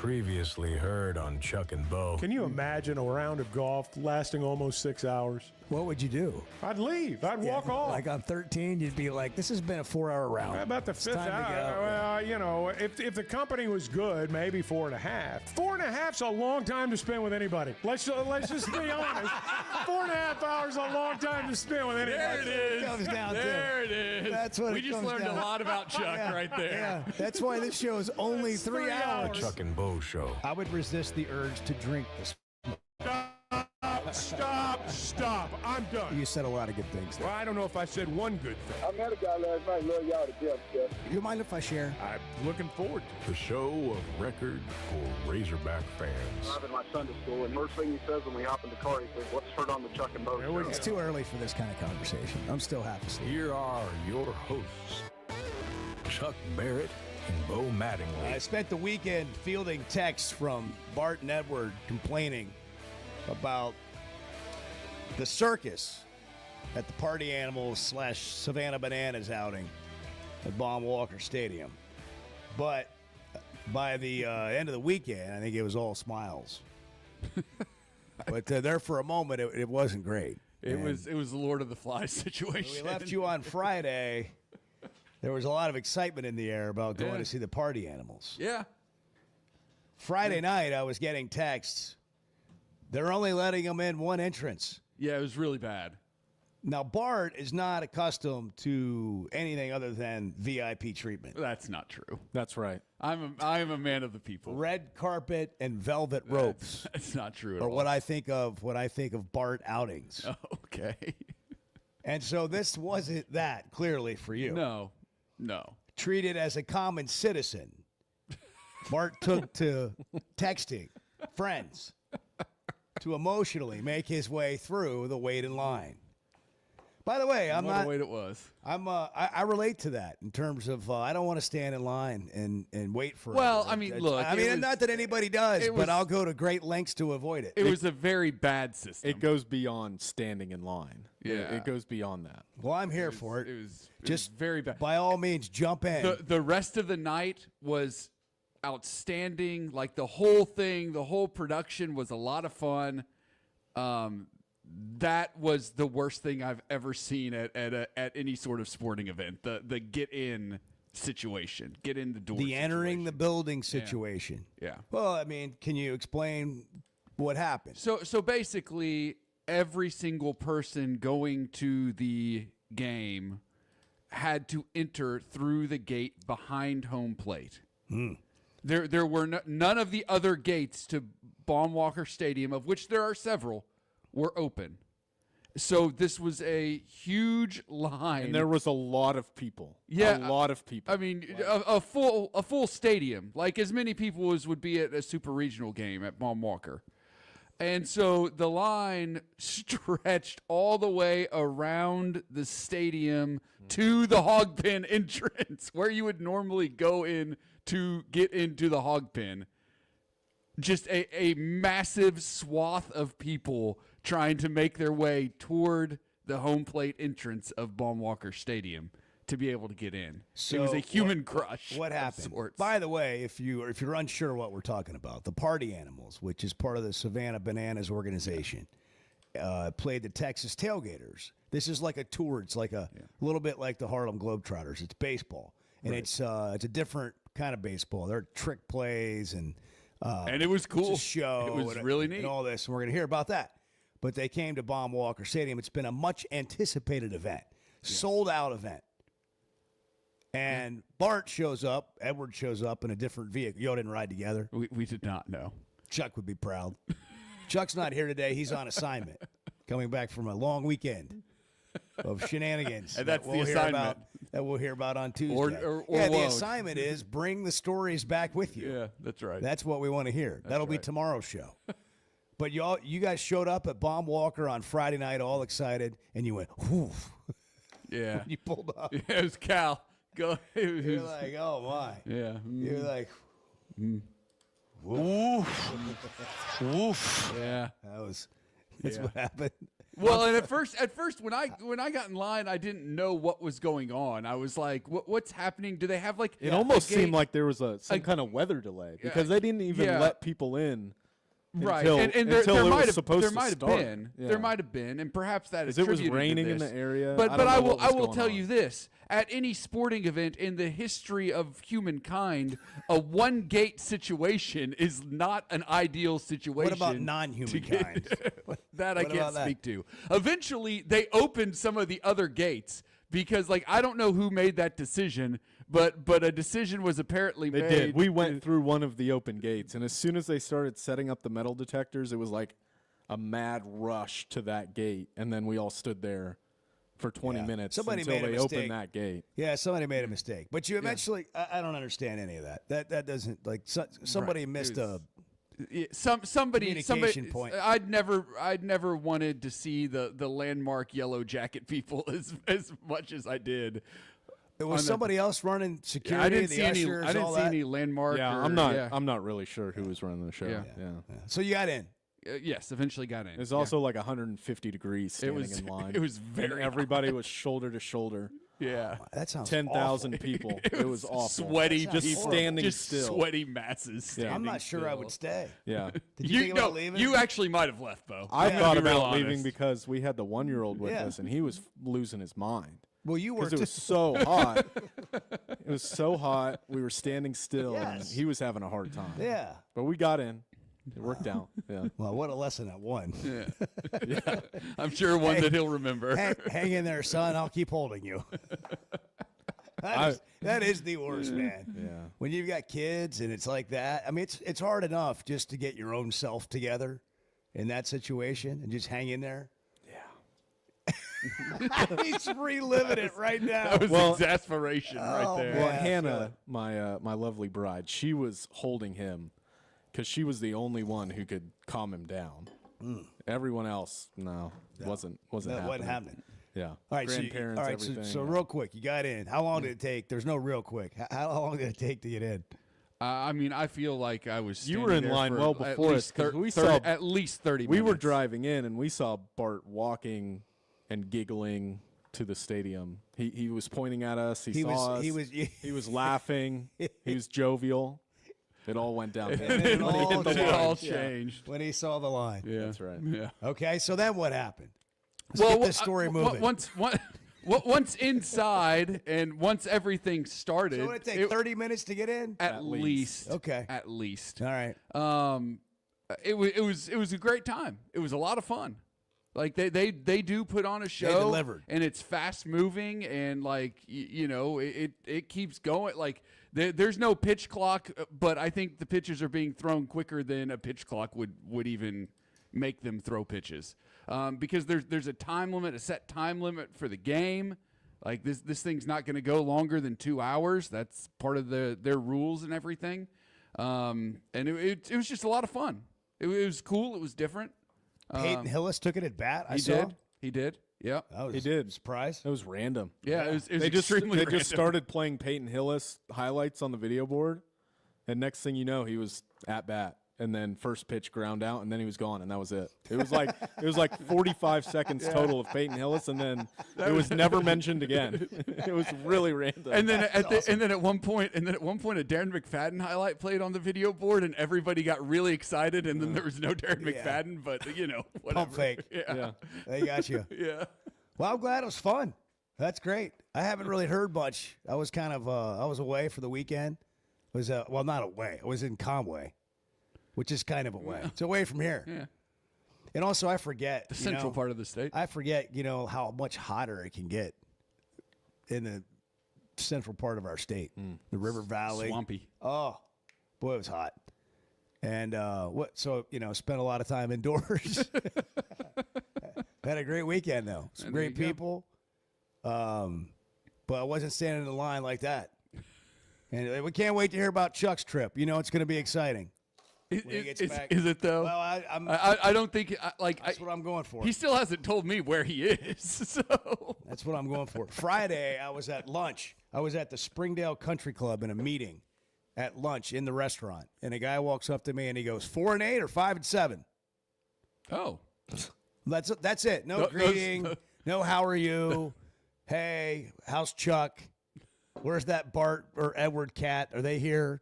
Previously heard on Chuck and Bo. Can you imagine a round of golf lasting almost 6 hours? What would you do? I'd leave. I'd walk off. Like on 13, you'd be like, this has been a 4-hour round. How about the fifth hour? Well, you know, if the company was good, maybe 4.5. 4.5's a long time to spend with anybody. Let's just be honest. 4.5 hours is a long time to spend with anybody. There it is. Comes down there it is. That's what we it just comes learned down. a lot about Chuck right there. Yeah, that's why this show is only 3 hours. Chuck and Bo Show. I would resist the urge to drink this. Stop. I'm done. You said a lot of good things there. Well, I don't know if I said one good thing. I met a guy last night. Love y'all to death, Jeff. You mind if I share? I'm looking forward to it. The show of record for Razorback fans. I'm in my Sunday school, and first thing he says when we hop in the car, he says, "Let's turn on the Chuck and Bo show." It's too early for this kind of conversation. I'm still half asleep. Here are your hosts, Chuck Barrett and Bo Mattingly. I spent the weekend fielding texts from Bart and Edward complaining about the circus at the Party Animals / Savannah Bananas outing at Baum Walker Stadium. But by the end of the weekend, I think it was all smiles. But there for a moment, it wasn't great. It was the Lord of the Flies situation. We left you on Friday. There was a lot of excitement in the air about going to see the Party Animals. Yeah. Friday night, I was getting texts. They're only letting them in one entrance. Yeah, it was really bad. Now, Bart is not accustomed to anything other than VIP treatment. That's not true. That's right. I am a man of the people. Red carpet and velvet ropes. That's not true at Or all. what I think of Bart outings. Oh, okay. And so this wasn't that, clearly, for you. No. Treated as a common citizen, Bart took to texting friends to emotionally make his way through the wait in line. By the way, What a wait it was. I relate to that in terms of I don't want to stand in line and wait for. Well, I mean, look. Not that anybody does, but I'll go to great lengths to avoid it. It was a very bad system. It goes beyond standing in line. Yeah. It goes beyond that. Well, I'm here for it. It was Just very bad. By all means, jump in. The rest of the night was outstanding. Like the whole thing, the whole production was a lot of fun. That was the worst thing I've ever seen at any sort of sporting event. The get in situation, get in the door. The entering the building situation. Yeah. Well, I mean, can you explain what happened? So basically, every single person going to the game had to enter through the gate behind home plate. There were none of the other gates to Baum Walker Stadium, of which there are several, were open. So this was a huge line. And there was a lot of people. Yeah, a lot of people. I mean, a full stadium, like as many people as would be at a super regional game at Baum Walker. And so the line stretched all the way around the stadium to the hog pen entrance, where you would normally go in to get into the hog pen. Just a massive swath of people trying to make their way toward the home plate entrance of Baum Walker Stadium to be able to get in. So it was a human crush. What happened? By the way, if you're unsure what we're talking about, the Party Animals, which is part of the Savannah Bananas organization, played the Texas Tailgaters. This is like a tour. It's like a little bit like the Harlem Globetrotters. It's baseball, and it's a different kind of baseball. There are trick plays and it was cool. It's a show. It was really neat. And all this, and we're going to hear about that. But they came to Baum Walker Stadium. It's been a much anticipated event, sold out event. And Bart shows up, Edward shows up in a different vehicle. Y'all didn't ride together. We did not know. Chuck would be proud. Chuck's not here today. He's on assignment, coming back from a long weekend of shenanigans. And that's the assignment. That we'll hear about on Tuesday. Or the won't. assignment is bring the stories back with you. Yeah, that's right. That's what we want to hear. That'll be tomorrow's show. But you guys showed up at Baum Walker on Friday night all excited, and you went, whew. Yeah. You pulled up. Yeah, it was Cal. Go. You're like, oh, my. Yeah. You're like, Woof. Woof. Yeah. that's what happened. Well, and at first, when I got in line, I didn't know what was going on. I was like, "What's happening? Do they have like?" It almost a gate? seemed like there was some kind of weather delay because they didn't even let people in. Right, Until, and until there it might was have supposed there to might have start. been Yeah. there might have been, and perhaps that is It was attributed raining to in this. the area. But I but don't I know will what was I will going tell on. you this: at any sporting event in the history of humankind, a one gate situation is not an ideal situation. What about non-humankind? That I What can't about that? speak to. Eventually, they opened some of the other gates because, like, I don't know who made that decision, but a decision was apparently They made. did. We went through one of the open gates, and as soon as they started setting up the metal detectors, it was like a mad rush to that gate, and then we all stood there for 20 Yeah. minutes Somebody until made a they mistake. opened that gate. Yeah, somebody made a mistake. But you eventually, I don't understand any of that. That doesn't, like, somebody missed a. Yeah, somebody Communication point. I'd never wanted to see the landmark yellow jacket people as much as I did. It was somebody else running security. I didn't the see any. ushers, I didn't all see that. any landmark. Yeah, or, I'm not. Yeah. I'm not really sure who was running the show. Yeah. Yeah. So you got in. Yes, eventually got in. It was also like 150 degrees standing was- in line. it was And very everybody was shoulder to shoulder. yeah. That sounds 10,000 awful. people. It was awful. Sweaty, That sounds people, standing just still. sweaty masses. Standing I'm not sure I still. would stay. Yeah. Did you, think about leaving? You actually might have left, Bo. I I'm gonna thought be real about leaving honest. because we had the 1-year-old with Yeah. us, and he was losing his mind. well, you were Because it was so hot. It was so hot. We were standing still, and Yes. he was having a hard time. Yeah. But we got in. It worked out. Yeah. Well, what a lesson at one. Yeah. I'm sure one that he'll remember. hang in there, son. I'll keep holding you. That is the worst, man. Yeah. When you've got kids and it's like that. I mean, it's hard enough just to get your own self together in that situation and just hang in there. Yeah. He's reliving it right now. That was exasperation right there. Well, Yeah, Hannah, my lovely bride, she was holding him because she was the only one who could calm him down. Everyone else, wasn't That happening. wasn't happening. Yeah. All right, Grandparents, everything. So real quick, you got in. How long did it take? There's no real quick. How long did it take to get in? I mean, I feel like I was. You were standing in there line for well at before least us, 'cause 30 we saw- at least 30 we minutes. were driving in, and we saw Bart walking and giggling to the stadium. He was pointing at us. He saw us. He was laughing. He was jovial. It all went downhill. And then it When he hit all the It line. all Yeah. changed. when he saw the line. Yeah, That's right. Yeah. Okay, so then what happened? Let's get this story moving. Once inside and once everything started, So would it take 30 minutes to get in? at least. Okay. At least. All right. It was a great time. It was a lot of fun. Like they do put on a show, delivered. and it's fast moving, and like it keeps going. Like there's no pitch clock, but I think the pitches are being thrown quicker than a pitch clock would even make them throw pitches. Because there's a time limit, a set time limit for the game. Like this thing's not going to go longer than 2 hours. That's part of their rules and everything. And it was just a lot of fun. It was cool. It was different. Peyton Hillis took it at bat. I He saw. did. He did. Yep. I was He did. surprised. It was random. Yeah. It was They just extremely they random. just started playing Peyton Hillis highlights on the video board, and next thing you know, he was at bat, and then first pitch ground out, and then he was gone, and that was it. It was like 45 seconons total of Peyton Hillis, and then it was never mentioned again. It was really random. And then at one point, a Darren McFadden highlight played on the video board, and everybody got really excited. And then there was no Darren Yeah. McFadden, but whatever. Pump fake. Yeah. They got you. Yeah. Well, I'm glad it was fun. That's great. I haven't really heard much. I was kind of I was away for the weekend. Was well, not away. I was in Conway, which is kind of away. It's away from here. Yeah. And also, I forget The central part of the state. I forget, how much hotter it can get in the central part of our state, the River Valley. Swampy. Oh, boy, it was hot. And So spent a lot of time indoors. Had a great weekend though. Some And there great you go. people. But I wasn't standing in the line like that. And we can't wait to hear about Chuck's trip. It's going to be exciting. When he gets back. Is it though? Well, I don't think that's what I'm going for. he still hasn't told me where he is. So That's what I'm going for. Friday, I was at lunch. I was at the Springdale Country Club in a meeting at lunch in the restaurant. And a guy walks up to me and he goes, 4-8 or 5-7? oh, That's it. No greeting. No how are you? Hey, how's Chuck? Where's that Bart or Edward cat? Are they here?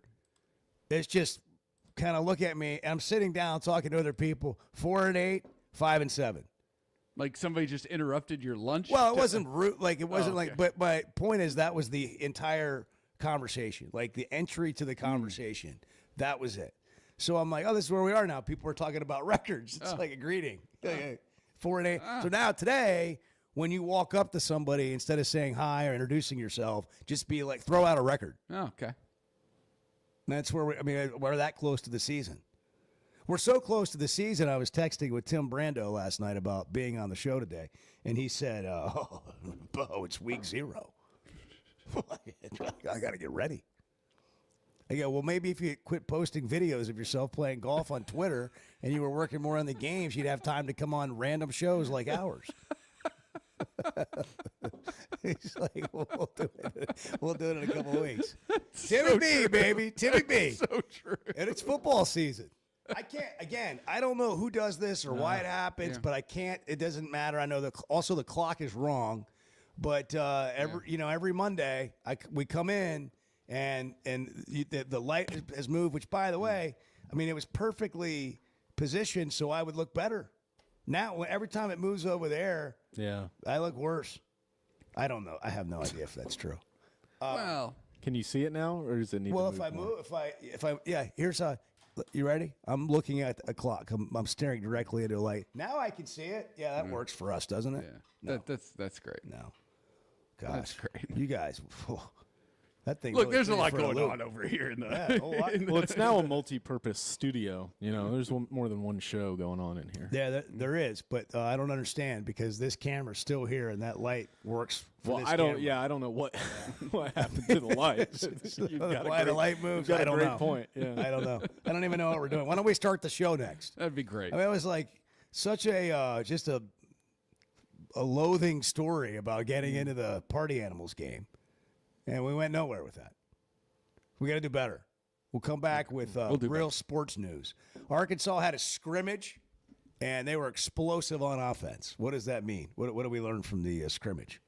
It's just kind of look at me. I'm sitting down talking to other people. 4 and 8, 5 and 7. Like somebody just interrupted your lunch? Well, it wasn't rude. Like it wasn't okay. like. But my point is that was the entire conversation. Like the entry to the conversation. That was it. So I'm like, oh, this is where we are now. People are talking about records. It's like a greeting. 4 and 8. So now today, when you walk up to somebody, instead of saying hi or introducing yourself, just be like, throw out a record. Oh, okay. And that's where we're that close to the season. We're so close to the season. I was texting with Tim Brando last night about being on the show today, and he said, "Oh, Bo, it's week 0. I got to get ready." I go, well, maybe if you quit posting videos of yourself playing golf on Twitter and you were working more on the games, you'd have time to come on random shows like ours. He's like, we'll do it in a couple of weeks. Timmy B, baby. Timmy B. So true. And it's football season. I don't know who does this or why it happens, but I can't. It doesn't matter. I know also the clock is wrong. But every Monday we come in and the light has moved, which, by the way, I mean, it was perfectly positioned so I would look better. Now, every time it moves over there, I look worse. I don't know. I have no idea if that's true. Well, Can you see it now, or does it need to move more? Here's how. You ready? I'm looking at a clock. I'm staring directly into a light. Now I can see it. Yeah, that works for us, doesn't it? yeah. That's great. No. Gosh. That's great. You guys, that thing. Look, really there's a threw you lot for a going loop. on over here in the. Yeah, a whole lot. Well, it's now a multi-purpose studio. You know, there's more than one show going on in here. Yeah, there is, but I don't understand because this camera's still here and that light works. For this I don't. camera. Yeah, I don't know what happened to the light. Why the light moves? You've got I a don't great know. point. Yeah. I don't know. I don't even know what we're doing. Why don't we start the show next? That'd be great. I mean, it was like such a just a loathing story about getting into the Party Animals game, and we went nowhere with that. We got to do better. We'll come back with real sports news. Arkansas had a scrimmage, and they were explosive on offense. What does that mean? What do we learn from the scrimmage?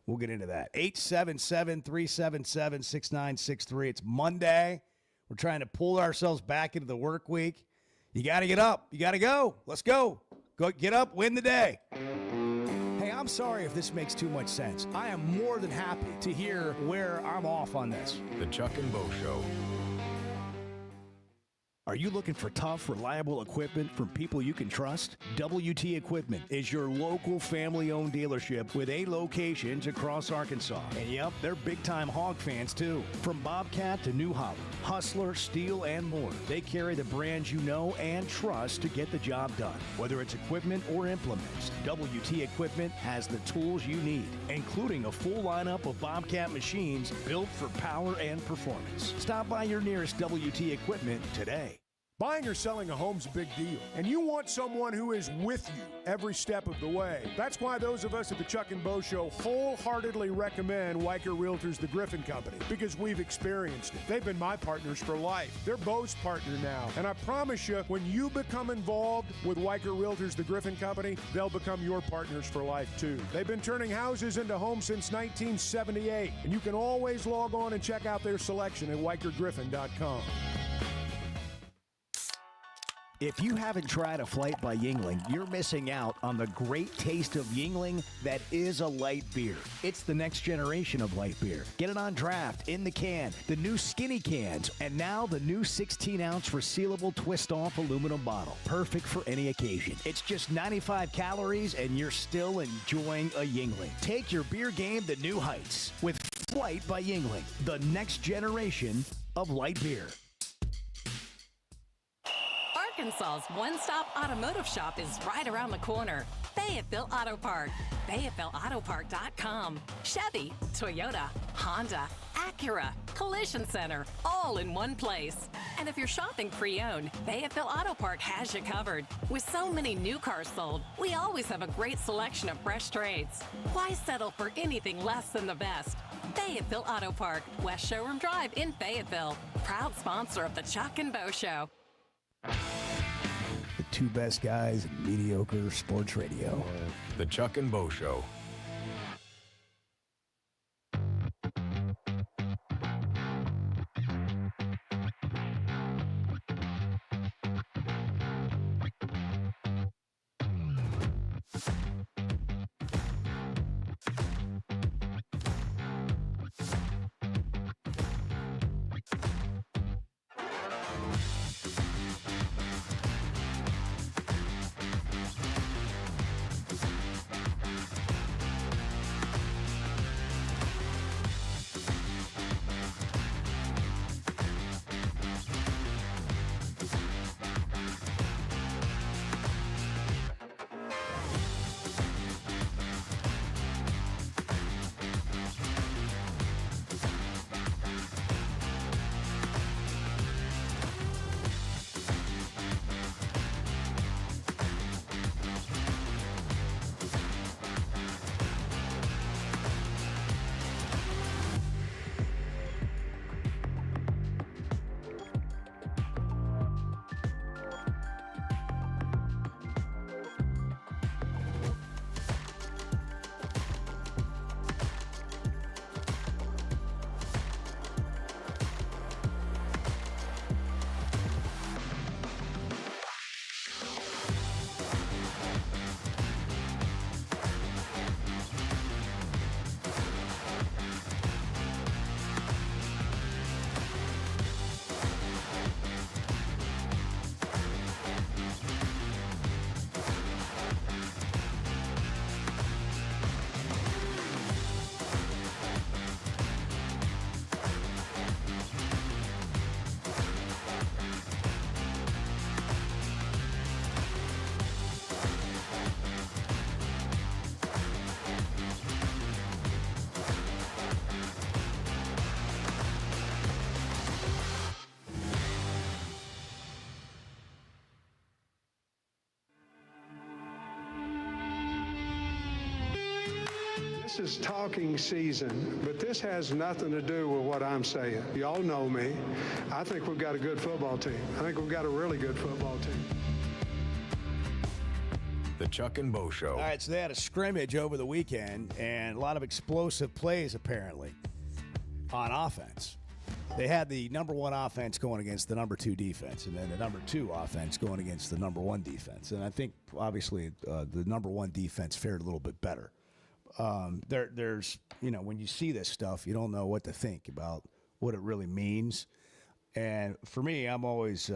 We'll get into that. 877-377-6963. It's Monday. We're trying to pull ourselves back into the work week. You got to get up. You got to go. Let's go. Go get up, win the day. Hey, I'm sorry if this makes too much sense. I am more than happy to hear where I'm off on this. The Chuck and Bo Show. Are you looking for tough, reliable equipment from people you can trust? WT Equipment is your local family-owned dealership with 8 locations across Arkansas. And yep, they're big-time hog fans too. From Bobcat to New Holland, Hustler, Steel, and more. They carry the brands you know and trust to get the job done. Whether it's equipment or implements, WT Equipment has the tools you need, including a full lineup of Bobcat machines built for power and performance. Stop by your nearest WT Equipment today. Buying or selling a home's a big deal, and you want someone who is with you every step of the way. That's why those of us at the Chuck and Bo Show wholeheartedly recommend Weicker Realtors, the Griffin Company, because we've experienced it. They've been my partners for life. They're Bo's partner now, and I promise you, when you become involved with Weicker Realtors, the Griffin Company, they'll become your partners for life too. They've been turning houses into homes since 1978, and you can always log on and check out their selection at WeicherGriffin.com. If you haven't tried a flight by Yingling, you're missing out on the great taste of Yingling that is a light beer. It's the next generation of light beer. Get it on draft, in the can, the new skinny cans, and now the new 16-ounce resealable twist-off aluminum bottle. Perfect for any occasion. It's just 95 calories, and you're still enjoying a Yingling. Take your beer game to new heights with Flight by Yingling, the next generation of light beer. Arkansas's one-stop automotive shop is right around the corner. Fayetteville Auto Park. FayettevilleAutoPark.com. Chevy, Toyota, Honda, Acura, Collision Center, all in one place. And if you're shopping pre-owned, Fayetteville Auto Park has you covered. With so many new cars sold, we always have a great selection of fresh trades. Why settle for anything less than the best? Fayetteville Auto Park, West Showroom Drive in Fayetteville. Proud sponsor of the Chuck and Bo Show. The two best guys in mediocre sports radio. The Chuck and Bo Show. This is talking season, but this has nothing to do with what I'm saying. Y'all know me. I think we've got a good football team. I think we've got a really good football team. The Chuck and Bo Show. All right, so they had a scrimmage over the weekend and a lot of explosive plays, apparently, on offense. They had the number one offense going against the number two defense, and then the number two offense going against the number one defense. And I think, obviously, the number one defense fared a little bit better. There's, when you see this stuff, you don't know what to think about what it really means. And for me, I'm always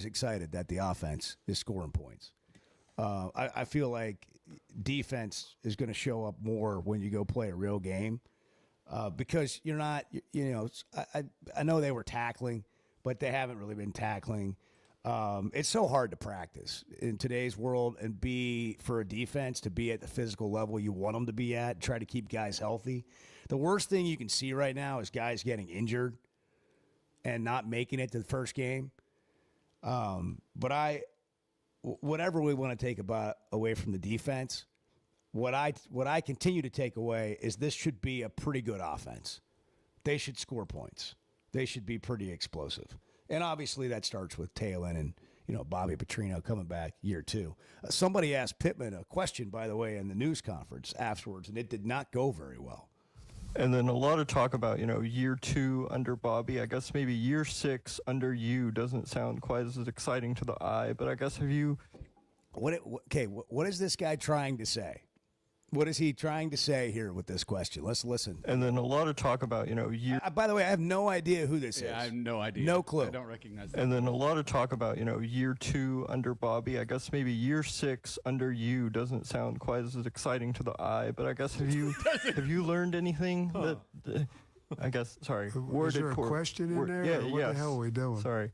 excited that the offense is scoring points. I feel like defense is going to show up more when you go play a real game, because you're not, I know they were tackling, but they haven't really been tackling. It's so hard to practice in today's world and for a defense to be at the physical level you want them to be at, try to keep guys healthy. The worst thing you can see right now is guys getting injured and not making it to the first game. But whatever we want to take away from the defense, what I continue to take away is this should be a pretty good offense. They should score points. They should be pretty explosive. And obviously that starts with Taylor and, Bobby Petrino coming back year two. Somebody asked Pittman a question, by the way, in the news conference afterwards, and it did not go very well. And then a lot of talk about, year two under Bobby. I guess maybe year 6 under you doesn't sound quite as exciting to the eye, but I guess have you... What is this guy trying to say? What is he trying to say here with this question? Let's listen. And then a lot of talk about, year... by the way, I have no idea who this is. I have no idea. No clue. I don't recognize that. And then a lot of talk about, year 2 under Bobby. I guess maybe year 6 under you doesn't sound quite as exciting to the eye, but I guess have you learned anything that... I guess, sorry. Was there a question in there? Yeah, what the hell are we doing? Sorry.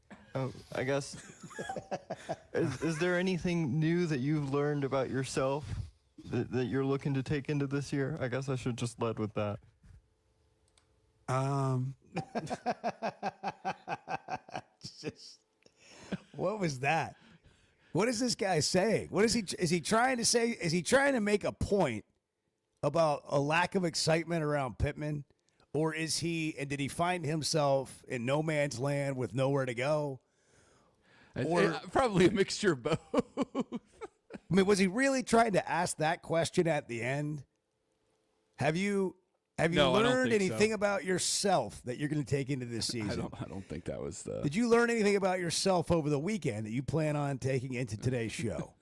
I guess, is there anything new that you've learned about yourself that you're looking to take into this year? I guess I should just lead with that. What was that? What is this guy saying? What is he trying to say? Is he trying to make a point about a lack of excitement around Pittman? Or did he find himself in no man's land with nowhere to go? Or probably a mixture of both. I mean, was he really trying to ask that question at the end? Have you No, I don't learned think anything so. about yourself that you're going to take into this season? I don't think that was the. Did you learn anything about yourself over the weekend that you plan on taking into today's show?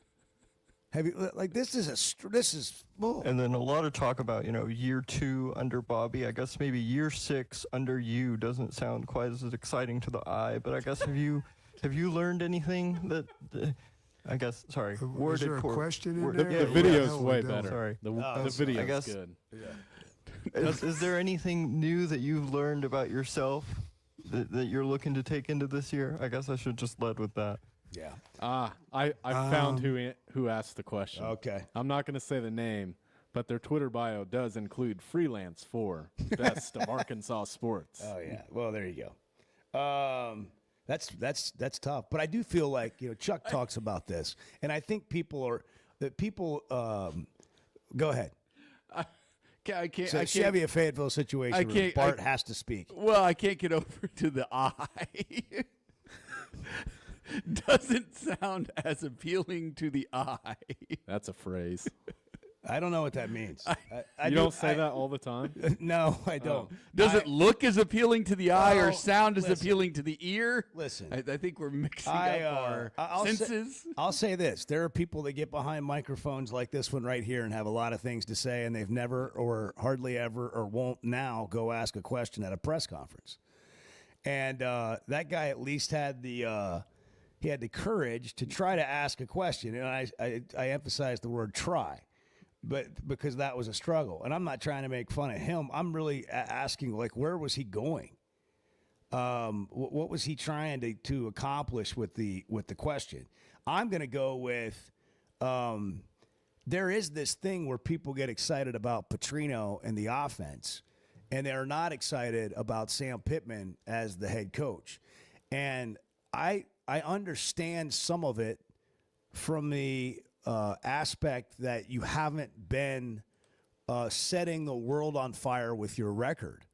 Have you this is And then a lot of talk about, year 2 under Bobby. I guess maybe year 6 under you doesn't sound quite as exciting to the eye, but I guess have you learned anything that I guess sorry. Is there a question in there? The video's way better. Sorry. The video's I guess, good. Is there anything new that you've learned about yourself that you're looking to take into this year? I guess I should just lead with that. Yeah. I found who asked the question. Okay. I'm not going to say the name, but their Twitter bio does include freelance for best of Arkansas sports. Oh yeah. Well, there you go. That's tough. But I do feel like Chuck talks about this, and I think people. Go ahead. I can't. So Chevy, a Fayetteville situation where Bart has to speak. Well, I can't get over to the eye. Doesn't sound as appealing to the eye. That's a phrase. I don't know what that means. You don't say that all the time? No, I don't. Does it look as appealing to the eye or sound as listen. appealing to the ear? Listen. I think we're mixing up our senses. I'll say this. There are people that get behind microphones like this one right here and have a lot of things to say, and they've never or hardly ever or won't now go ask a question at a press conference. And that guy at least had the courage to try to ask a question. And I emphasize the word try. But because that was a struggle, and I'm not trying to make fun of him. I'm really asking, where was he going? What was he trying to accomplish with the question? I'm going to go with there is this thing where people get excited about Petrino and the offense, and they're not excited about Sam Pittman as the head coach. And I understand some of it from the aspect that you haven't been setting the world on fire with your record.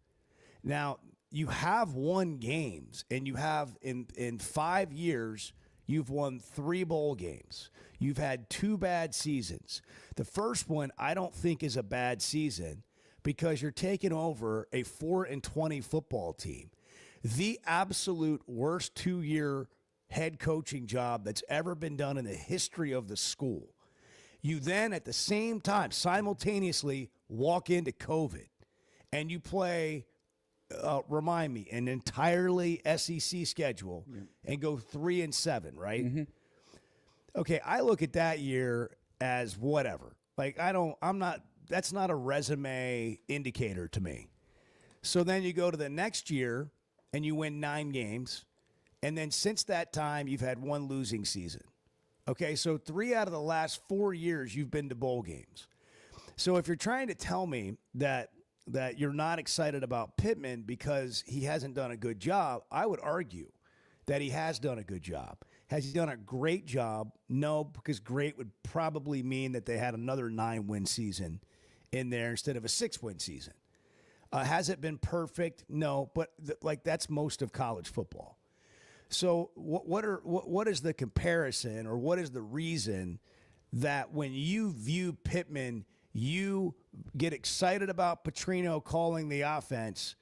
Now, you have won games, and you have in 5 years, you've won 3 bowl games. You've had 2 bad seasons. The first one I don't think is a bad season because you're taking over a 4-20 football team. The absolute worst 2-year head coaching job that's ever been done in the history of the school. You then, at the same time, simultaneously walk into COVID, and you play, remind me, an entirely SEC schedule and go 3-7, right? Mm-hmm. Okay, I look at that year as whatever. That's not a resume indicator to me. So then you go to the next year, and you win 9 games. And then since that time, you've had 1 losing season. Okay, so 3 out of the last 4 years, you've been to bowl games. So if you're trying to tell me that you're not excited about Pittman because he hasn't done a good job, I would argue that he has done a good job. Has he done a great job? No, because great would probably mean that they had another 9-win season in there instead of a 6-win season. Has it been perfect? No, but that's most of college football. So what is the comparison, or what is the reason that when you view Pittman, you get excited about Petrino calling the offense,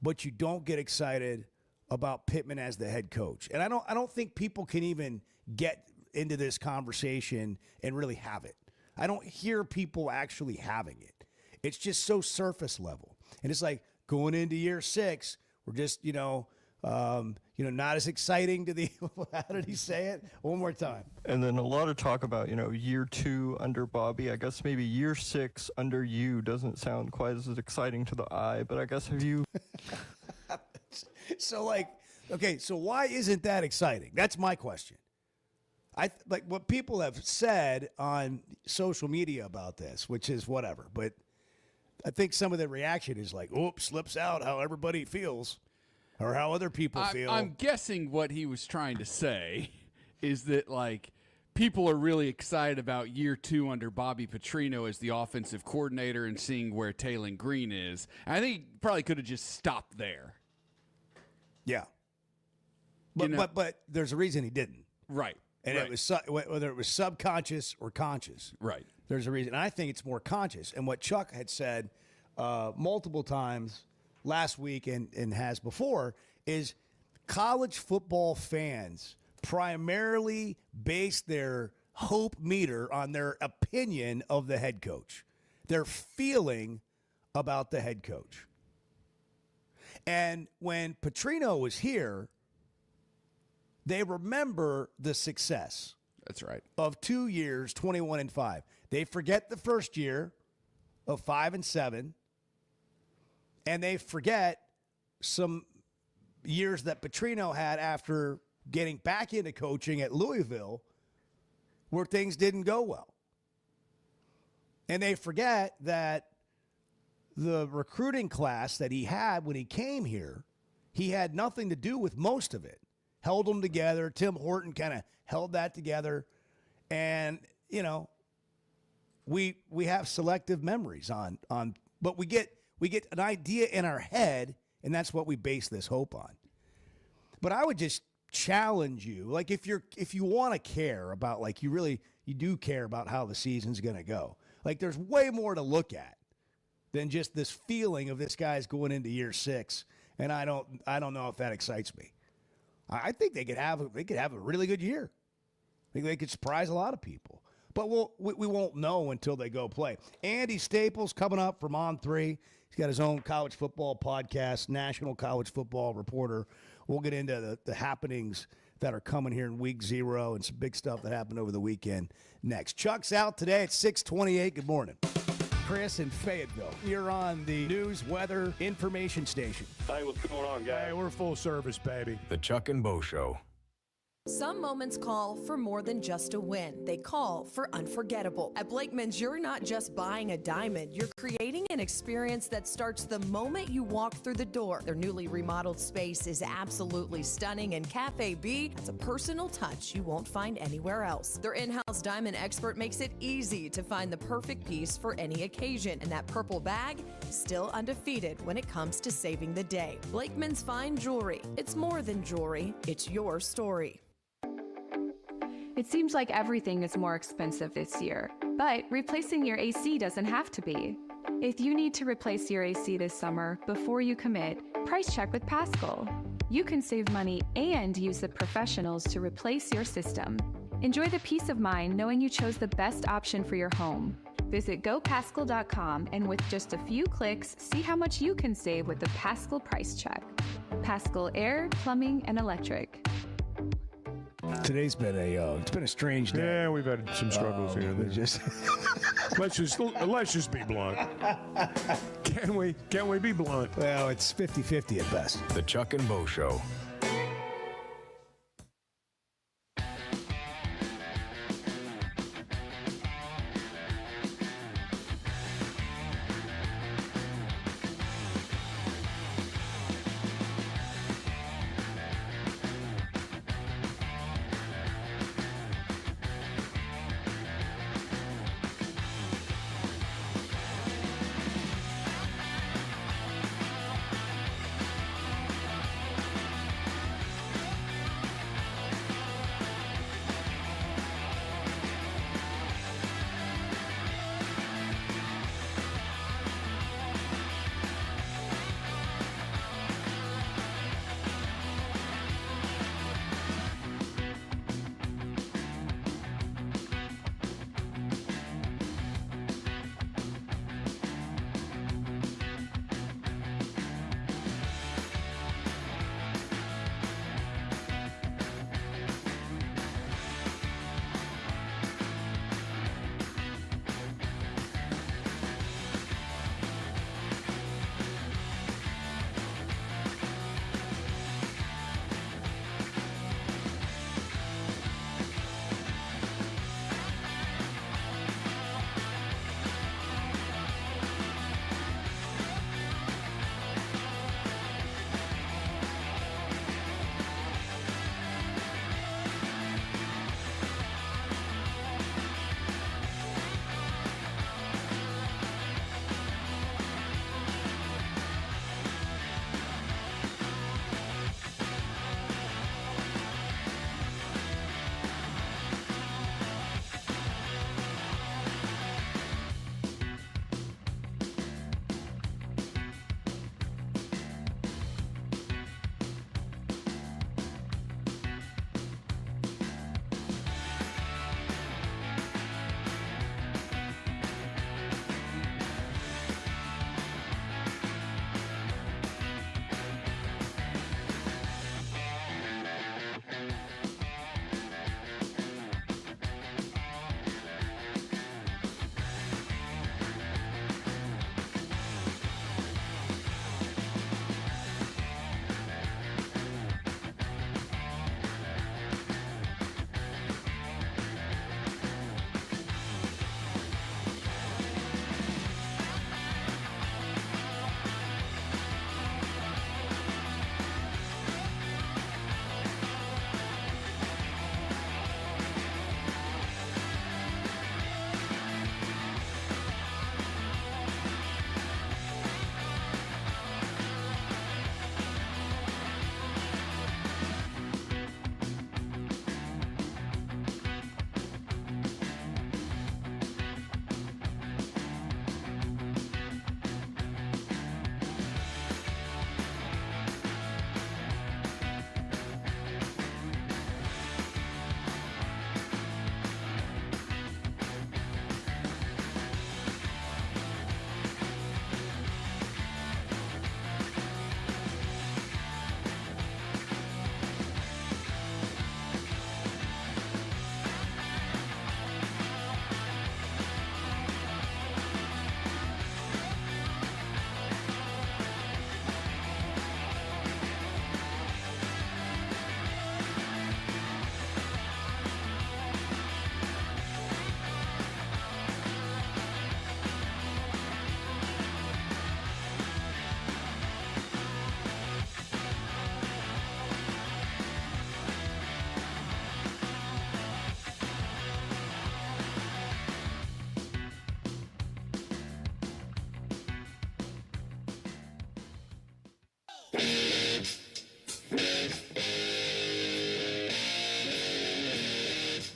but you don't get excited about Pittman as the head coach? And I don't think people can even get into this conversation and really have it. I don't hear people actually having it. It's just so surface level. And it's like going into year 6, we're just, not as exciting to the, how did he say it? One more time. And then a lot of talk about, year 2 under Bobby. I guess maybe year 6 under you doesn't sound quite as exciting to the eye, but I guess have you... So why isn't that exciting? That's my question. What people have said on social media about this, which is whatever, but I think some of the reaction is like, oops, slips out how everybody feels. Or how other people feel. I'm guessing what he was trying to say is that, people are really excited about year 2 under Bobby Petrino as the offensive coordinator and seeing where Taylon Green is. And I think he probably could have just stopped there. Yeah. But there's a reason he didn't. Right. And it was whether it was subconscious or conscious. Right. There's a reason. And I think it's more conscious. And what Chuck had said multiple times last week and has before is college football fans primarily base their hope meter on their opinion of the head coach, their feeling about the head coach. And when Petrino was here, they remember the success. That's right. Of 2 years, 21-5. They forget the first year of 5-7, and they forget some years that Petrino had after getting back into coaching at Louisville where things didn't go well. And they forget that the recruiting class that he had when he came here, he had nothing to do with most of it. Held them together. Tim Horton kind of held that together. And, you know, we have selective memories on but we get an idea in our head, and that's what we base this hope on. But I would just challenge you, like if you want to care about, like you do care about how the season's going to go. Like there's way more to look at than just this feeling of this guy's going into year 6, and I don't know if that excites me. I think they could have a really good year. I think they could surprise a lot of people. But we won't know until they go play. Andy Staples coming up from On3. He's got his own college football podcast, national college football reporter. We'll get into the happenings that are coming here in week 0 and some big stuff that happened over the weekend next. Chuck's out today at 6:28. Good morning. Chris in Fayetteville. You're on the news, weather, information station. Hey, what's going on, guys? Hey, we're full service, baby. The Chuck and Bo Show. Some moments call for more than just a win. They call for unforgettable. At Blakeman's, you're not just buying a diamond. You're creating an experience that starts the moment you walk through the door. Their newly remodeled space is absolutely stunning, and Cafe B has a personal touch you won't find anywhere else. Their in-house diamond expert makes it easy to find the perfect piece for any occasion, and that purple bag is still undefeated when it comes to saving the day. Blakeman's Fine Jewelry. It's more than jewelry. It's your story. It seems like everything is more expensive this year, but replacing your AC doesn't have to be. If you need to replace your AC this summer, before you commit, price check with Paschal. You can save money and use the professionals to replace your system. Enjoy the peace of mind knowing you chose the best option for your home. Visit gopaschal.com and with just a few clicks, see how much you can save with the Paschal price check. Paschal Air, Plumbing, and Electric. Today's been a strange day. Yeah, we've had some struggles here. Let's just be blunt. Can we be blunt? Well, it's 50-50 at best. The Chuck and Bo Show.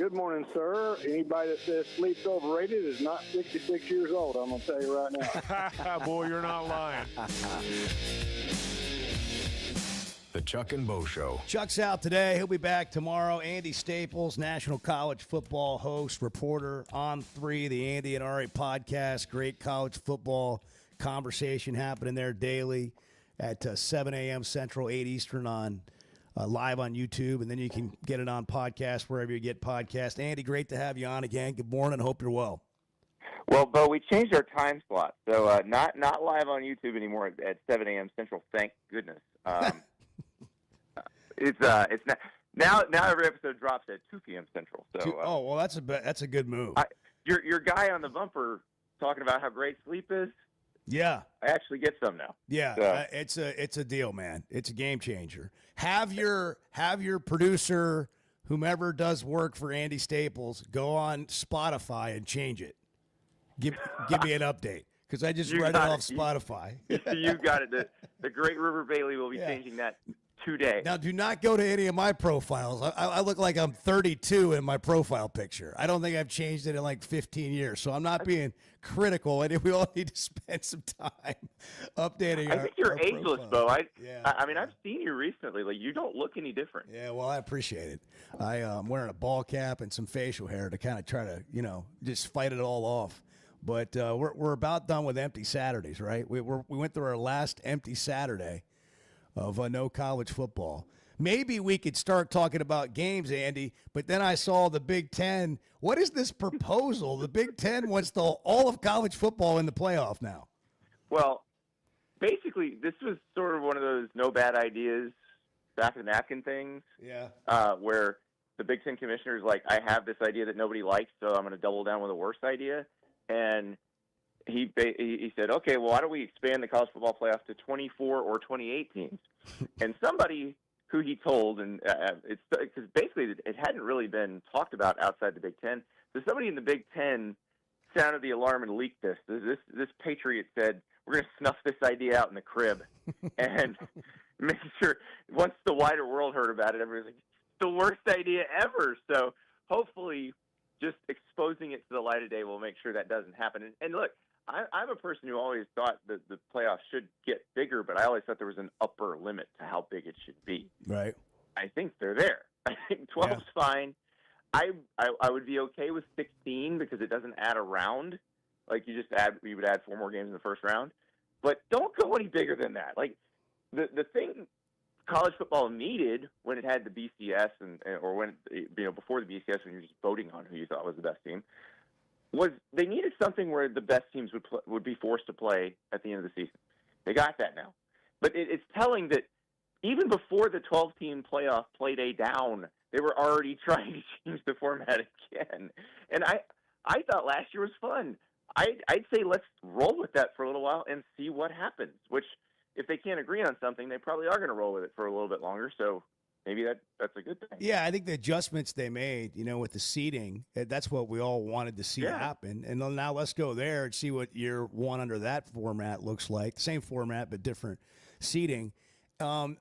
Good morning, sir. Anybody that says sleep's overrated is not 66 years old, I'm going to tell you right now. Boy, you're not lying. The Chuck and Bo Show. Chuck's out today. He'll be back tomorrow. Andy Staples, National College Football host, reporter on 3, the Andy and Ari podcast. Great college football conversation happening there daily at 7 a.m. Central, 8 Eastern on live on YouTube, and then you can get it on podcast wherever you get podcasts. Andy, great to have you on again. Good morning. Hope you're well. Well, Bo, we changed our time slot, so not live on YouTube anymore at 7 a.m. Central. Thank goodness. It's not now. Every episode drops at 2 p.m. Central. So well, that's a good move. Your guy on the bumper talking about how great sleep is. Yeah, I actually get some now. Yeah, so. It's a deal, man. It's a game changer. Have your producer, whomever does work for Andy Staples, go on Spotify and change it. Give me an update because I just read it off Spotify. You got it. The great River Bailey will be changing that today. Now, do not go to any of my profiles. I look like I'm 32 in my profile picture. I don't think I've changed it in like 15 years, so I'm not being critical. And we all need to spend some time updating. I think you're ageless, Bo. I mean, I've seen you recently. Like, you don't look any different. Yeah, well, I appreciate it. I'm wearing a ball cap and some facial hair to kind of try to, just fight it all off. But we're about done with empty Saturdays, right? We went through our last empty Saturday of no college football. Maybe we could start talking about games, Andy, but then I saw the Big Ten. What is this proposal? The Big Ten wants all of college football in the playoff now. Well, basically, this was sort of one of those no bad ideas, back of the napkin things. Yeah. Where the Big Ten commissioner is like, I have this idea that nobody likes, so I'm going to double down with a worse idea. And he said, okay, well, why don't we expand the college football playoff to 24 or 28 teams? And somebody who he told, and it's because basically it hadn't really been talked about outside the Big Ten. So somebody in the Big Ten sounded the alarm and leaked this. This patriot said, we're going to snuff this idea out in the crib and make sure once the wider world heard about it, everybody's like, it's the worst idea ever. So hopefully just exposing it to the light of day will make sure that doesn't happen. And look, I'm a person who always thought that the playoffs should get bigger, but I always thought there was an upper limit to how big it should be. Right. I think they're there. I think 12's fine. I would be okay with 16 because it doesn't add a round. Like you would add 4 more games in the first round. But don't go any bigger than that. Like the thing college football needed when it had the BCS or when before the BCS when you're just voting on who you thought was the best team was they needed something where the best teams would be forced to play at the end of the season. They got that now. But it's telling that even before the 12-team playoff play day down, they were already trying to change the format again. And I thought last year was fun. I'd say let's roll with that for a little while and see what happens, which if they can't agree on something, they probably are going to roll with it for a little bit longer. So maybe that's a good thing. Yeah, I think the adjustments they made, with the seating, that's what we all wanted to see happen. And now let's go there and see what year one under that format looks like. Same format, but different seating. I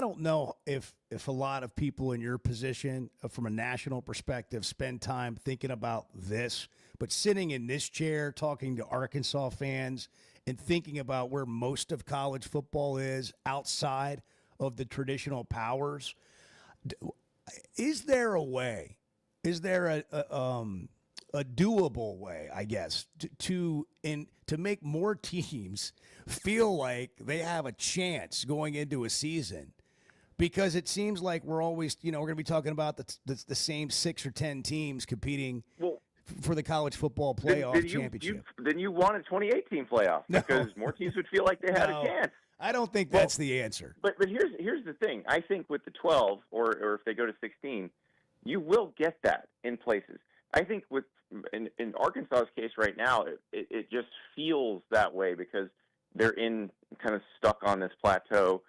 don't know if a lot of people in your position from a national perspective spend time thinking about this, but sitting in this chair talking to Arkansas fans and thinking about where most of college football is outside of the traditional powers, is there a way? Is there a doable way, I guess, to make more teams feel like they have a chance going into a season? Because it seems like we're always, we're going to be talking about the same 6 or 10 teams competing for the college football playoff championship. Then you want a 28-team playoff because more teams would feel like they had a chance. I don't think that's the answer. But here's the thing. I think with the 12 or if they go to 16, you will get that in places. I think in Arkansas's case right now, it just feels that way because they're kind of stuck on this plateau.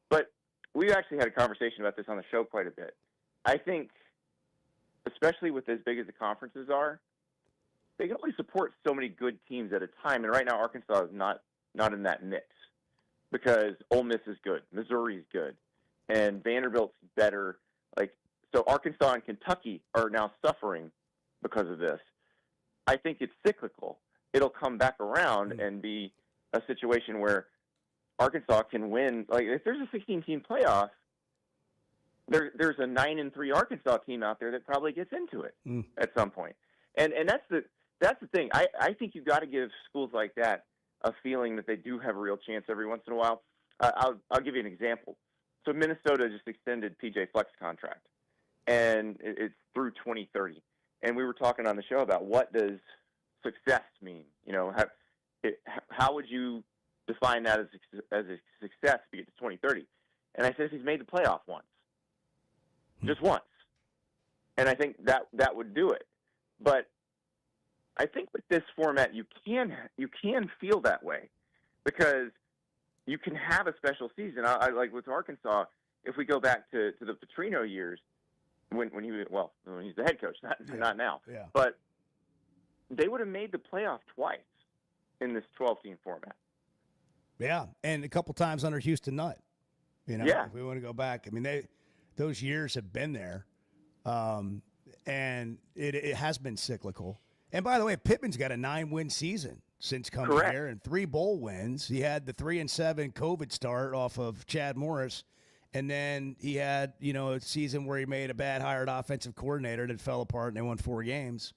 But we actually had a conversation about this on the show quite a bit. I think, especially with as big as the conferences are, they can only support so many good teams at a time. And right now, Arkansas is not in that mix because Ole Miss is good, Missouri's good, and Vanderbilt's better. Like so Arkansas and Kentucky are now suffering because of this. I think it's cyclical. It'll come back around and be a situation where Arkansas can win. Like if there's a 16-team playoff, there's a 9-3 Arkansas team out there that probably gets into it at some point. And that's the thing. I think you've got to give schools like that a feeling that they do have a real chance every once in a while. I'll give you an example. So Minnesota just extended PJ Fleck's contract, and it's through 2030. And we were talking on the show about what does success mean? You know, how would you define that as a success to get to 2030? And I said if he's made the playoff once, just once, and I think that would do it. But I think with this format, you can feel that way because you can have a special season. I like with Arkansas. If we go back to the Petrino years, when he's the head coach, not now. Yeah. But they would have made the playoff twice in this 12-team format. Yeah, and a couple times under Houston Nutt. You know, if we want to go back, I mean, those years have been there, and it has been cyclical. And by the way, Pittman's got a 9-win season since coming here and 3 bowl wins. He had the 3-7 COVID start off of Chad Morris. And then he had, a season where he made a bad hired offensive coordinator that fell apart and they won 4 games.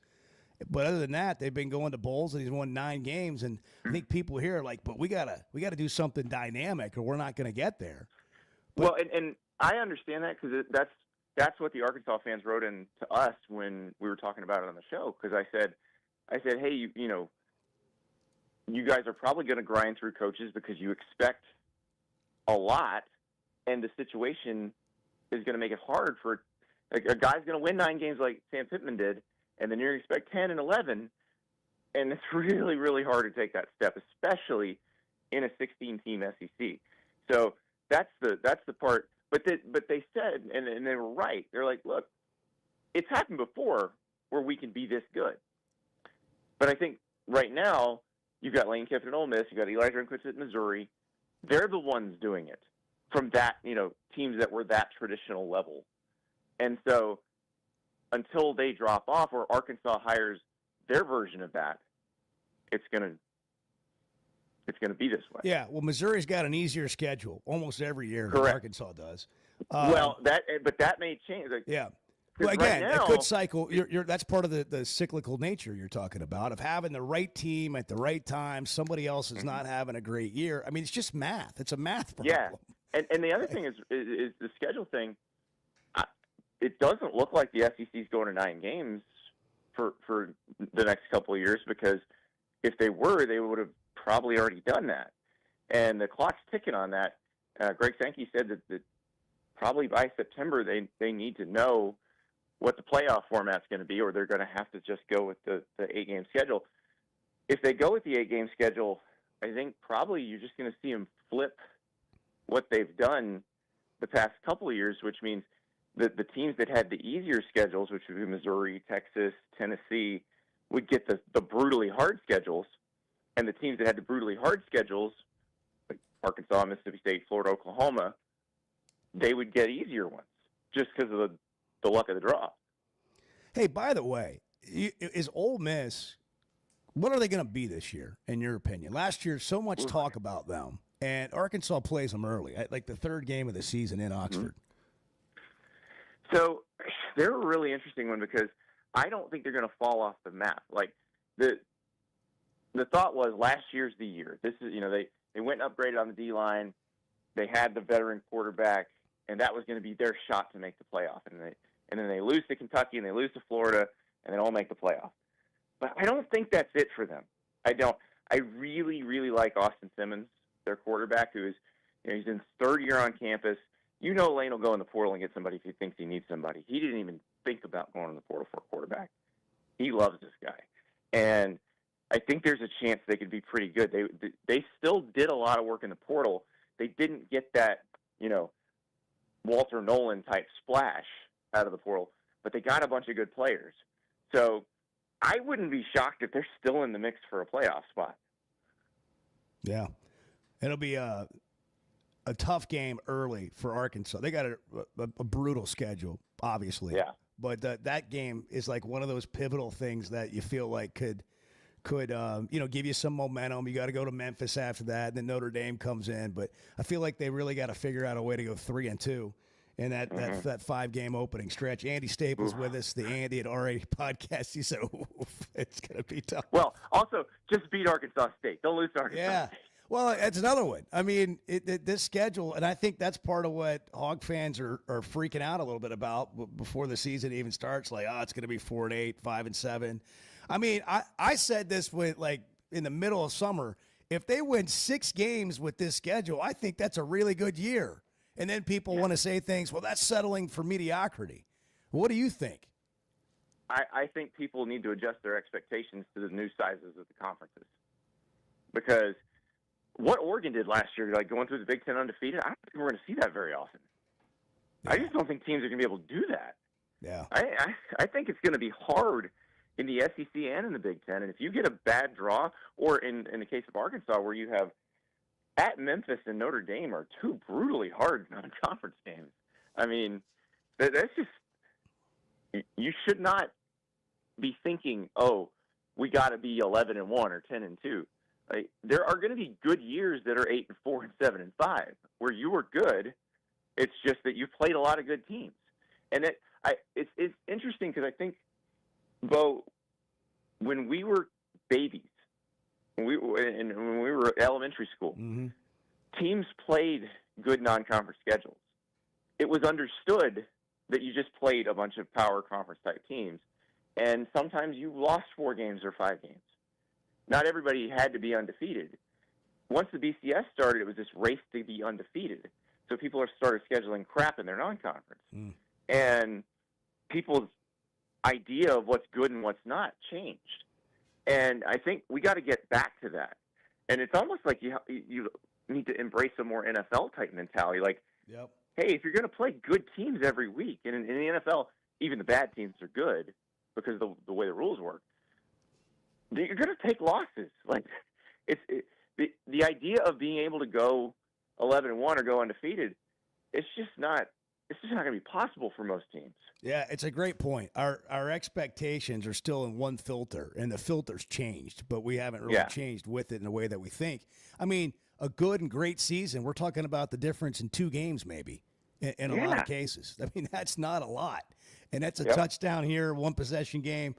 But other than that, they've been going to bowls and he's won 9 games. And I think people here are like, but we gotta do something dynamic or we're not going to get there. Well, and I understand that because that's what the Arkansas fans wrote in to us when we were talking about it on the show. Because I said, hey, you guys are probably going to grind through coaches because you expect a lot. And the situation is going to make it hard for a guy's going to win 9 games like Sam Pittman did, and then you're going to expect 10 and 11, and it's really, really hard to take that step, especially in a 16-team SEC. So that's the part. But they said, and they were right. They're like, look, it's happened before where we can be this good. But I think right now you've got Lane Kiffin at Ole Miss, you've got Eli Drinkwitz at Missouri. They're the ones doing it. From that, teams that were that traditional level. And so until they drop off or Arkansas hires their version of that, it's going to be this way. Yeah, well, Missouri's got an easier schedule almost every year than Arkansas does. But that may change. Yeah. Well, again, right now, a good cycle. That's part of the cyclical nature you're talking about, of having the right team at the right time. Somebody else is not having a great year. I mean, it's just math. It's a math problem. Yeah. And the other thing is the schedule thing. It doesn't look like the SEC's going to 9 games for the next couple of years because if they were, they would have probably already done that. And the clock's ticking on that. Greg Sankey said that probably by September they need to know what the playoff format's going to be, or they're going to have to just go with the 8-game schedule. If they go with the 8-game schedule, I think probably you're just going to see them flip what they've done the past couple of years, which means that the teams that had the easier schedules, which would be Missouri, Texas, Tennessee, would get the brutally hard schedules, and the teams that had the brutally hard schedules, like Arkansas, Mississippi State, Florida, Oklahoma, they would get easier ones just because of the luck of the draw. Hey, by the way, is Ole Miss, what are they going to be this year, in your opinion? Last year, so much talk about them, and Arkansas plays them early, like the 3rd game of the season in Oxford. So they're a really interesting one because I don't think they're going to fall off the map. Like the thought was last year's the year. This is, they went and upgraded on the D-line. They had the veteran quarterback, and that was going to be their shot to make the playoff. And then they lose to Kentucky and they lose to Florida, and they all make the playoff. But I don't think that's it for them. I don't. I really, really like Austin Simmons, their quarterback, who is, he's in his 3rd year on campus. Lane will go in the portal and get somebody if he thinks he needs somebody. He didn't even think about going in the portal for a quarterback. He loves this guy. And I think there's a chance they could be pretty good. They still did a lot of work in the portal. They didn't get that, Walter Nolan type splash out of the portal, but they got a bunch of good players. So I wouldn't be shocked if they're still in the mix for a playoff spot. Yeah. It'll be a a tough game early for Arkansas. They got a brutal schedule, obviously. Yeah. But that game is like one of those pivotal things that you feel like could give you some momentum. You got to go to Memphis after that, and then Notre Dame comes in. But I feel like they really got to figure out a way to go 3-2 in that 5-game opening stretch. Andy Staples with us, the Andy at RA podcast. He said, it's going to be tough. Well, also, just beat Arkansas State. Don't lose to Arkansas Yeah. State. Well, that's another one. I mean, this schedule, and I think that's part of what Hog fans are freaking out a little bit about before the season even starts. Like, it's going to be 4-8, 5-7. I mean, I said this in the middle of summer. If they win 6 games with this schedule, I think that's a really good year. And then people want to say things, well, that's settling for mediocrity. What do you think? I think people need to adjust their expectations to the new sizes of the conferences. Because what Oregon did last year, like going through the Big Ten undefeated, I don't think we're going to see that very often. Yeah. I just don't think teams are going to be able to do that. Yeah. I think it's going to be hard in the SEC and in the Big Ten. And if you get a bad draw, or in the case of Arkansas, where you have at Memphis and Notre Dame are 2 brutally hard non-conference games. I mean, that's just – you should not be thinking, we got to be 11-1 or 10-2. Like, there are going to be good years that are 8-4 and 7-5 where you were good. It's just that you've played a lot of good teams. And it's interesting because I think, Bo, when we were babies, when we were elementary school, teams played good non-conference schedules. It was understood that you just played a bunch of power conference type teams, and sometimes you lost 4 games or 5 games. Not everybody had to be undefeated. Once the BCS started, it was this race to be undefeated. So people started scheduling crap in their non-conference. And people's idea of what's good and what's not changed. And I think we got to get back to that. And it's almost like you need to embrace a more NFL-type mentality. Like, hey, if you're going to play good teams every week, and in the NFL, even the bad teams are good because of the way the rules work, you're going to take losses. Like, the idea of being able to go 11-1 or go undefeated, it's just not going to be possible for most teams. Yeah, it's a great point. Our expectations are still in one filter, and the filter's changed, but we haven't really changed with it in the way that we think. I mean, a good and great season, we're talking about the difference in 2 games maybe in a lot of cases. I mean, that's not a lot. And that's a touchdown here, 1 possession game,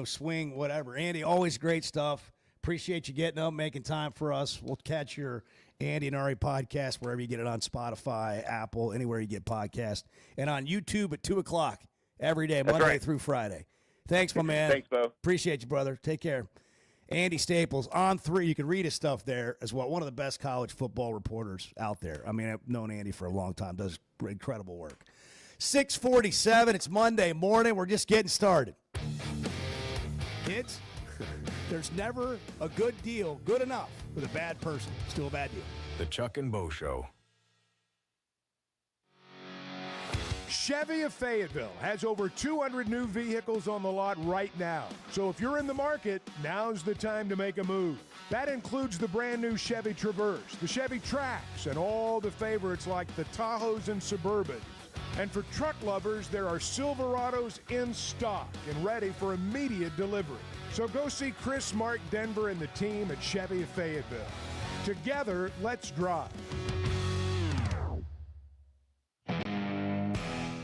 swing, whatever. Andy, always great stuff. Appreciate you getting up, making time for us. We'll catch your Andy and Ari podcast wherever you get it, on Spotify, Apple, anywhere you get podcasts, and on YouTube at 2 o'clock every day, Monday through Friday. Thanks, my man. Thanks, Bo. Appreciate you, brother. Take care. Andy Staples, on 3. You can read his stuff there as well. One of the best college football reporters out there. I mean, I've known Andy for a long time. Does incredible work. 6:47. It's Monday morning. We're just getting started. Kids, there's never a good deal good enough with a bad person. Still a bad deal. The Chuck and Bo Show. Chevy of Fayetteville has over 200 new vehicles on the lot right now. So if you're in the market, now's the time to make a move. That includes the brand new Chevy Traverse, the Chevy Trax, and all the favorites like the Tahoes and Suburbans. And for truck lovers, there are Silverados in stock and ready for immediate delivery. So go see Chris, Mark, Denver, and the team at Chevy of Fayetteville. Together, let's drive.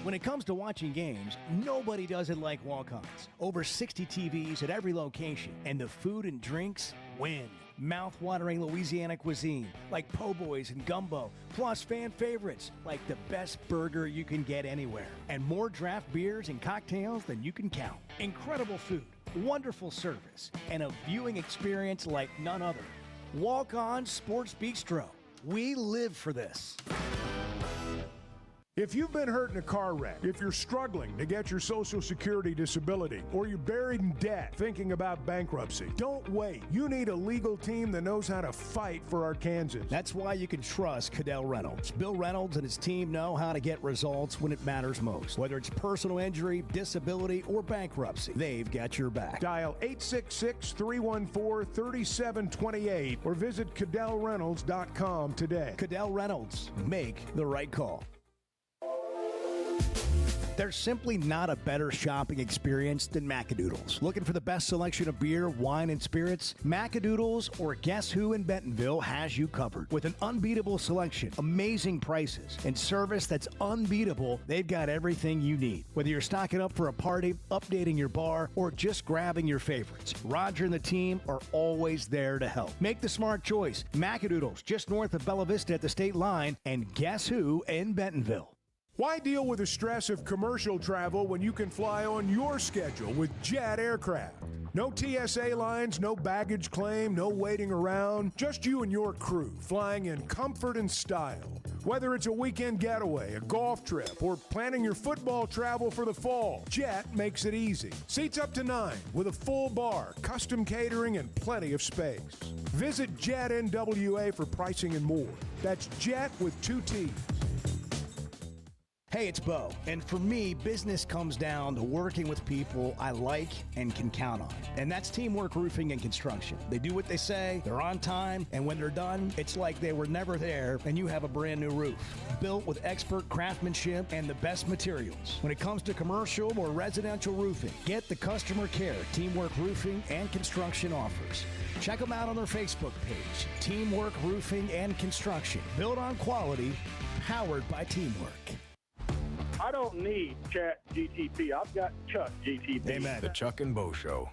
When it comes to watching games, nobody does it like Walk-Ons. Over 60 TVs at every location, and the food and drinks win. Mouth-watering Louisiana cuisine like po' boys and gumbo, plus fan favorites like the best burger you can get anywhere, and more draft beers and cocktails than you can count. Incredible food, wonderful service, and a viewing experience like none other. Walk-On Sports Bistro. We live for this. If you've been hurt in a car wreck, if you're struggling to get your Social Security disability, or you're buried in debt thinking about bankruptcy, don't wait. You need a legal team that knows how to fight for Arkansans. That's why you can trust Cadell Reynolds. Bill Reynolds and his team know how to get results when it matters most. Whether it's personal injury, disability, or bankruptcy, they've got your back. Dial 866-314-3728 or visit CadellReynolds.com today. Cadell Reynolds. Make the right call. There's simply not a better shopping experience than Macadoodles. Looking for the best selection of beer, wine, and spirits? Macadoodles or Guess Who in Bentonville has you covered. With an unbeatable selection, amazing prices, and service that's unbeatable, they've got everything you need. Whether you're stocking up for a party, updating your bar, or just grabbing your favorites, Roger and the team are always there to help. Make the smart choice. Macadoodles, just north of Bella Vista at the state line, and Guess Who in Bentonville. Why deal with the stress of commercial travel when you can fly on your schedule with Jet Aircraft? No TSA lines, no baggage claim, no waiting around. Just you and your crew flying in comfort and style. Whether it's a weekend getaway, a golf trip, or planning your football travel for the fall, Jet makes it easy. Seats up to 9 with a full bar, custom catering, and plenty of space. Visit Jet NWA for pricing and more. That's Jet with 2 T's. Hey, it's Bo, and for me, business comes down to working with people I like and can count on. And that's Teamwork Roofing and Construction. They do what they say, they're on time, and when they're done, it's like they were never there and you have a brand new roof. Built with expert craftsmanship and the best materials. When it comes to commercial or residential roofing, get the customer care Teamwork Roofing and Construction offers. Check them out on their Facebook page, Teamwork Roofing and Construction. Built on quality, powered by teamwork. I don't need Chat GTP. I've got Chuck GTP. Amen. The Chuck and Bo Show.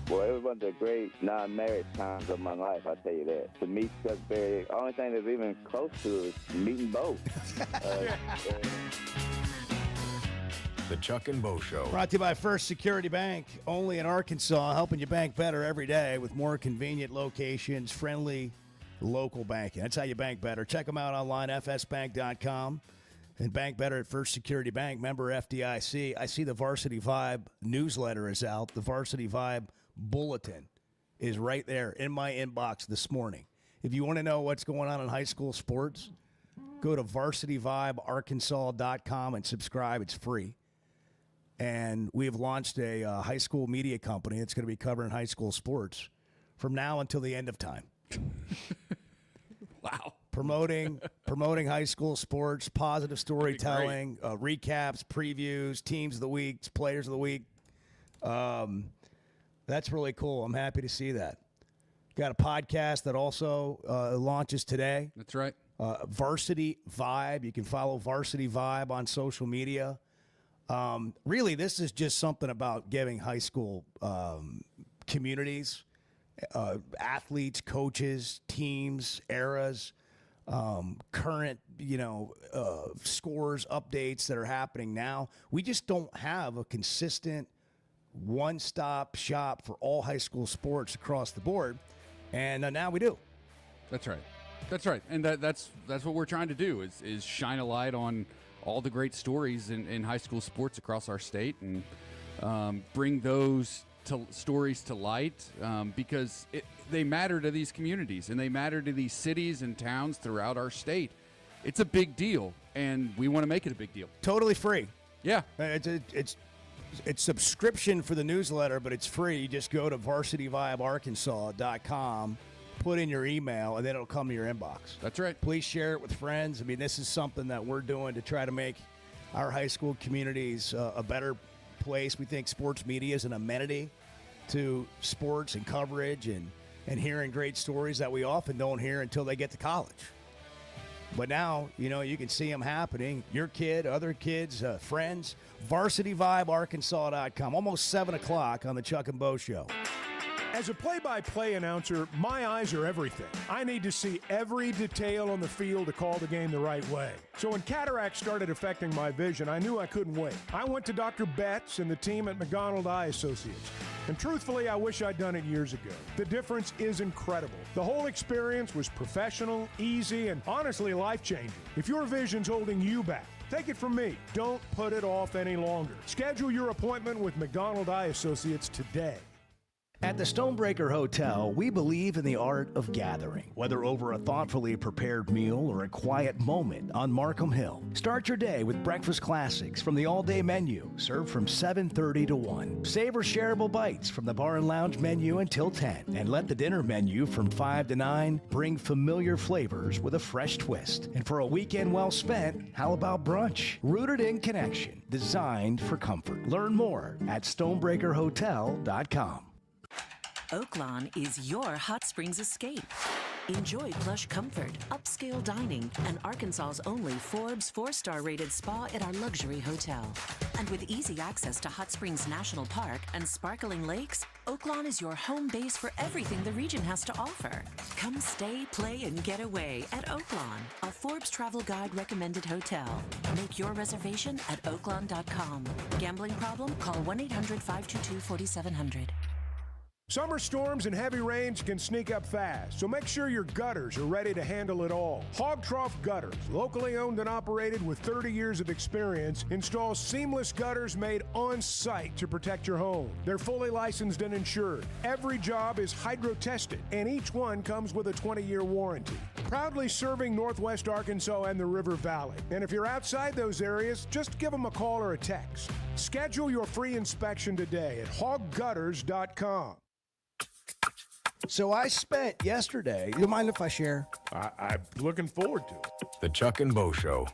Well, it was one of the great non-marriage times of my life, I'll tell you that. To meet Chuck Berry, the only thing that's even close to is meeting Bo. The Chuck and Bo Show. Brought to you by First Security Bank, only in Arkansas, helping you bank better every day with more convenient locations, friendly local banking. That's how you bank better. Check them out online, fsbank.com. And bank better at First Security Bank, member FDIC. I see the Varsity Vibe newsletter is out. The Varsity Vibe bulletin is right there in my inbox this morning. If you want to know what's going on in high school sports, go to varsityvibearkansas.com and subscribe. It's free. And we have launched a high school media company that's going to be covering high school sports from now until the end of time. Wow. Promoting high school sports, positive storytelling, recaps, previews, teams of the week, players of the week. That's really cool. I'm happy to see that. Got a podcast that also launches today. That's right. Varsity Vibe. You can follow Varsity Vibe on social media. Really, this is just something about giving high school communities, athletes, coaches, teams, eras, current, scores, updates that are happening now. We just don't have a consistent one-stop shop for all high school sports across the board, and now we do. That's right. That's right, and that's what we're trying to do is shine a light on all the great stories in high school sports across our state, and bring those stories to light because they matter to these communities, and they matter to these cities and towns throughout our state. It's a big deal, and we want to make it a big deal. Totally free. Yeah. It's subscription for the newsletter, but it's free. You just go to varsityvibearkansas.com, put in your email, and then it'll come to your inbox. That's right. Please share it with friends. I mean, this is something that we're doing to try to make our high school communities a better place. We think sports media is an amenity to sports and coverage and hearing great stories that we often don't hear until they get to college. But now, you can see them happening. Your kid, other kids, friends. VarsityVibeArkansas.com. Almost 7 o'clock on the Chuck and Bo Show. As a play-by-play announcer, my eyes are everything. I need to see every detail on the field to call the game the right way. So when cataracts started affecting my vision, I knew I couldn't wait. I went to Dr. Betts and the team at McDonald Eye Associates. And truthfully, I wish I'd done it years ago. The difference is incredible. The whole experience was professional, easy, and honestly life-changing. If your vision's holding you back, take it from me. Don't put it off any longer. Schedule your appointment with McDonald Eye Associates today. At the Stonebreaker Hotel, we believe in the art of gathering, whether over a thoughtfully prepared meal or a quiet moment on Markham Hill. Start your day with breakfast classics from the all-day menu, served from 7:30 to 1. Savor shareable bites from the bar and lounge menu until 10. And let the dinner menu from 5 to 9 bring familiar flavors with a fresh twist. And for a weekend well spent, how about brunch? Rooted in connection, designed for comfort. Learn more at stonebreakerhotel.com. Oaklawn is your hot springs escape. Enjoy plush comfort, upscale dining, and Arkansas's only Forbes 4-star rated spa at our luxury hotel. And with easy access to Hot Springs National Park and sparkling lakes, Oaklawn is your home base for everything the region has to offer. Come stay, play, and get away at Oaklawn, a Forbes Travel Guide recommended hotel. Make your reservation at oaklawn.com. Gambling problem? Call 1-800-522-4700. Summer storms and heavy rains can sneak up fast, so make sure your gutters are ready to handle it all. Hog Trough Gutters, locally owned and operated with 30 years of experience, installs seamless gutters made on site to protect your home. They're fully licensed and insured. Every job is hydro tested, and each one comes with a 20-year warranty. Proudly serving Northwest Arkansas and the River Valley. And if you're outside those areas, just give them a call or a text. Schedule your free inspection today at hoggutters.com. So I spent yesterday, you mind if I share? I'm looking forward to it. The Chuck and Bo Show.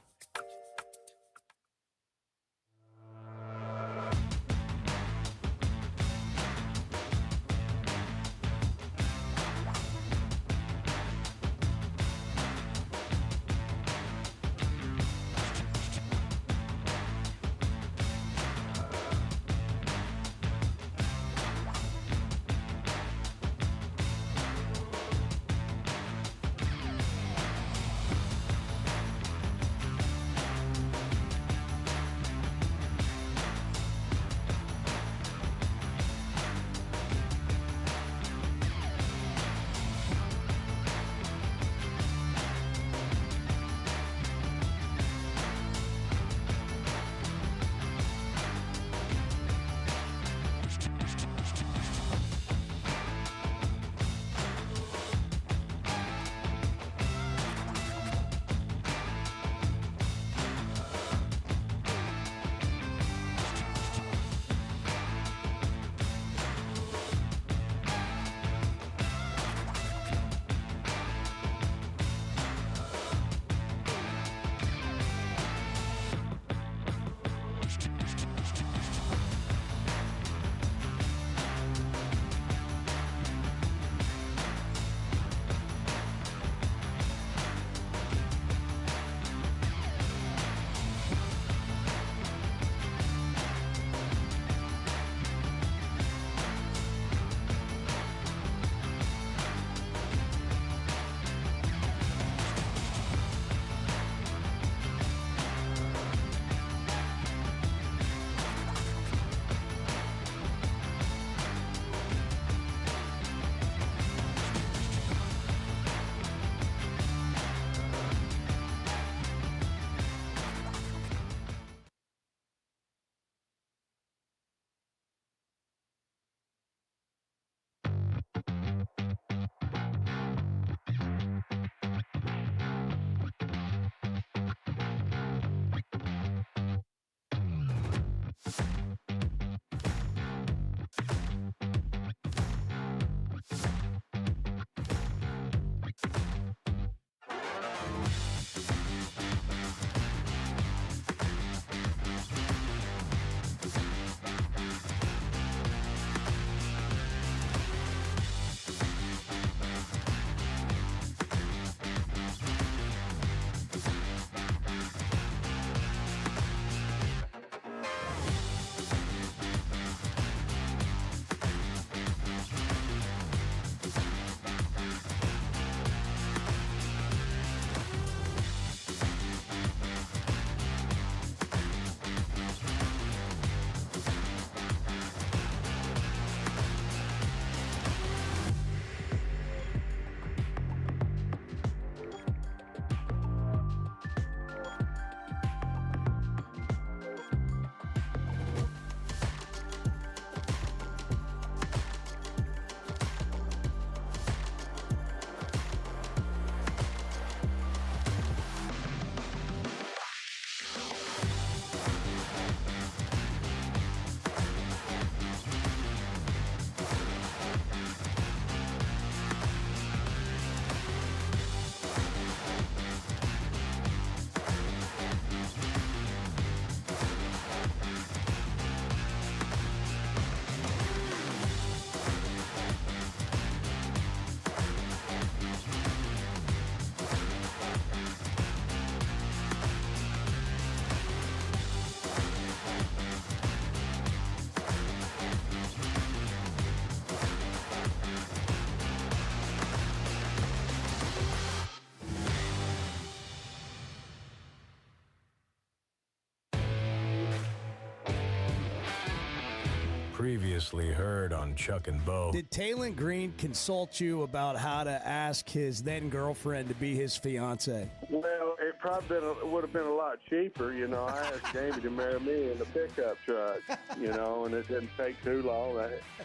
Previously heard on Chuck and Bo. Did Taylon Green consult you about how to ask his then girlfriend to be his fiance? Well, it probably would have been a lot cheaper. I asked Jamie to marry me in the pickup truck, and it didn't take too long.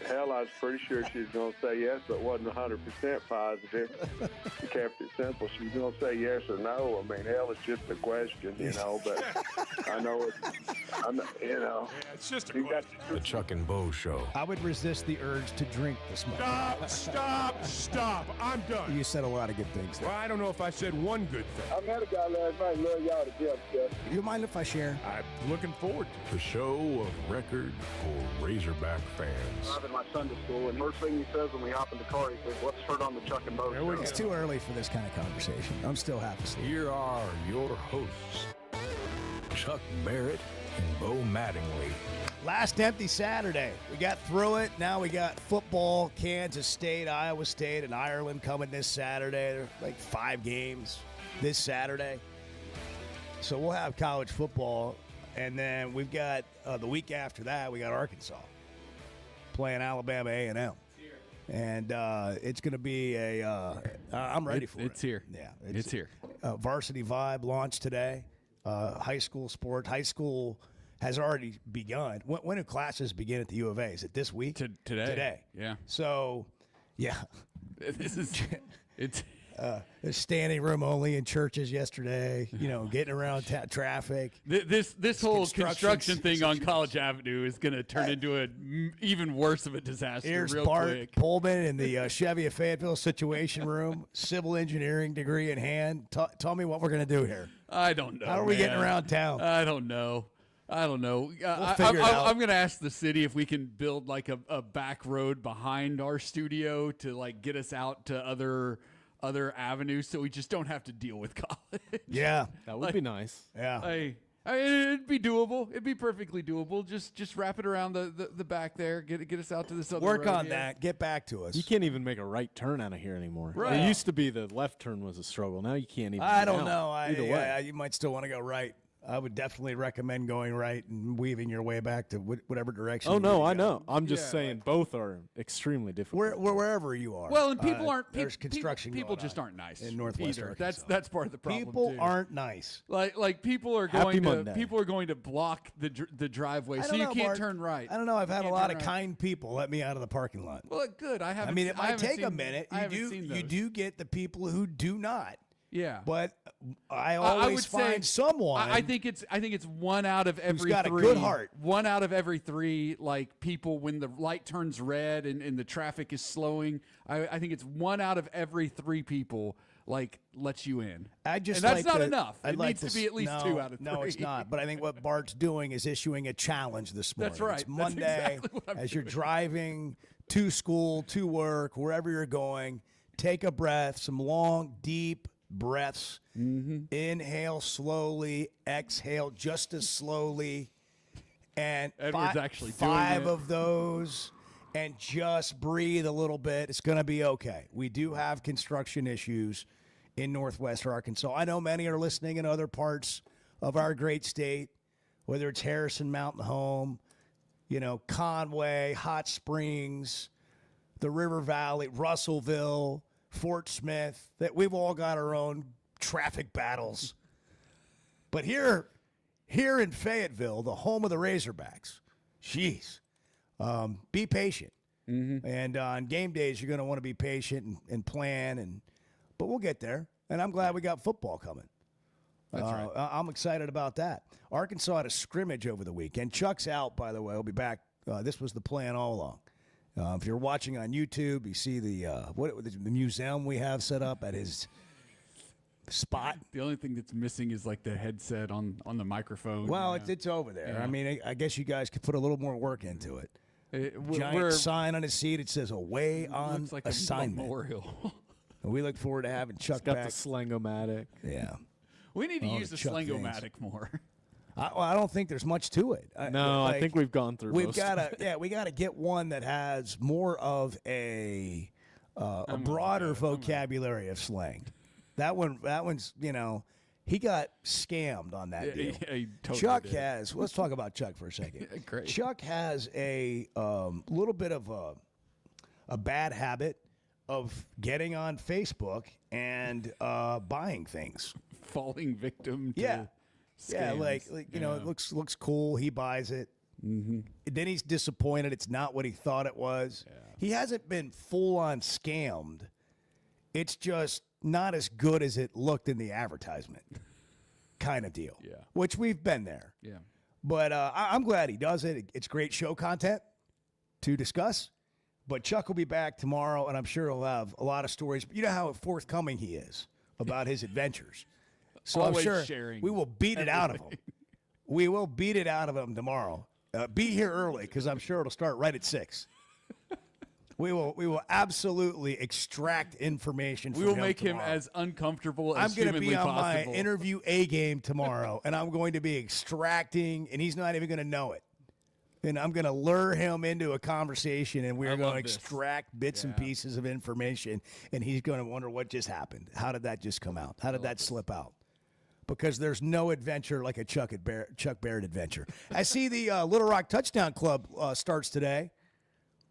Hell, I was pretty sure she was going to say yes, but wasn't 100% positive. She kept it simple. She was going to say yes or no. I mean, hell, it's just a question, but I know it's, Yeah, it's just a question. The Chuck and Bo Show. I would resist the urge to drink this morning. Stop. I'm done. You said a lot of good things there. Well, I don't know if I said one good thing. I met a guy last night. Love y'all to death, Jeff. You mind if I share? I'm looking forward to it. The show of record for Razorback fans. Driving my son to school, and first thing he says when we hop in the car, he says, "Let's turn on the Chuck and Bo Show." It's too early for this kind of conversation. I'm still half asleep. Here are your hosts, Chuck Barrett and Bo Mattingly. Last empty Saturday. We got through it. Now we got football, Kansas State, Iowa State, and Ireland coming this Saturday. There are like 5 games this Saturday. So we'll have college football. And then we've got the week after that, we got Arkansas playing Alabama A&M. And it's going to be I'm ready for it. It's here. Yeah. It's here. Varsity Vibe launched today. High school sport. High school has already begun. When do classes begin at the U of A? Is it this week? Today. Today. Yeah. So, yeah. It's standing room only in churches yesterday. Getting around traffic. This whole construction thing on College Avenue is going to turn into an even worse of a disaster. Here's real Bart quick. Pullman in the Chevy of Fayetteville Situation Room, civil engineering degree in hand. Tell me what we're going to do here. I don't know. How are we getting around town? I don't know. We'll figure it out. I'm going to ask the city if we can build like a back road behind our studio to like get us out to other avenues, so we just don't have to deal with college. Yeah, that would be nice. Yeah, it'd be doable. It'd be perfectly doable. Just wrap it around the back there. Get us out to this other Work road on here. that. Get back to us. You can't even make a right turn out of here anymore. Right. It used to be the left turn was a struggle. Now you can't even. I don't get know. out. Either way. You might still want to go right. I would definitely recommend going right and weaving your way back to whatever direction. Oh, no, I go. know. I'm just saying both are extremely difficult. Wherever you are. Well, and people aren't. There's construction. People going just on aren't nice in Northwest either. Arkansas. That's part of the problem. People too. aren't nice. Like people are Happy going to Monday. people are going to block the driveway, I so don't you know, can't Bart. turn right. I don't know. I've had a Can't lot turn of right. kind people let me out of the parking lot. Well, good. I haven't. I mean, it I might haven't take a seen- minute. I haven't seen those. You do get the people who do not. Yeah. But I would always say find someone. I think it's one out of every got a three. good heart. One out of every 3, like people when the light turns red and the traffic is slowing. I think it's 1 out of every 3 people like lets you in. I just and that's like not to- enough. I'd It like needs to be at least no, 2 out of 3. No, it's not. But I think what Bart's doing is issuing a challenge this morning. That's right. It's That's Monday, exactly what I'm as you're doing. driving to school, to work, wherever you're going, take a breath, some long, deep breaths. Mm-hmm. Inhale slowly, exhale just as slowly. And Edward's actually doing 5 it. of those. And just breathe a little bit. It's going to be okay. We do have construction issues in Northwest Arkansas. I know many are listening in other parts of our great state, whether it's Harrison Mountain Home, Conway, Hot Springs, the River Valley, Russellville, Fort Smith, that we've all got our own traffic battles. But here in Fayetteville, the home of the Razorbacks, jeez, be patient. Mm-hmm. And on game days, you're going to want to be patient and plan, but we'll get there. And I'm glad we got football coming. That's right. I'm excited about that. Arkansas had a scrimmage over the weekend. Chuck's out, by the way. He'll be back. This was the plan all along. If you're watching on YouTube, you see the museum we have set up at his spot. The only thing that's missing is like the headset on the microphone. Well, it's over there. Yeah. I mean, I guess you guys could put a little more work into it. Giant we're- sign on his seat. It says "Away on looks like assignment." a memorial. And we look forward to having Chuck It's got back. the slang-o-matic. Yeah. We need to Oh, use the Chuck slang-o-matic more. I don't think there's much to it. No, I think we've gone through We've most got of to, we got to get one that has more of a broader vocabulary of slang. That one's He got scammed on that deal. He totally Chuck did. has. Let's talk about Chuck for a second. Great. Chuck has a little bit of a bad habit of getting on Facebook and buying things. Falling victim to Yeah, scams. like it looks cool. He buys it. Mm-hmm. Then he's disappointed. It's not what he thought it was. Yeah. He hasn't been full on scammed. It's just not as good as it looked in the advertisement, kind of deal. Yeah, which we've been there. Yeah, but I'm glad he does it. It's great show content to discuss. But Chuck will be back tomorrow, and I'm sure he'll have a lot of stories. You know how forthcoming he is about his adventures. So Always I'm sure sharing we will beat it out of him. We will beat it out of him tomorrow. Be here early because I'm sure it'll start right at 6. We will absolutely extract information from him. We will make tomorrow. him as uncomfortable as I'm going to humanly be on possible. my interview A game tomorrow, and I'm going to be extracting, and he's not even going to know it. And I'm going to lure him into a conversation, and we're going to extract bits and pieces of information, and he's going to wonder what just happened. How did that just come out? How did that slip out? Because there's no adventure like a Chuck Barrett adventure. I see the Little Rock Touchdown Club starts today.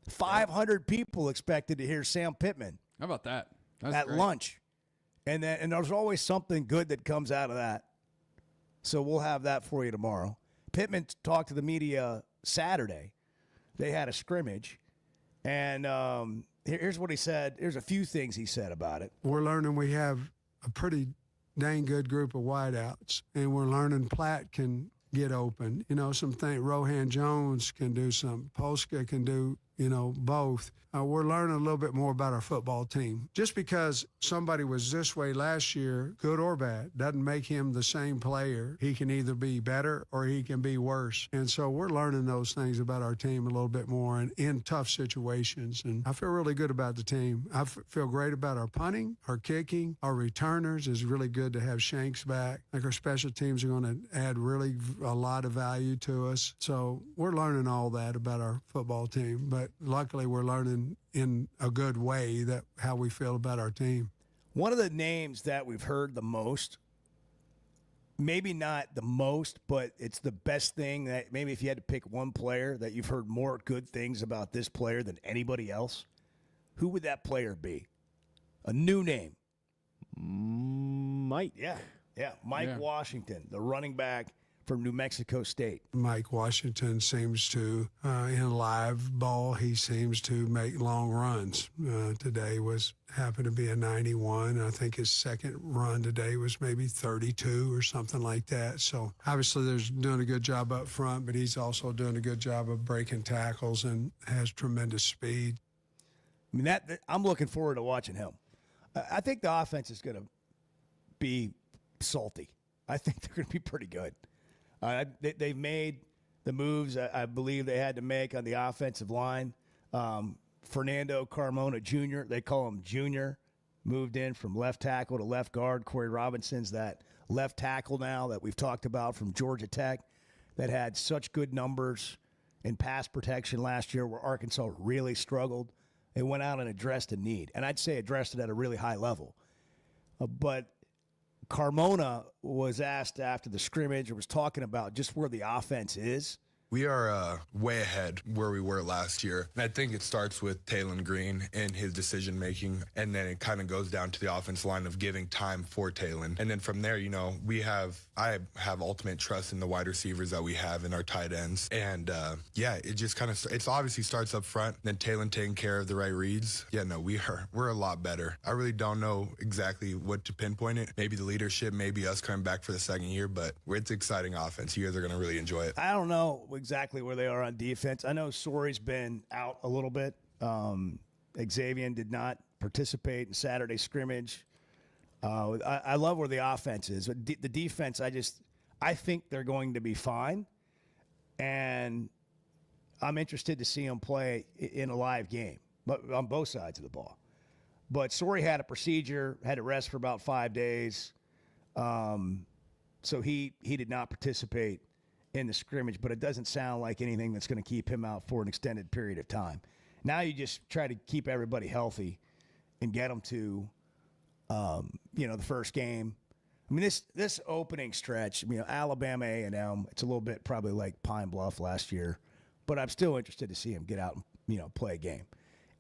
500 people expected to hear Sam Pittman. How about that? That's at great. lunch. And there's always something good that comes out of that. So we'll have that for you tomorrow. Pittman talked to the media Saturday. They had a scrimmage. And here's what he said. Here's a few things he said about it. We're learning we have a pretty dang good group of wideouts, and we're learning Platt can get open. Something Rohan Jones can do some. Polska can do, both. We're learning a little bit more about our football team. Just because somebody was this way last year, good or bad, doesn't make him the same player. He can either be better or he can be worse. And so we're learning those things about our team a little bit more and in tough situations. And I feel really good about the team. I feel great about our punting, our kicking, our returners. It's really good to have Shanks back. I think our special teams are going to add really a lot of value to us. So we're learning all that about our football team. But luckily we're learning in a good way that how we feel about our team. One of the names that we've heard the most, maybe not the most, but it's the best thing that maybe if you had to pick one player that you've heard more good things about this player than anybody else, who would that player be? A new name. Mike. Yeah. Mike Washington, the running back from New Mexico State. Mike Washington seems to, in live ball, he seems to make long runs. Today happened to be a 91. I think his second run today was maybe 32 or something like that. So obviously there's doing a good job up front, but he's also doing a good job of breaking tackles and has tremendous speed. I mean, I'm looking forward to watching him. I think the offense is going to be salty. I think they're going to be pretty good. They've made the moves I believe they had to make on the offensive line. Fernando Carmona Jr., they call him Junior, moved in from left tackle to left guard. Corey Robinson's that left tackle now that we've talked about from Georgia Tech that had such good numbers in pass protection last year where Arkansas really struggled. They went out and addressed a need, and I'd say addressed it at a really high level. But Carmona was asked after the scrimmage or was talking about just where the offense is. We are way ahead where we were last year. And I think it starts with Taylon Green and his decision-making, and then it kind of goes down to the offense line of giving time for Taylon. And then from there, I have ultimate trust in the wide receivers that we have in our tight ends. And, it just kind of, it's obviously starts up front, then Taylon taking care of the right reads. Yeah, no, we're a lot better. I really don't know exactly what to pinpoint it. Maybe the leadership, maybe us coming back for the second year, but it's exciting offense. You guys are going to really enjoy it. I don't know exactly where they are on defense. I know Sori's been out a little bit. Xavier did not participate in Saturday scrimmage. I love where the offense is. The defense, I think they're going to be fine. And I'm interested to see them play in a live game, but on both sides of the ball. But Sori had a procedure, had to rest for about 5 days. So he did not participate in the scrimmage, but it doesn't sound like anything that's going to keep him out for an extended period of time. Now you just try to keep everybody healthy and get them to, the first game I mean, this opening stretch, Alabama A&M, it's a little bit probably like Pine Bluff last year, but I'm still interested to see them get out and, play a game.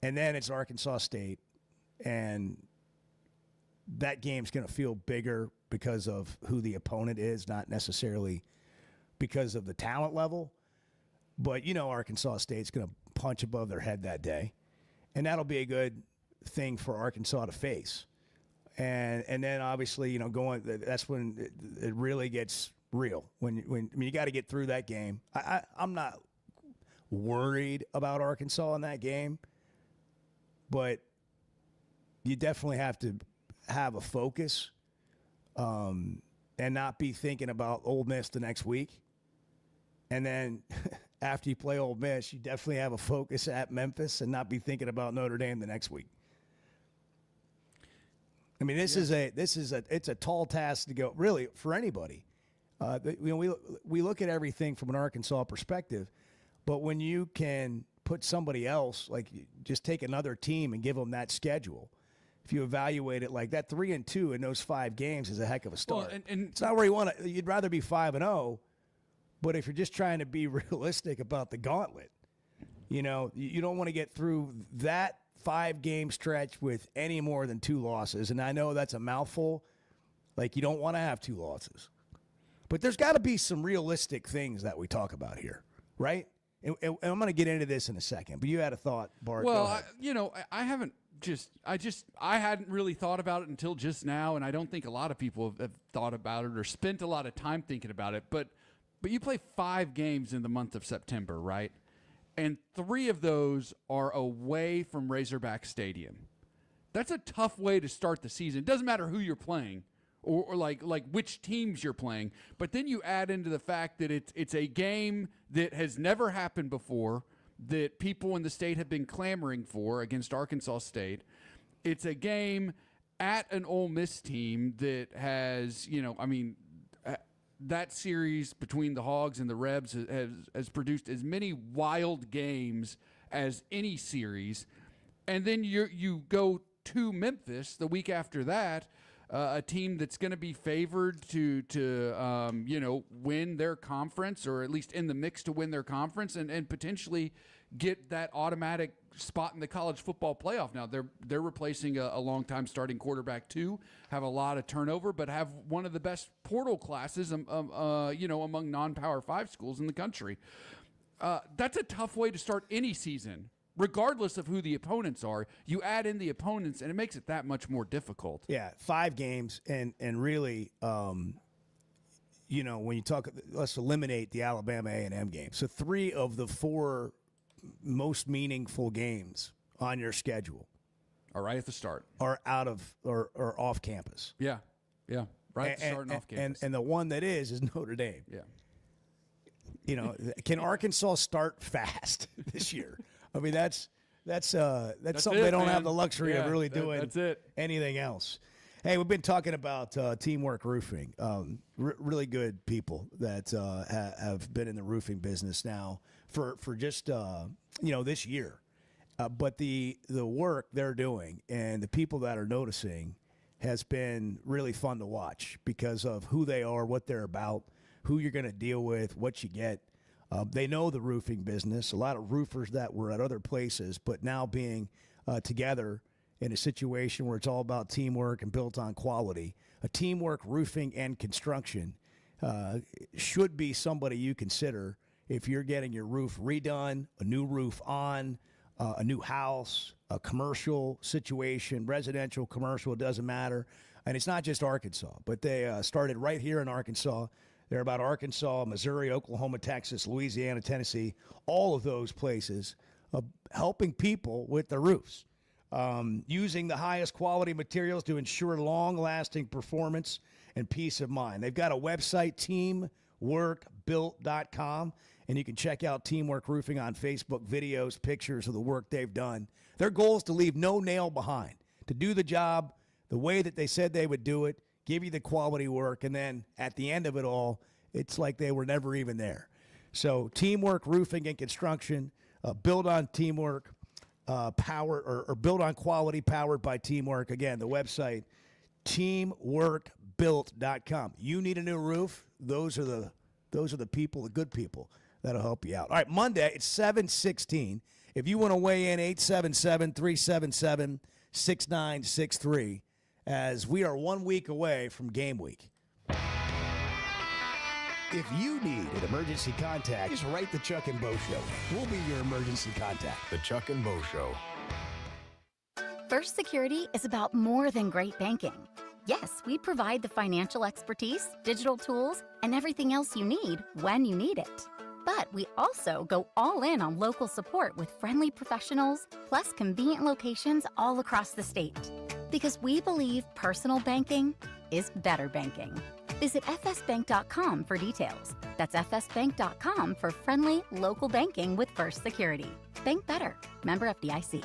And then it's Arkansas State, and that game's going to feel bigger because of who the opponent is, not necessarily because of the talent level. But, Arkansas State's going to punch above their head that day, and that'll be a good thing for Arkansas to face. And then obviously, that's when it really gets real. When you got to get through that game. I'm not worried about Arkansas in that game, but you definitely have to have a focus and not be thinking about Ole Miss the next week. And then after you play Ole Miss, you definitely have a focus at Memphis and not be thinking about Notre Dame the next week. I mean, it's a tall task to go, really, for anybody. We look at everything from an Arkansas perspective, but when you can put somebody else, like just take another team and give them that schedule, if you evaluate it like that, 3-2 in those 5 games is a heck of a start. Well, and it's not where you want to. You'd rather be 5-0, but if you're just trying to be realistic about the gauntlet, you don't want to get through that 5-game stretch with any more than 2 losses. And I know that's a mouthful. Like, you don't want to have 2 losses. But there's got to be some realistic things that we talk about here, right? And I'm going to get into this in a second. But you had a thought, Bart. Well, I hadn't really thought about it until just now, and I don't think a lot of people have thought about it or spent a lot of time thinking about it. But you play 5 games in the month of September, right? And 3 of those are away from Razorback Stadium. That's a tough way to start the season. It doesn't matter who you're playing or like which teams you're playing. But then you add into the fact that it's a game that has never happened before, that people in the state have been clamoring for against Arkansas State. It's a game at an Ole Miss team that has, that series between the Hogs and the Rebs has produced as many wild games as any series. And then you go to Memphis the week after that, a team that's going to be favored to win their conference, or at least in the mix to win their conference, and potentially get that automatic spot in the college football playoff. Now they're replacing a longtime starting quarterback too, have a lot of turnover, but have one of the best portal classes among non-Power 5 schools in the country. That's a tough way to start any season, regardless of who the opponents are. You add in the opponents, and it makes it that much more difficult. Yeah, 5 games, and really, when you talk, let's eliminate the Alabama A&M game. So 3 of the 4 most meaningful games on your schedule are right at the start, are out of or off campus. Yeah, right at the start and off campus. And the one that is Notre Dame. Yeah, can Arkansas start fast this year? I mean, that's something they don't have the luxury of really doing. That's it. Anything else? Hey, we've been talking about Teamwork Roofing. Really good people that have been in the roofing business now for just this year. But the work they're doing and the people that are noticing has been really fun to watch because of who they are, what they're about, who you're going to deal with, what you get. They know the roofing business. A lot of roofers that were at other places, but now being together in a situation where it's all about teamwork and built on quality. A Teamwork Roofing and Construction should be somebody you consider if you're getting your roof redone, a new roof on, a new house, a commercial situation, residential, commercial, it doesn't matter. And it's not just Arkansas, but they started right here in Arkansas. They're about Arkansas, Missouri, Oklahoma, Texas, Louisiana, Tennessee, all of those places, helping people with their roofs. Using the highest quality materials to ensure long-lasting performance and peace of mind. They've got a website, teamworkbuilt.com, and you can check out Teamwork Roofing on Facebook, videos, pictures of the work they've done. Their goal is to leave no nail behind, to do the job the way that they said they would do it, give you the quality work, and then at the end of it all, it's like they were never even there. So Teamwork Roofing and Construction, build on teamwork, build on quality, powered by teamwork. Again, the website, teamworkbuilt.com. built.com. You need a new roof? Those are the people, the good people that'll help you out. All right, Monday, it's 7:16. If you want to weigh in, 877-377-6963, as we are 1 week away from game week. If you need an emergency contact, just write the Chuck and Bo Show. We'll be your emergency contact. The Chuck and Bo Show. First Security is about more than great banking. Yes, we provide the financial expertise, digital tools, and everything else you need when you need it. But we also go all in on local support with friendly professionals, plus convenient locations all across the state. Because we believe personal banking is better banking. Visit fsbank.com for details. That's fsbank.com for friendly, local banking with First Security. Bank better. Member FDIC.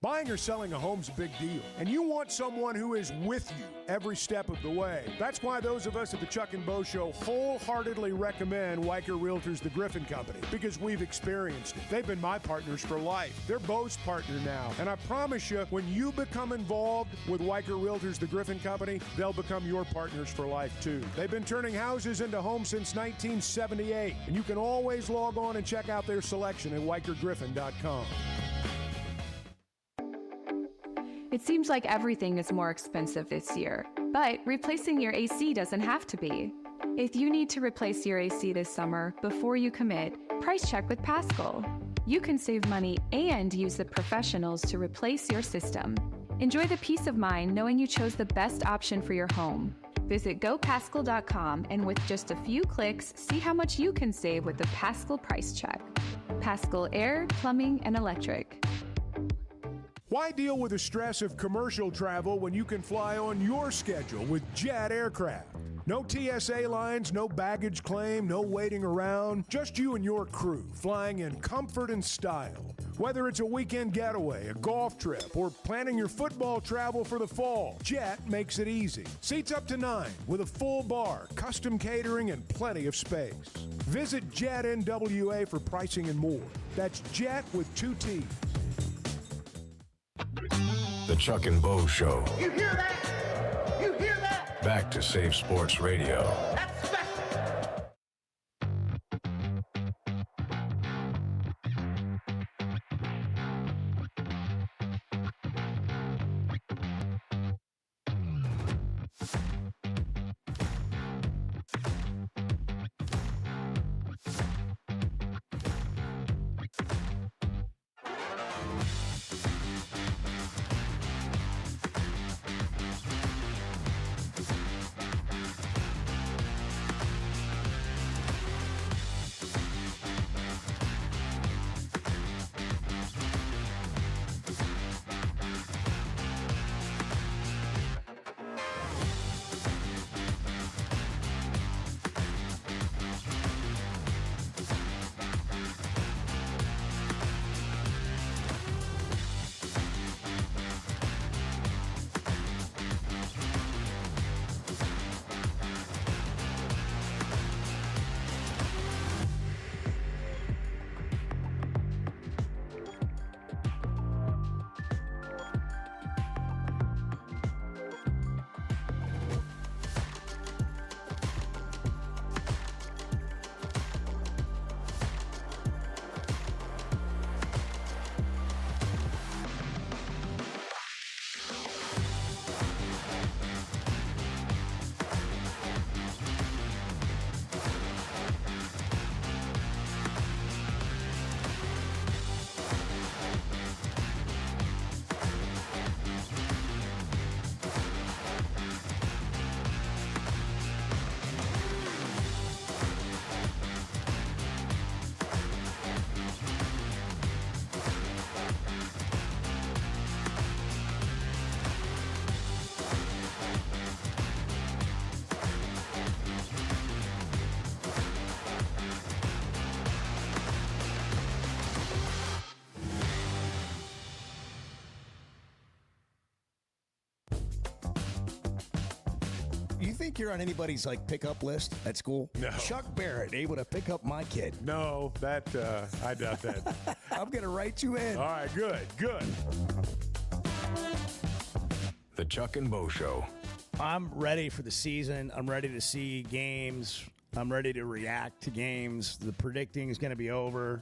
Buying or selling a home's a big deal, and you want someone who is with you every step of the way. That's why those of us at the Chuck and Bo Show wholeheartedly recommend Weicker Realtors, the Griffin Company, because we've experienced it. They've been my partners for life. They're Bo's partner now, and I promise you, when you become involved with Weicker Realtors, the Griffin Company, they'll become your partners for life, too. They've been turning houses into homes since 1978, and you can always log on and check out their selection at WeicherGriffin.com. It seems like everything is more expensive this year, but replacing your AC doesn't have to be. If you need to replace your AC this summer, before you commit, price check with Paschal. You can save money and use the professionals to replace your system. Enjoy the peace of mind knowing you chose the best option for your home. Visit gopaschal.com and with just a few clicks, see how much you can save with the Paschal price check. Paschal Air, Plumbing, and Electric. Why deal with the stress of commercial travel when you can fly on your schedule with Jet Aircraft? No TSA lines, no baggage claim, no waiting around. Just you and your crew flying in comfort and style. Whether it's a weekend getaway, a golf trip, or planning your football travel for the fall, Jet makes it easy. Seats up to 9 with a full bar, custom catering, and plenty of space. Visit Jet NWA for pricing and more. That's Jet with 2 T's. The Chuck and Bo Show. You hear that? You hear that? Back to Safe Sports Radio. That's special. You think you're on anybody's pickup list at school? No. Chuck Barrett able to pick up my kid. No, that I doubt that. I'm going to write you in. All right, good. The Chuck and Bo Show I'm ready for the season. I'm ready to see games. I'm ready to react to games. The predicting is going to be over.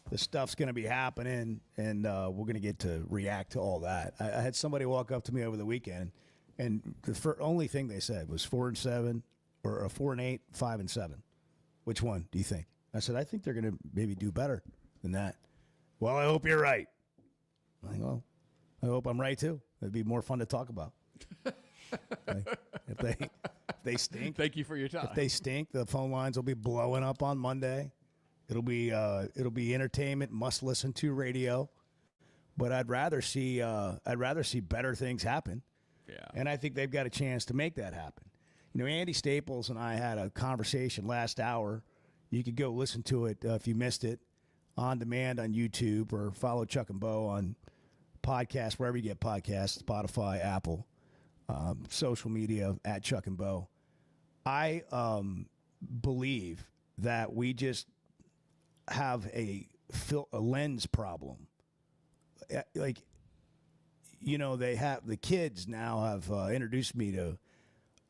The stuff's going to be happening, and we're going to get to react to all that. I had somebody walk up to me over the weekend, and the only thing they said was 4-7 or 4-8, 5-7. Which one do you think? I said, I think they're going to maybe do better than that. Well, I hope you're right. I'm like, well, I hope I'm right too. It'd be more fun to talk about. If they stink. Thank you for your time. If they stink, the phone lines will be blowing up on Monday. It'll be entertainment, must listen to radio. But I'd rather see better things happen. Yeah. And I think they've got a chance to make that happen. You know, Andy Staples and I had a conversation last hour. You could go listen to it if you missed it on demand on YouTube, or follow Chuck and Bo on podcast, wherever you get podcasts, Spotify, Apple, social media at Chuck and Bo. I believe that we just have a lens problem. Like, you know, the kids now have introduced me to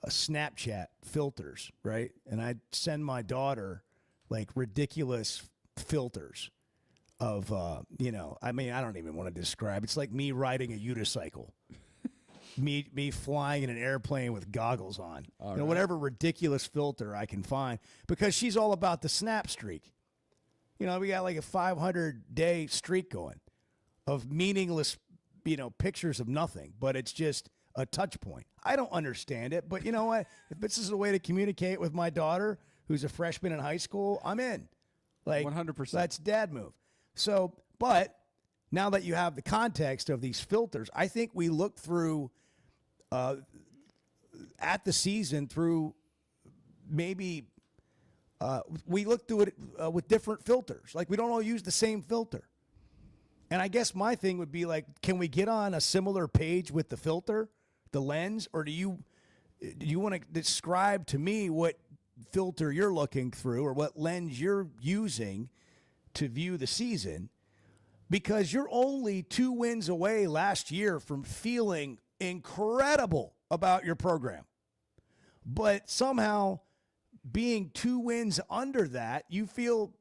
Snapchat filters, right? And I send my daughter like ridiculous filters of, I mean, I don't even want to describe. It's like me riding a unicycle. me flying in an airplane with goggles on. Whatever ridiculous filter I can find, because she's all about the snap streak. You know, we got like a 500-day streak going of meaningless, pictures of nothing, but it's just a touch point. I don't understand it, but you know what? If this is a way to communicate with my daughter, who's a freshman in high school, I'm in. Like 100%. That's dad move. So, but now that you have the context of these filters, I think we look through at the season through maybe we look through it with different filters. Like, we don't all use the same filter. And I guess my thing would be like, can we get on a similar page with the filter, the lens, or do you want to describe to me what filter you're looking through or what lens you're using to view the season? Because you're only 2 wins away last year from feeling incredible about your program. But somehow, being 2 wins under that, you feel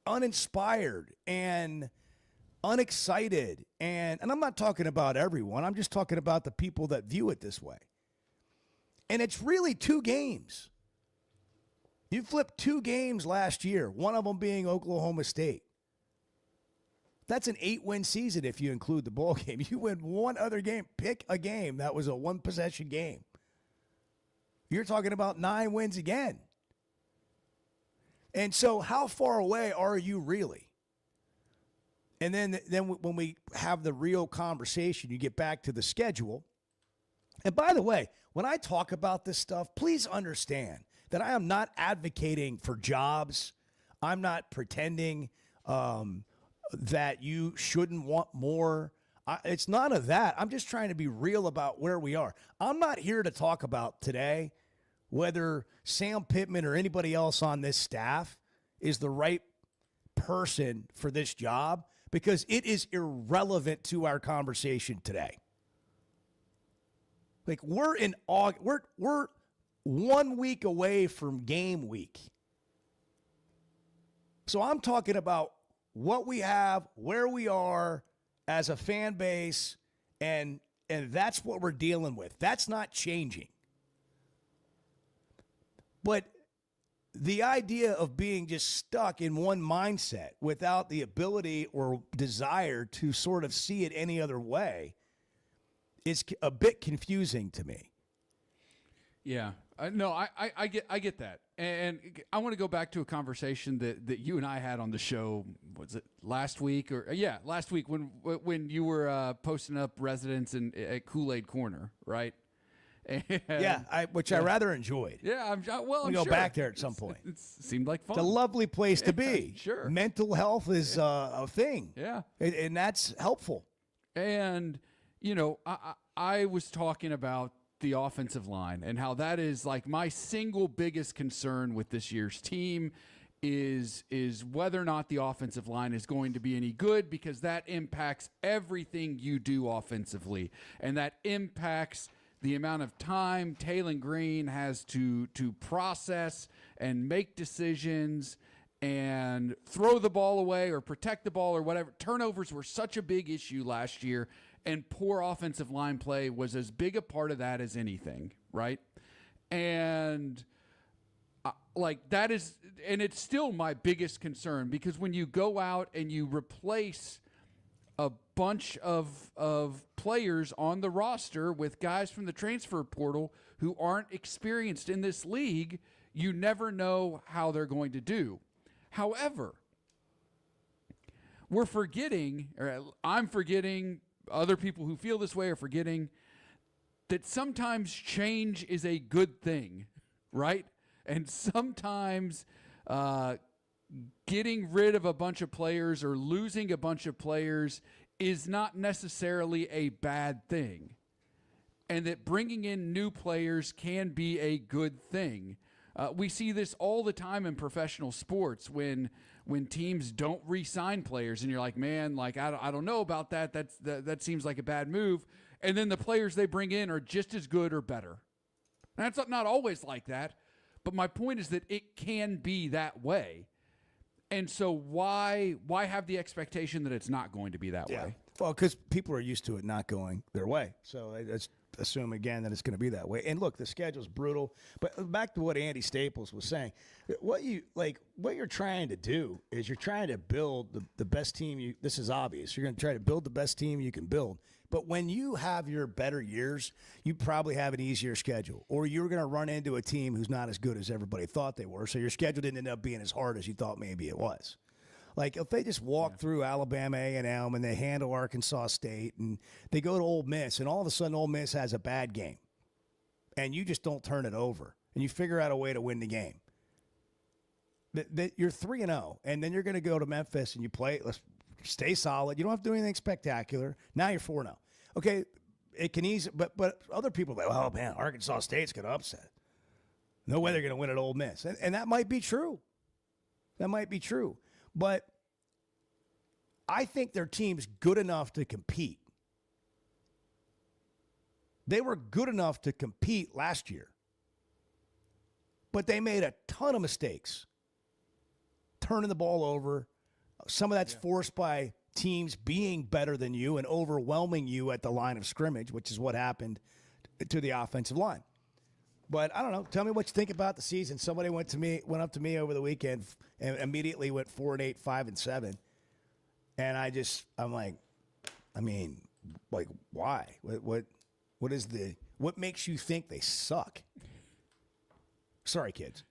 uninspired and unexcited. And I'm not talking about everyone. I'm just talking about the people that view it this way. And it's really 2 games. You flipped 2 games last year, one of them being Oklahoma State. That's an 8-win season if you include the bowl game. You win one other game. Pick a game that was a 1-possession game. You're talking about 9 wins again. And so how far away are you really? And then when we have the real conversation, you get back to the schedule. And by the way, when I talk about this stuff, please understand that I am not advocating for jobs. I'm not pretending that you shouldn't want more. It's none of that. I'm just trying to be real about where we are. I'm not here to talk about today whether Sam Pittman or anybody else on this staff is the right person for this job, because it is irrelevant to our conversation today. Like, we're in August. We're 1 week away from game week. So I'm talking about what we have, where we are as a fan base, and that's what we're dealing with. That's not changing. But the idea of being just stuck in one mindset without the ability or desire to sort of see it any other way is a bit confusing to me. Yeah. No, I get that. And I want to go back to a conversation that you and I had on the show. Was it last week? Last week when you were posting up residents at Kool-Aid Corner, right? And, which I rather enjoyed. Yeah, I'm go sure. back there at some point. It seemed like fun. It's a lovely place to be. Sure. Mental health is a thing. Yeah. And that's helpful. And, I was talking about the offensive line and how that is like my single biggest concern with this year's team is whether or not the offensive line is going to be any good, because that impacts everything you do offensively, and that impacts the amount of time Taylon Green has to process and make decisions and throw the ball away or protect the ball or whatever. Turnovers were such a big issue last year, and poor offensive line play was as big a part of that as anything, right? And that is, and it's still my biggest concern, because when you go out and you replace a bunch of players on the roster with guys from the transfer portal who aren't experienced in this league, you never know how they're going to do. However, we're forgetting, or I'm forgetting, other people who feel this way are forgetting, that sometimes change is a good thing, right? And sometimes getting rid of a bunch of players or losing a bunch of players is not necessarily a bad thing. And that bringing in new players can be a good thing. We see this all the time in professional sports when teams don't re-sign players, and you're like, man, like I don't know about that. That seems like a bad move. And then the players they bring in are just as good or better. And that's not always like that, but my point is that it can be that way. And so why have the expectation that it's not going to be that way? Well, because people are used to it not going their way. So let's assume again that it's going to be that way. And look, the schedule's brutal. But back to what Andy Staples was saying, what you're trying to do is you're trying to build the best team. This is obvious. You're going to try to build the best team you can build. But when you have your better years, you probably have an easier schedule, or you're going to run into a team who's not as good as everybody thought they were. So your schedule didn't end up being as hard as you thought maybe it was. Like if they just walk through Alabama A&M and they handle Arkansas State and they go to Ole Miss, and all of a sudden Ole Miss has a bad game and you just don't turn it over and you figure out a way to win the game, that you're 3-0, and then you're going to go to Memphis and you play. Let's stay solid. You don't have to do anything spectacular. Now you're 4-0. Okay, it can ease, but other people are like, oh man, Arkansas State's going to upset. No way they're going to win at Ole Miss, and that might be true. That might be true. But I think their team's good enough to compete. They were good enough to compete last year. But they made a ton of mistakes, turning the ball over. Some of that's forced by teams being better than you and overwhelming you at the line of scrimmage, which is what happened to the offensive line. But I don't know. Tell me what you think about the season. Somebody went up to me over the weekend and immediately went 4-8, 5-7, and I'm like, I mean, like, why? What makes you think they suck? Sorry, kids.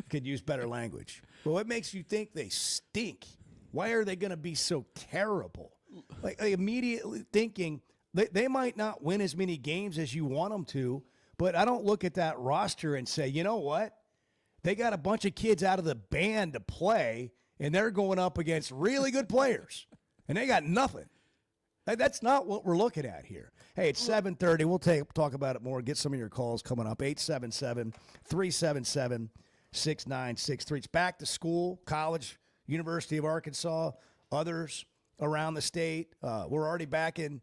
Could use better language. But what makes you think they stink? Why are they going to be so terrible? Like immediately thinking they might not win as many games as you want them to. But I don't look at that roster and say, you know what? They got a bunch of kids out of the band to play, and they're going up against really good players, and they got nothing. That's not what we're looking at here. Hey, it's 7:30. We'll talk about it more. Get some of your calls coming up. 877-377-6963. It's back to school, college, University of Arkansas, others around the state. We're already back in,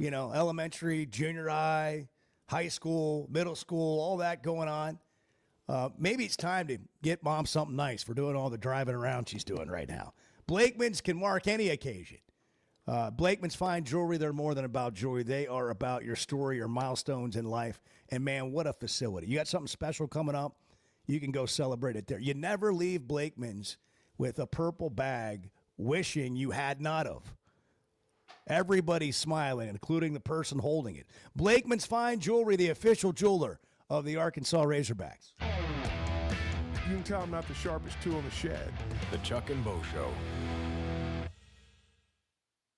elementary, junior high, high school, middle school, all that going on. Maybe it's time to get mom something nice for doing all the driving around she's doing right now. Blakeman's can mark any occasion. Blakeman's Fine Jewelry, they're more than about jewelry. They are about your story, your milestones in life. And, man, what a facility. You got something special coming up, you can go celebrate it there. You never leave Blakeman's with a purple bag wishing you had not of. Everybody's smiling, including the person holding it. Blakeman's Fine Jewelry, the official jeweler of the Arkansas Razorbacks. You can tell I'm not the sharpest tool in the shed. The Chuck and Bo Show.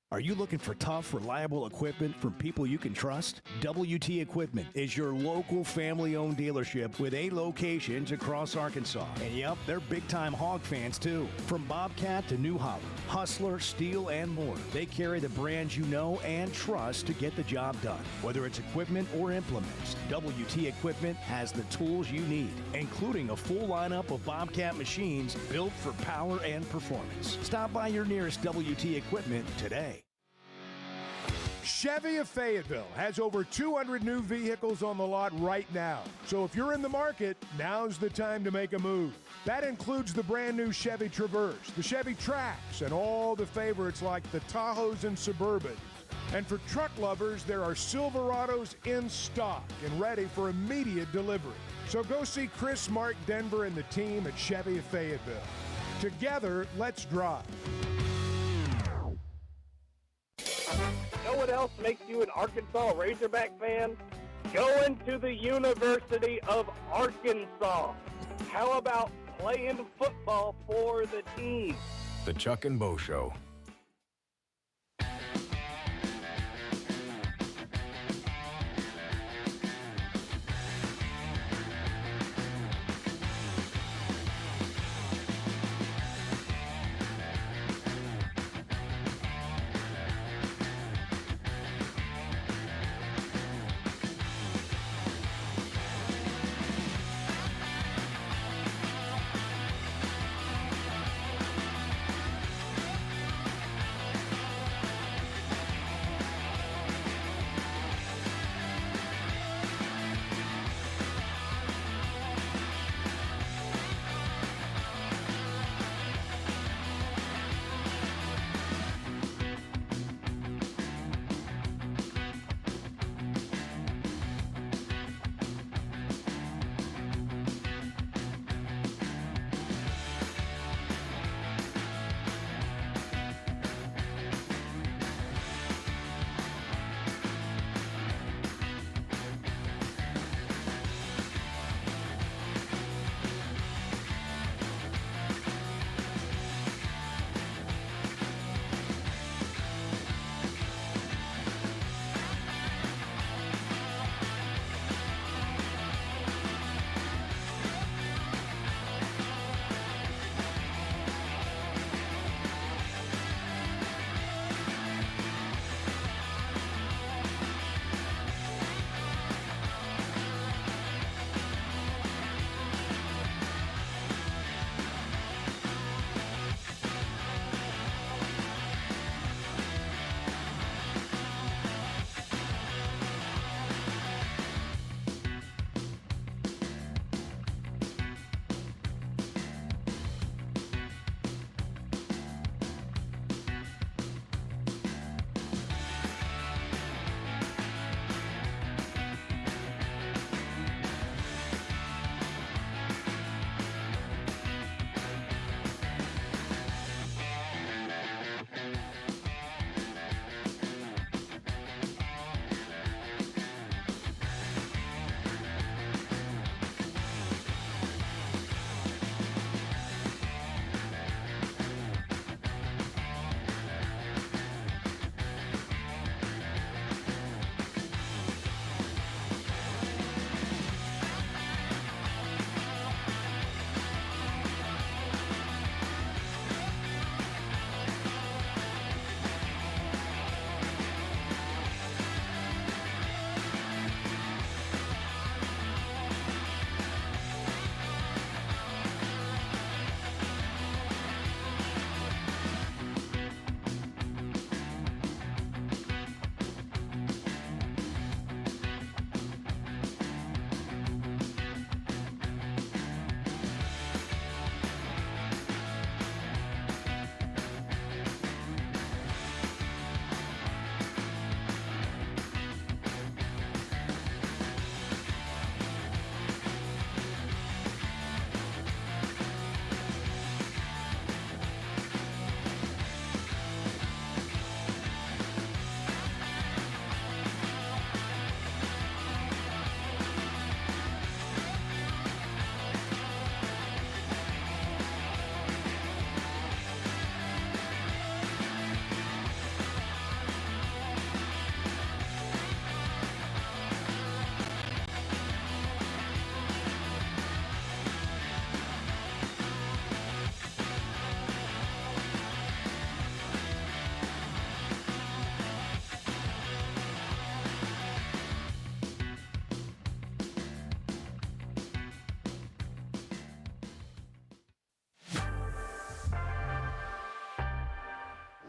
Are you looking for tough, reliable equipment from people you can trust? WT Equipment is your local family-owned dealership with 8 locations across Arkansas. And yep, they're big-time hog fans too. From Bobcat to New Holland, Hustler, Steel, and more. They carry the brands you know and trust to get the job done. Whether it's equipment or implements, WT Equipment has the tools you need, including a full lineup of Bobcat machines built for power and performance. Stop by your nearest WT Equipment today. Chevy of Fayetteville has over 200 new vehicles on the lot right now. So if you're in the market, now's the time to make a move. That includes the brand new Chevy Traverse, the Chevy Trax, and all the favorites like the Tahoes and Suburbans. And for truck lovers, there are Silverados in stock and ready for immediate delivery. So go see Chris, Mark, Denver, and the team at Chevy of Fayetteville. Together, let's drive. Know what else makes you an Arkansas Razorback fan? Going to the University of Arkansas. How about playing football for the team? The Chuck and Bo Show.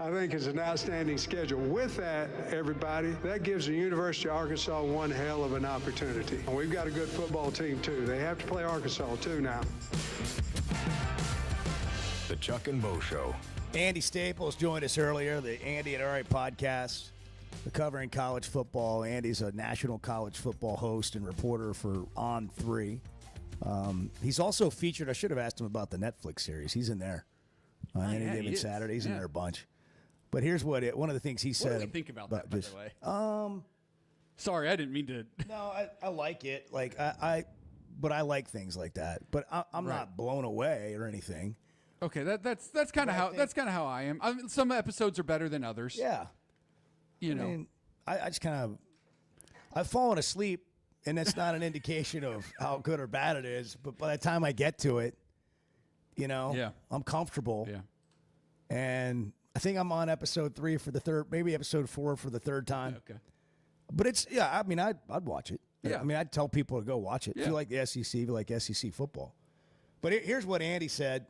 I think it's an outstanding schedule. With that, everybody, that gives the University of Arkansas one hell of an opportunity. And we've got a good football team, too. They have to play Arkansas, too, now. The Chuck and Bo Show. Andy Staples joined us earlier, the Andy and Ari podcast, covering college football. Andy's a national college football host and reporter for On 3. He's also featured, I should have asked him about the Netflix series. He's in there on any given Saturday. He's in there a bunch. But here's one of the things he said. What do we think about that, by the way? Sorry, I didn't mean to. No, I like it. But I like things like that. But I'm not blown away or anything. Okay, that's kind of how I am. Some episodes are better than others. Yeah, I mean, I just kind of I've fallen asleep, and that's not an indication of how good or bad it is. But by the time I get to it, I'm comfortable. Yeah, and I think I'm on episode 3 for the third, maybe episode 4 for the third time. Yeah, okay, but it's I mean, I'd watch it. Yeah, I mean, I'd tell people to go watch it. Yeah. If you like the SEC, if you like SEC football. But here's what Andy said.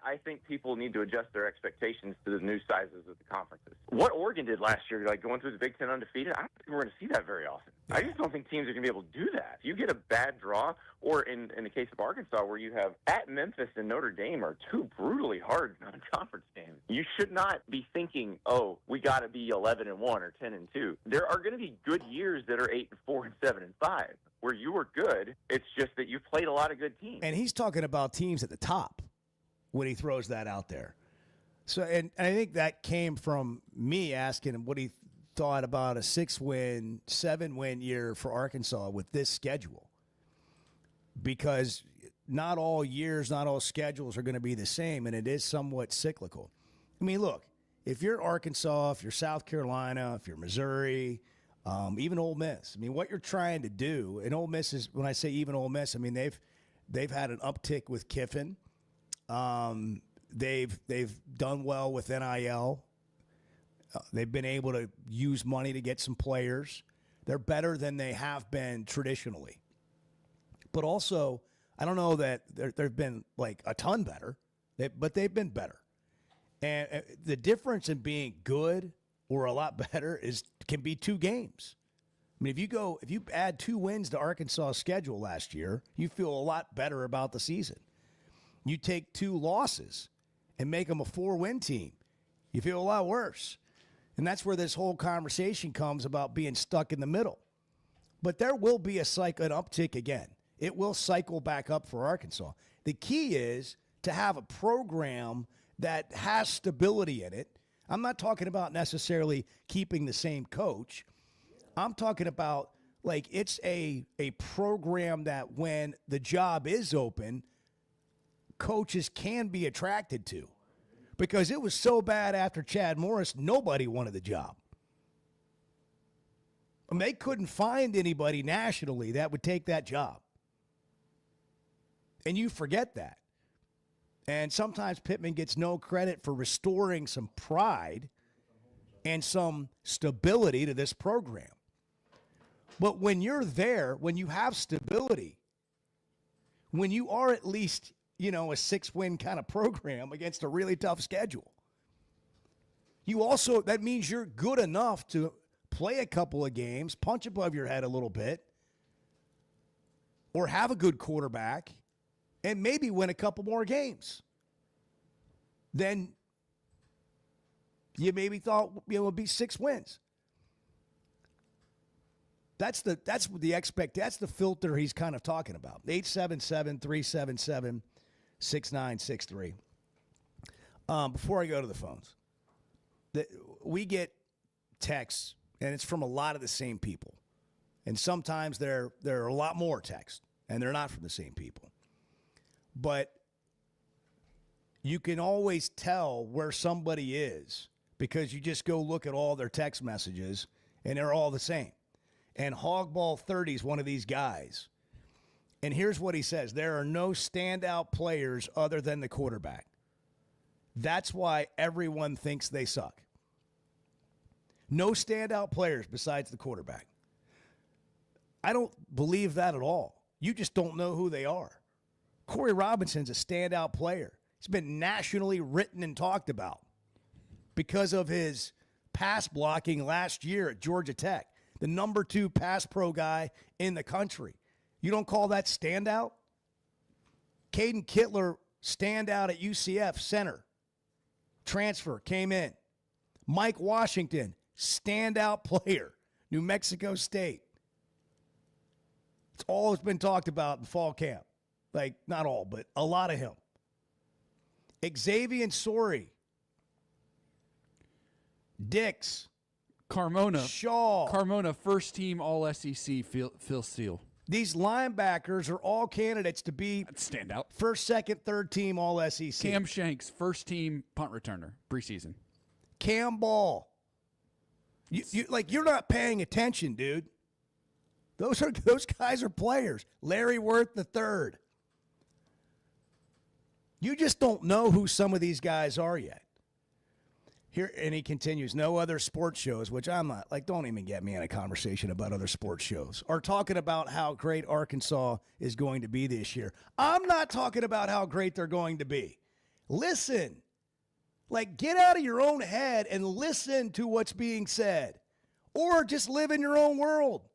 I think people need to adjust their expectations to the new sizes of the conferences. What Oregon did last year, going through the Big Ten undefeated, I don't think we're going to see that very often. Yeah. I just don't think teams are going to be able to do that. If you get a bad draw, or in the case of Arkansas, where you have at Memphis and Notre Dame are two brutally hard non-conference games, you should not be thinking, oh, we got to be 11-1 or 10-2. There are going to be good years that are 8-4 and 7-5. Where you were good, it's just that you've played a lot of good teams. And he's talking about teams at the top when he throws that out there. So, and I think that came from me asking him what he thought about a 6-win, 7-win year for Arkansas with this schedule. Because not all years, not all schedules are going to be the same, and it is somewhat cyclical. I mean, look, if you're Arkansas, if you're South Carolina, if you're Missouri, even Ole Miss, I mean, what you're trying to do, and Ole Miss is, when I say even Ole Miss, I mean, they've had an uptick with Kiffin. They've done well with NIL. They've been able to use money to get some players. They're better than they have been traditionally. But also, I don't know that they've been like a ton better, but they've been better. And the difference in being good or a lot better can be 2 games. I mean, if you add 2 wins to Arkansas' schedule last year, you feel a lot better about the season. You take 2 losses and make them a 4-win team, you feel a lot worse. And that's where this whole conversation comes about being stuck in the middle. But there will be an uptick again. It will cycle back up for Arkansas. The key is to have a program that has stability in it. I'm not talking about necessarily keeping the same coach. I'm talking about it's a program that when the job is open, coaches can be attracted to, because it was so bad after Chad Morris, nobody wanted the job. I mean, they couldn't find anybody nationally that would take that job. And you forget that. And sometimes Pittman gets no credit for restoring some pride and some stability to this program. But when you're there, when you have stability, when you are at least a 6-win kind of program against a really tough schedule, that means you're good enough to play a couple of games, punch above your head a little bit, or have a good quarterback, and maybe win a couple more games. Then you maybe thought it would be 6 wins. That's the filter he's kind of talking about. 877-377-6963. Before I go to the phones, we get texts, and it's from a lot of the same people. And sometimes there are a lot more texts, and they're not from the same people. But you can always tell where somebody is because you just go look at all their text messages, and they're all the same. And Hogball 30 is one of these guys. And here's what he says. There are no standout players other than the quarterback. That's why everyone thinks they suck. No standout players besides the quarterback. I don't believe that at all. You just don't know who they are. Corey Robinson's a standout player. He's been nationally written and talked about because of his pass blocking last year at Georgia Tech, the number 2 pass pro guy in the country. You don't call that standout? Caden Kittler, standout at UCF, center. Transfer, came in. Mike Washington, standout player, New Mexico State. It's all that's been talked about in fall camp. Like, not all, but a lot of him. Xavier Sori. Dix. Carmona. Shaw. Carmona, first team All SEC, Phil Steele. These linebackers are all candidates to be standout. First, second, third team All SEC. Cam Shanks, first team punt returner, preseason. Cam Ball. You're not paying attention, dude. Those guys are players. Larry Worth III. You just don't know who some of these guys are yet. Here, and he continues, no other sports shows, which I'm not, don't even get me in a conversation about other sports shows, are talking about how great Arkansas is going to be this year. I'm not talking about how great they're going to be. Listen. Get out of your own head and listen to what's being said. Or just live in your own world.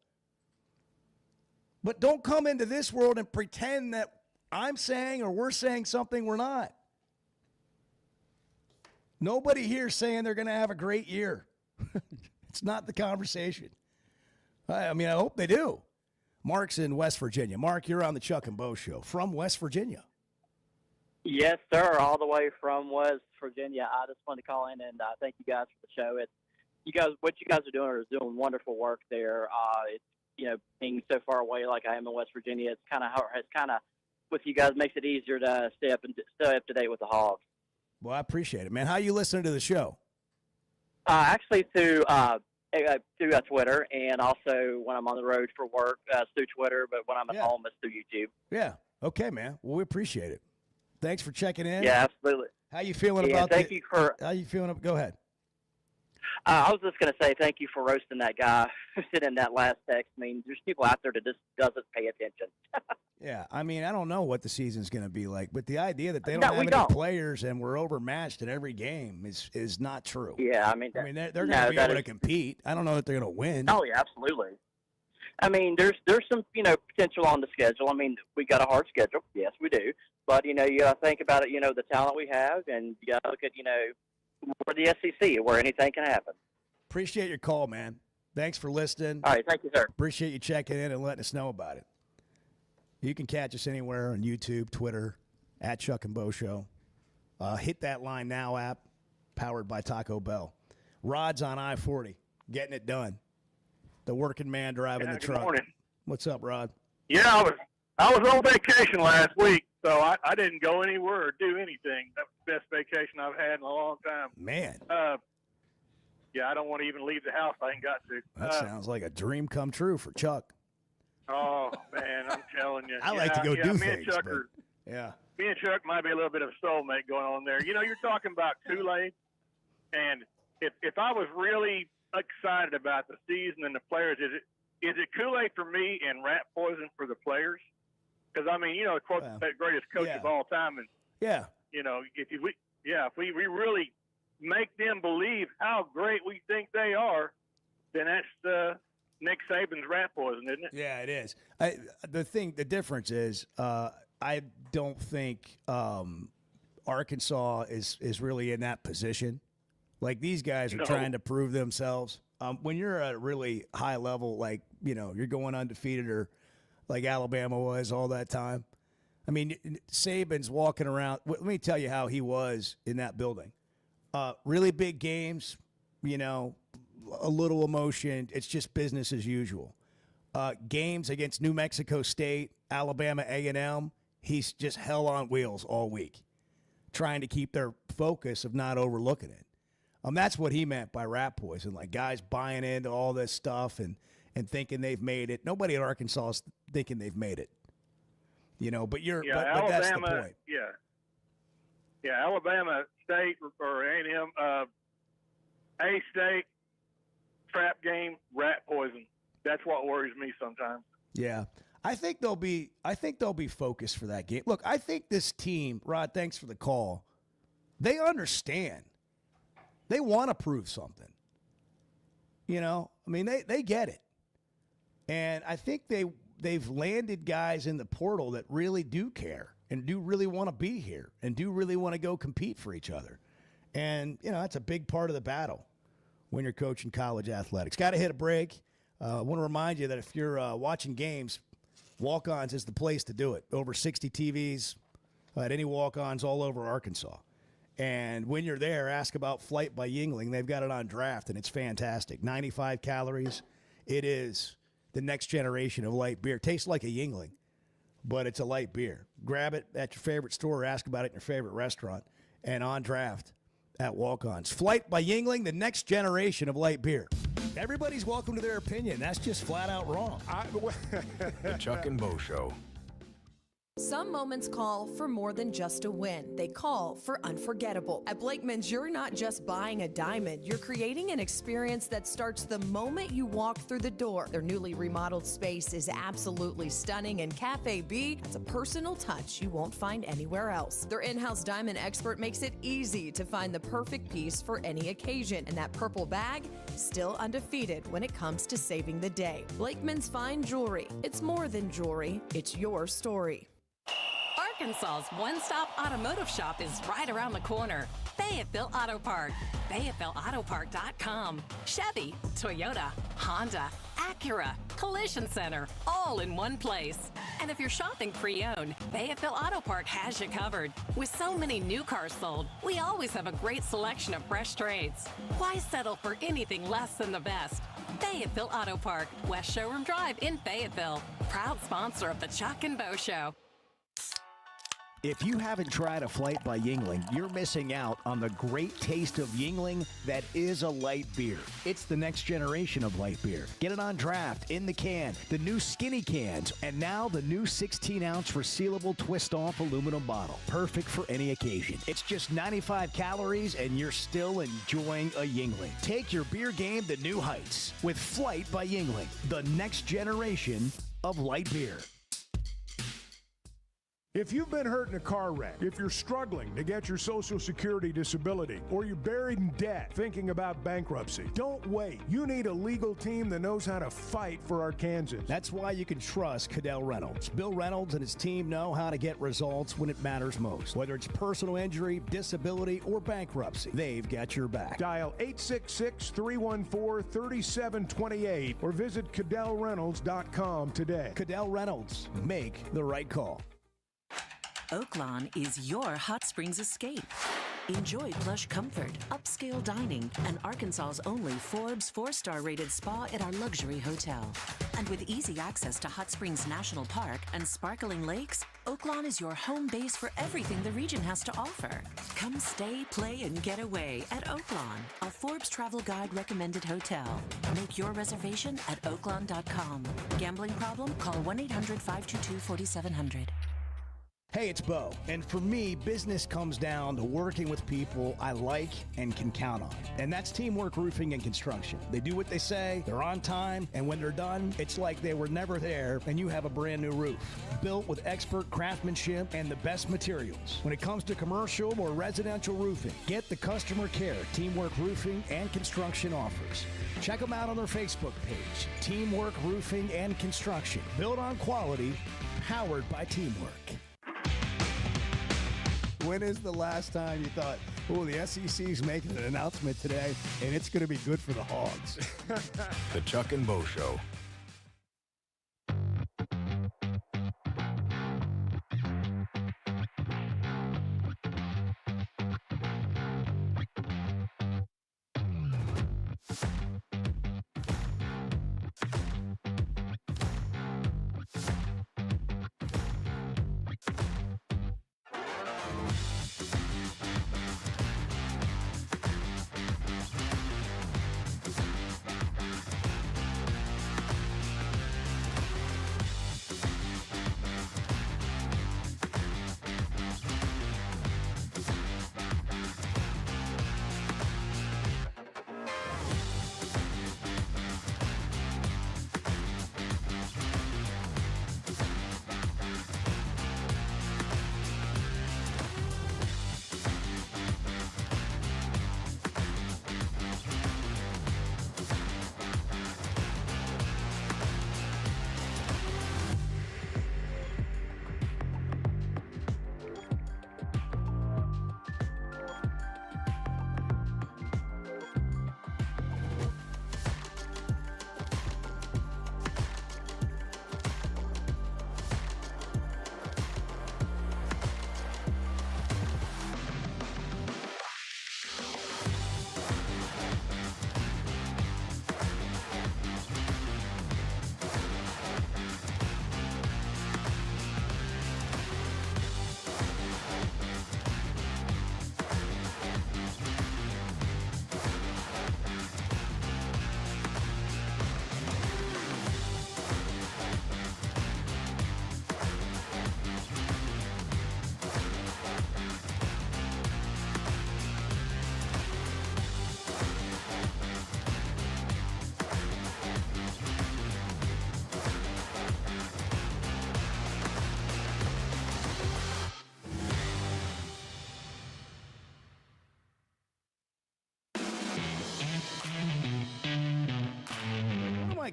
But don't come into this world and pretend that I'm saying or we're saying something we're not. Nobody here saying they're going to have a great year. It's not the conversation. I hope they do. Mark's in West Virginia. Mark, you're on the Chuck and Bo Show from West Virginia. Yes, sir. All the way from West Virginia. I just wanted to call in and thank you guys for the show. What you guys are doing wonderful work there. It's being so far away like I am in West Virginia, it's kind of with you guys makes it easier to stay up to date with the Hogs. Well, I appreciate it, man. How are you listening to the show? Actually, through Twitter, and also when I'm on the road for work, through Twitter. But when I'm at home, it's through YouTube. Yeah. Okay, man. Well, we appreciate it. Thanks for checking in. Yeah, absolutely. How you feeling about? Thank you for. How you feeling? Go ahead. I was just going to say thank you for roasting that guy who said in that last text. There's people out there that just doesn't pay attention. Yeah, I don't know what the season's going to be like, but the idea that they don't have any players and we're overmatched in every game is not true. Yeah, they're going to be able to compete. I don't know that they're going to win. Oh yeah, absolutely. There's some potential on the schedule. We got a hard schedule. Yes, we do. But you got to think about it. The talent we have, and you got to look at we're the SEC where anything can happen. Appreciate your call, man. Thanks for listening. All right, thank you, sir. Appreciate you checking in and letting us know about it. You can catch us anywhere on YouTube, Twitter, at Chuck and Bo Show. Hit that Line Now app, powered by Taco Bell. Rod's on I-40, getting it done. The working man driving the truck. Good morning. What's up, Rod? Yeah, I was on vacation last week, so I didn't go anywhere or do anything. That was the best vacation I've had in a long time. Man. Yeah, I don't want to even leave the house. I ain't got to. That sounds like a dream come true for Chuck. Oh, man, I'm telling you. I like to go do me things. And Chuck me and Chuck might be a little bit of a soulmate going on there. You're talking about Kool-Aid, and if I was really excited about the season and the players, is it Kool-Aid for me and rat poison for the players? Because quote the greatest coach of all time, and if we really make them believe how great we think they are, then that's Nick Saban's rat poison, isn't it? Yeah, it is. The difference is, I don't think Arkansas is really in that position. Like, these guys are trying to prove themselves. When you're at a really high level, you're going undefeated or like Alabama was all that time. Saban's walking around. Let me tell you how he was in that building. Really big games, a little emotion. It's just business as usual. Games against New Mexico State, Alabama A&M, he's just hell on wheels all week, trying to keep their focus of not overlooking it. That's what he meant by rat poison, like guys buying into all this stuff and thinking they've made it. Nobody at Arkansas is thinking they've made it. But but that's the point. Yeah, Alabama State or A&M, A-State, trap game, rat poison. That's what worries me sometimes. Yeah. I think they'll be focused for that game. Look, I think this team, Rod, thanks for the call. They understand They want to prove something. You know, I mean, they get it. And I think they've landed guys in the portal that really do care and do really want to be here and do really want to go compete for each other. And, you know, that's a big part of the battle when you're coaching college athletics. Got to hit a break. I want to remind you that if you're watching games, Walk-Ons is the place to do it. Over 60 TVs at any Walk-Ons all over Arkansas. And when you're there, ask about Flight by Yingling. They've got it on draft, and it's fantastic. 95 calories. It is the next generation of light beer. Tastes like a Yingling, but it's a light beer. Grab it at your favorite store or ask about it in your favorite restaurant. And on draft at Walk-Ons. Flight by Yingling, the next generation of light beer. Everybody's welcome to their opinion. That's just flat out wrong. The Chuck and Bo Show. Some moments call for more than just a win. They call for unforgettable. At Blakeman's, you're not just buying a diamond. You're creating an experience that starts the moment you walk through the door. Their newly remodeled space is absolutely stunning, and Cafe B has a personal touch you won't find anywhere else. Their in-house diamond expert makes it easy to find the perfect piece for any occasion, and that purple bag, still undefeated when it comes to saving the day. Blakeman's Fine Jewelry. It's more than jewelry. It's your story. Arkansas's one-stop automotive shop is right around the corner. Fayetteville Auto Park. FayettevilleAutoPark.com. Chevy, Toyota, Honda, Acura, Collision Center, all in one place. And if you're shopping pre-owned, Fayetteville Auto Park has you covered. With so many new cars sold, we always have a great selection of fresh trades. Why settle for anything less than the best? Fayetteville Auto Park, West Showroom Drive in Fayetteville. Proud sponsor of the Chuck and Bo Show. If you haven't tried a Flight by Yingling, you're missing out on the great taste of Yingling that is a light beer. It's the next generation of light beer. Get it on draft, in the can, the new skinny cans, and now the new 16-ounce resealable twist-off aluminum bottle. Perfect for any occasion. It's just 95 calories, and you're still enjoying a Yingling. Take your beer game to new heights with Flight by Yingling, the next generation of light beer. If you've been hurt in a car wreck, if you're struggling to get your Social Security disability, or you're buried in debt thinking about bankruptcy, don't wait. You need a legal team that knows how to fight for Arkansans. That's why you can trust Cadell Reynolds. Bill Reynolds and his team know how to get results when it matters most. Whether it's personal injury, disability, or bankruptcy, they've got your back. Dial 866-314-3728 or visit CadellReynolds.com today. Cadell Reynolds. Make the right call. Oaklawn is your hot springs escape. Enjoy plush comfort, upscale dining, and Arkansas's only Forbes 4-star rated spa at our luxury hotel. And with easy access to Hot Springs National Park and sparkling lakes, Oaklawn is your home base for everything the region has to offer. Come stay, play, and get away at Oaklawn, a Forbes Travel Guide recommended hotel. Make your reservation at oaklawn.com. Gambling problem? Call 1-800-522-4700. Hey, it's Bo. And for me, business comes down to working with people I like and can count on. And that's Teamwork Roofing and Construction. They do what they say, they're on time, and when they're done, it's like they were never there and you have a brand new roof. Built with expert craftsmanship and the best materials. When it comes to commercial or residential roofing, get the customer care Teamwork Roofing and Construction offers. Check them out on their Facebook page. Teamwork Roofing and Construction. Built on quality, powered by teamwork. When is the last time you thought, oh, the SEC's making an announcement today, and it's going to be good for the Hogs? The Chuck and Bo Show.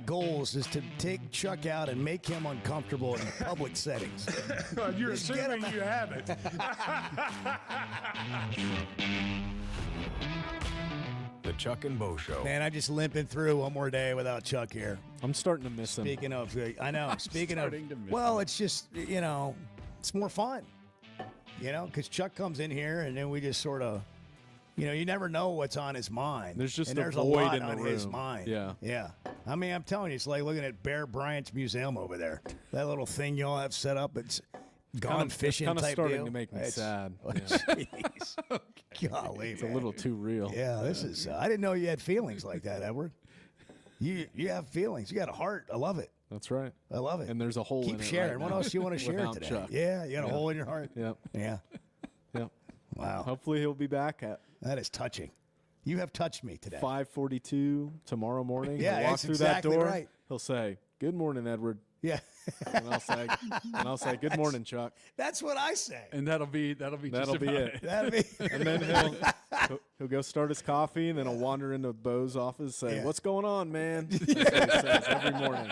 goals is to take Chuck out and make him uncomfortable in public settings. You're Just get assuming him- you have it. The Chuck and Bo Show. Man, I'm just limping through one more day without Chuck here. I'm starting to miss him. Speaking of, I know. Speaking of, starting to miss well, it's just it's more fun, because Chuck comes in here and then we just sort of, you never know what's on his mind. There's just and a there's void lot in the on his room. mind. Yeah. I mean, I'm telling you, it's like looking at Bear Bryant's museum over there. That little thing y'all have set up. It's gone fishing Kind of type starting deal. to make me It's- sad. Oh, Yeah. Jeez. Golly, It's a man. little too real. Yeah, this is. I didn't know you had feelings like that, Edward. You have feelings. You got a heart. I love it. That's right. I love it. And there's a hole in Keep it sharing. right What now else do you want to share without today? Chuck. Yeah, you got a hole in your heart. Yep. Yeah. Yep. Wow. Hopefully he'll be back at That is touching. You have touched me today. 5:42 tomorrow morning. Yeah, he'll walk that's through exactly that door. right. He'll say, "Good morning, Edward." Yeah. and I'll say, "Good morning, Chuck." That's what I say. And that'll be just That'll be about it. That'll be. And then he'll go start his coffee, and then he'll wander into Bo's office, and say, Yeah. "What's going on, man?" That's what he says every morning.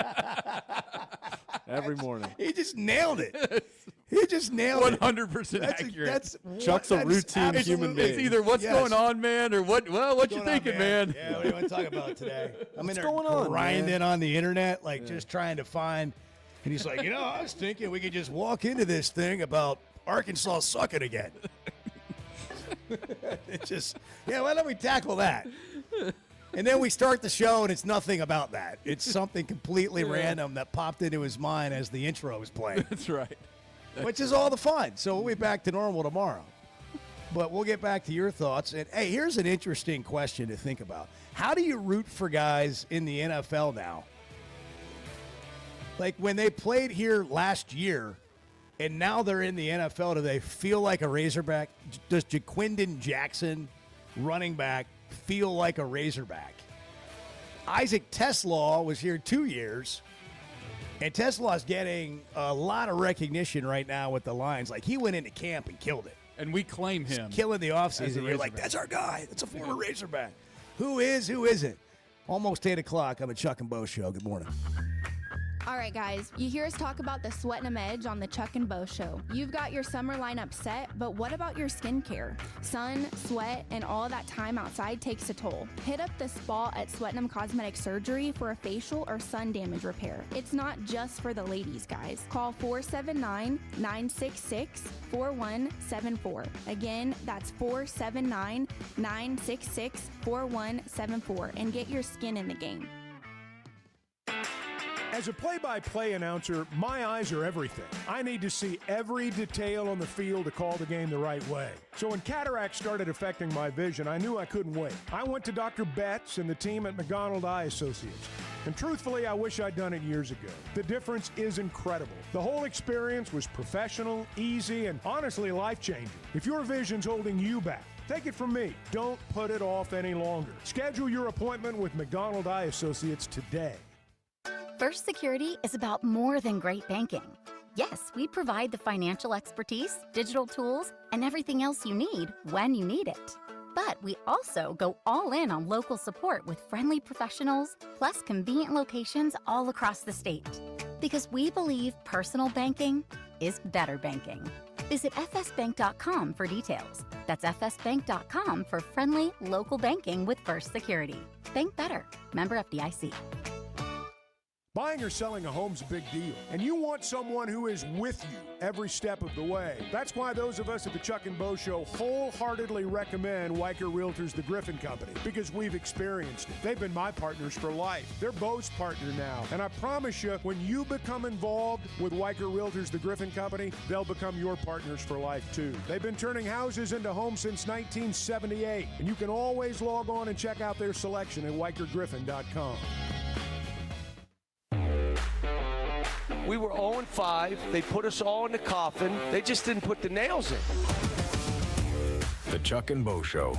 Every morning. He just nailed it. He just nailed it. 100% accurate. Chuck's a routine human being. It's either what's Yes. going on, man, or what you going on, thinking, man? Yeah, what do you want to talk about today? I'm in there going on, grinding man? on the internet, just trying to find. And he's like, I was thinking we could just walk into this thing about Arkansas sucking again. It's just, why don't we tackle that? And then we start the show, and it's nothing about that. It's something completely random that popped into his mind as the intro was playing. That's right. Which is all the fun. So we'll be back to normal tomorrow. But we'll get back to your thoughts. And, hey, here's an interesting question to think about. How do you root for guys in the NFL now? Like when they played here last year and now they're in the NFL, do they feel like a Razorback? Does Jaquindon Jackson, running back, feel like a Razorback? Isaac Teslaw was here 2 years. And Teslaw's getting a lot of recognition right now with the Lions. Like, he went into camp and killed it. And we claim him. Killing the as a offseason. You're like, Razorback. that's our guy. That's a former Razorback. Who is, who isn't? Almost 8 o'clock on the Chuck and Bo Show. Good morning. All right, guys, you hear us talk about the Sweatin' 'em Edge on the Chuck and Bo Show. You've got your summer lineup set, but what about your skincare? Sun, sweat, and all that time outside takes a toll. Hit up the spa at Sweatin' 'em Cosmetic Surgery for a facial or sun damage repair. It's not just for the ladies, guys. Call 479-966-4174. Again, that's 479-966-4174 and get your skin in the game. As a play-by-play announcer, my eyes are everything. I need to see every detail on the field to call the game the right way. So when cataracts started affecting my vision, I knew I couldn't wait. I went to Dr. Betts and the team at McDonald Eye Associates. And truthfully, I wish I'd done it years ago. The difference is incredible. The whole experience was professional, easy, and honestly life-changing. If your vision's holding you back, take it from me. Don't put it off any longer. Schedule your appointment with McDonald Eye Associates today. First Security is about more than great banking. Yes, we provide the financial expertise, digital tools, and everything else you need when you need it. But we also go all in on local support with friendly professionals, plus convenient locations all across the state. Because we believe personal banking is better banking. Visit fsbank.com for details. That's fsbank.com for friendly local banking with First Security. Bank better. Member FDIC. Buying or selling a home's a big deal, and you want someone who is with you every step of the way. That's why those of us at the Chuck and Bo Show wholeheartedly recommend Weicker Realtors, the Griffin Company, because we've experienced it. They've been my partners for life. They're Bo's partner now, and I promise you, when you become involved with Weicker Realtors, the Griffin Company, they'll become your partners for life too. They've been turning houses into homes since 1978, and you can always log on and check out their selection at WeicherGriffin.com. We were 0-5. They put us all in the coffin. They just didn't put the nails in. The Chuck and Bo Show.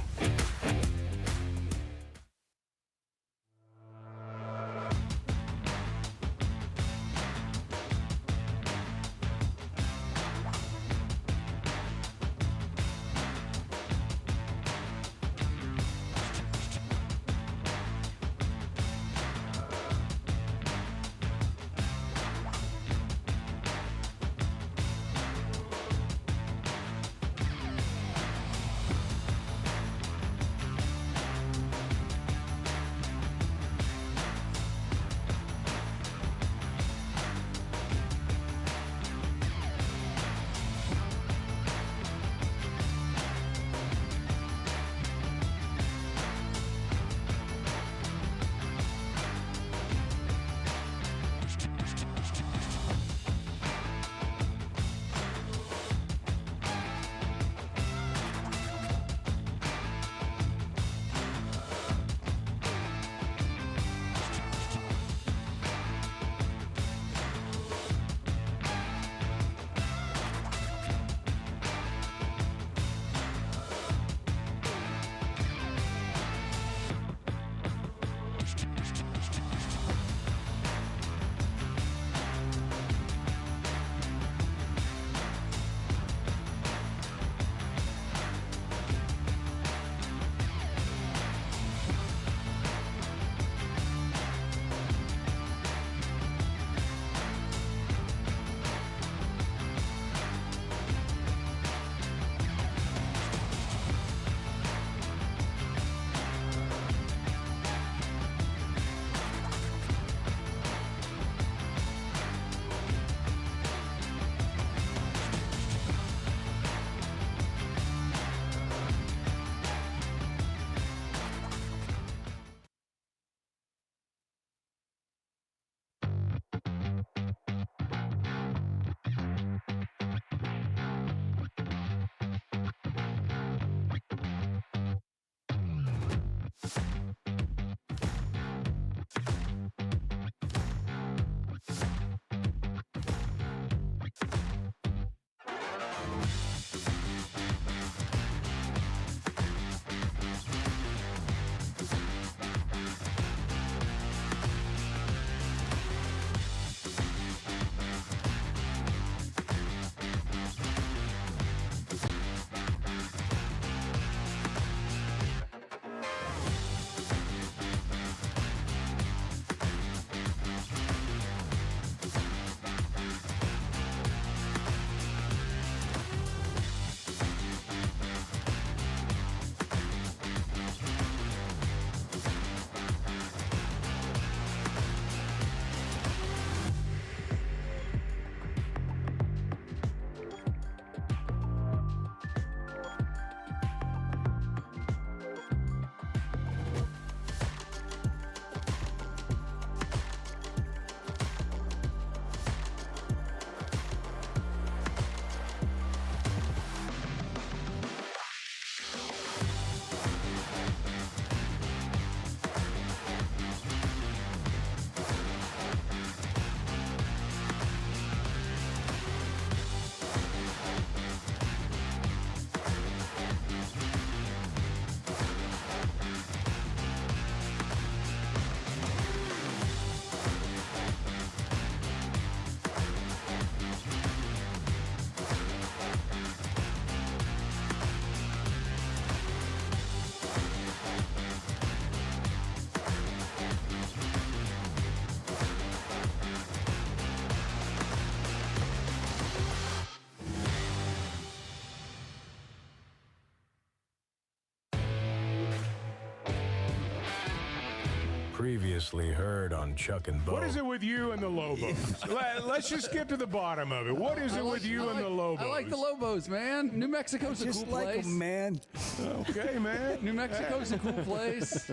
Previously heard on Chuck and Bo. What is it with you and the Lobos? Let's just get to the bottom of it. What is it with you and the Lobos? I like the Lobos, man. New Mexico's a cool place. Man. Okay, man. New Mexico's a cool place.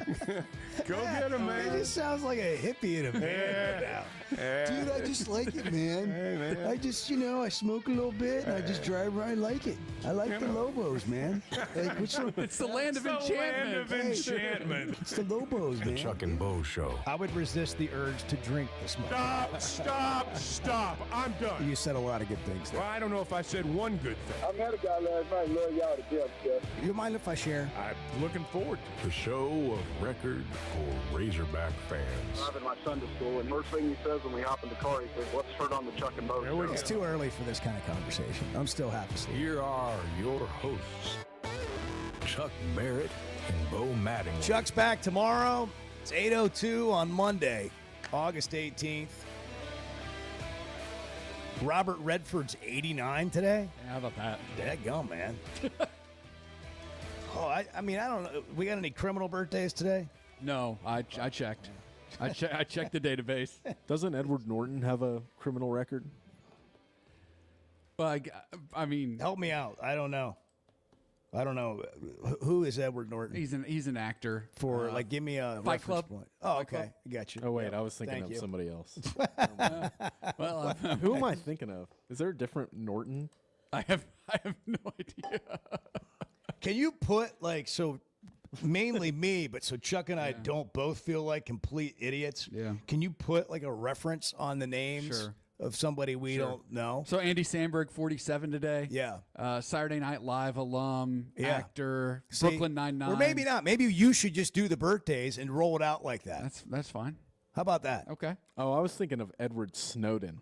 Go get him, man. It just sounds like a hippie in a band. Dude, I just like it, man. Hey, man. I just, I smoke a little bit and I just drive around. I like it. I like the Lobos, man. Like, It's the land of enchantment. Land of enchantment. It's the Lobos, The man. Chuck and Bo Show. I would resist the urge to drink this much. Stop. I'm done. You said a lot of good things there. Well, I don't know if I said one good thing. I met a guy last night. Love y'all to death, Jeff. You mind if I share? I'm looking forward to The show of record for Razorback fans. I'm in my Sunday school, and first thing he says when we hop in the car, he says, "What's heard on the Chuck and Bo show?" It's too early for this kind of conversation. I'm still half asleep. Here are your hosts, Chuck Barrett and Bo Mattingly. Chuck's back tomorrow. It's 8:02 on Monday, August 18th. Robert Redford's 89 today. How about that? Dadgum, man. I mean, I don't know. We got any criminal birthdays today? No, I checked. I checked the database. Doesn't Edward Norton have a criminal record? Well, I mean, help me out. I don't know. Who is Edward Norton? He's an actor. Give me a Fight Club. Point. Oh, okay. I got you. Oh, wait. I was thinking Thank of you. somebody else. Well, who am I thinking of? Is there a different Norton? I have no idea. Can you put mainly me, but so Chuck and I don't both feel like complete idiots. Yeah. Can you put like a reference on the names of somebody we don't know? So Andy Samberg, 47 today. Yeah. Saturday Night Live alum, actor, See, Brooklyn Nine-Nine. Or maybe not. Maybe you should just do the birthdays and roll it out like that. That's fine. How about that? Okay. Oh, I was thinking of Edward Snowden,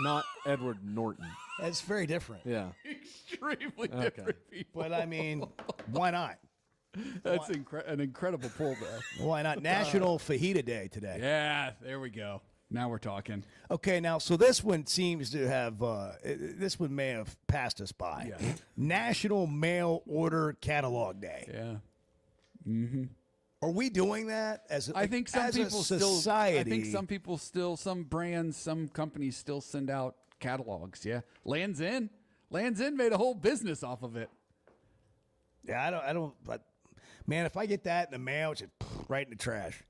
not Edward Norton. That's very different. Yeah. Extremely different people. But I mean, why not? That's an incredible pull, though. Why not? National Fajita Day today. Yeah, there we go. Now we're talking. Okay, now, so this one seems to have, this one may have passed us by. Yeah. National Mail Order Catalog Day. Yeah. Mm-hmm. Are we doing that as I think some as people a society? I think some people still, some brands, some companies still send out catalogs. Yeah. Lands End made a whole business off of it. Yeah, I don't, but man, if I get that in the mail, it's just right in the trash.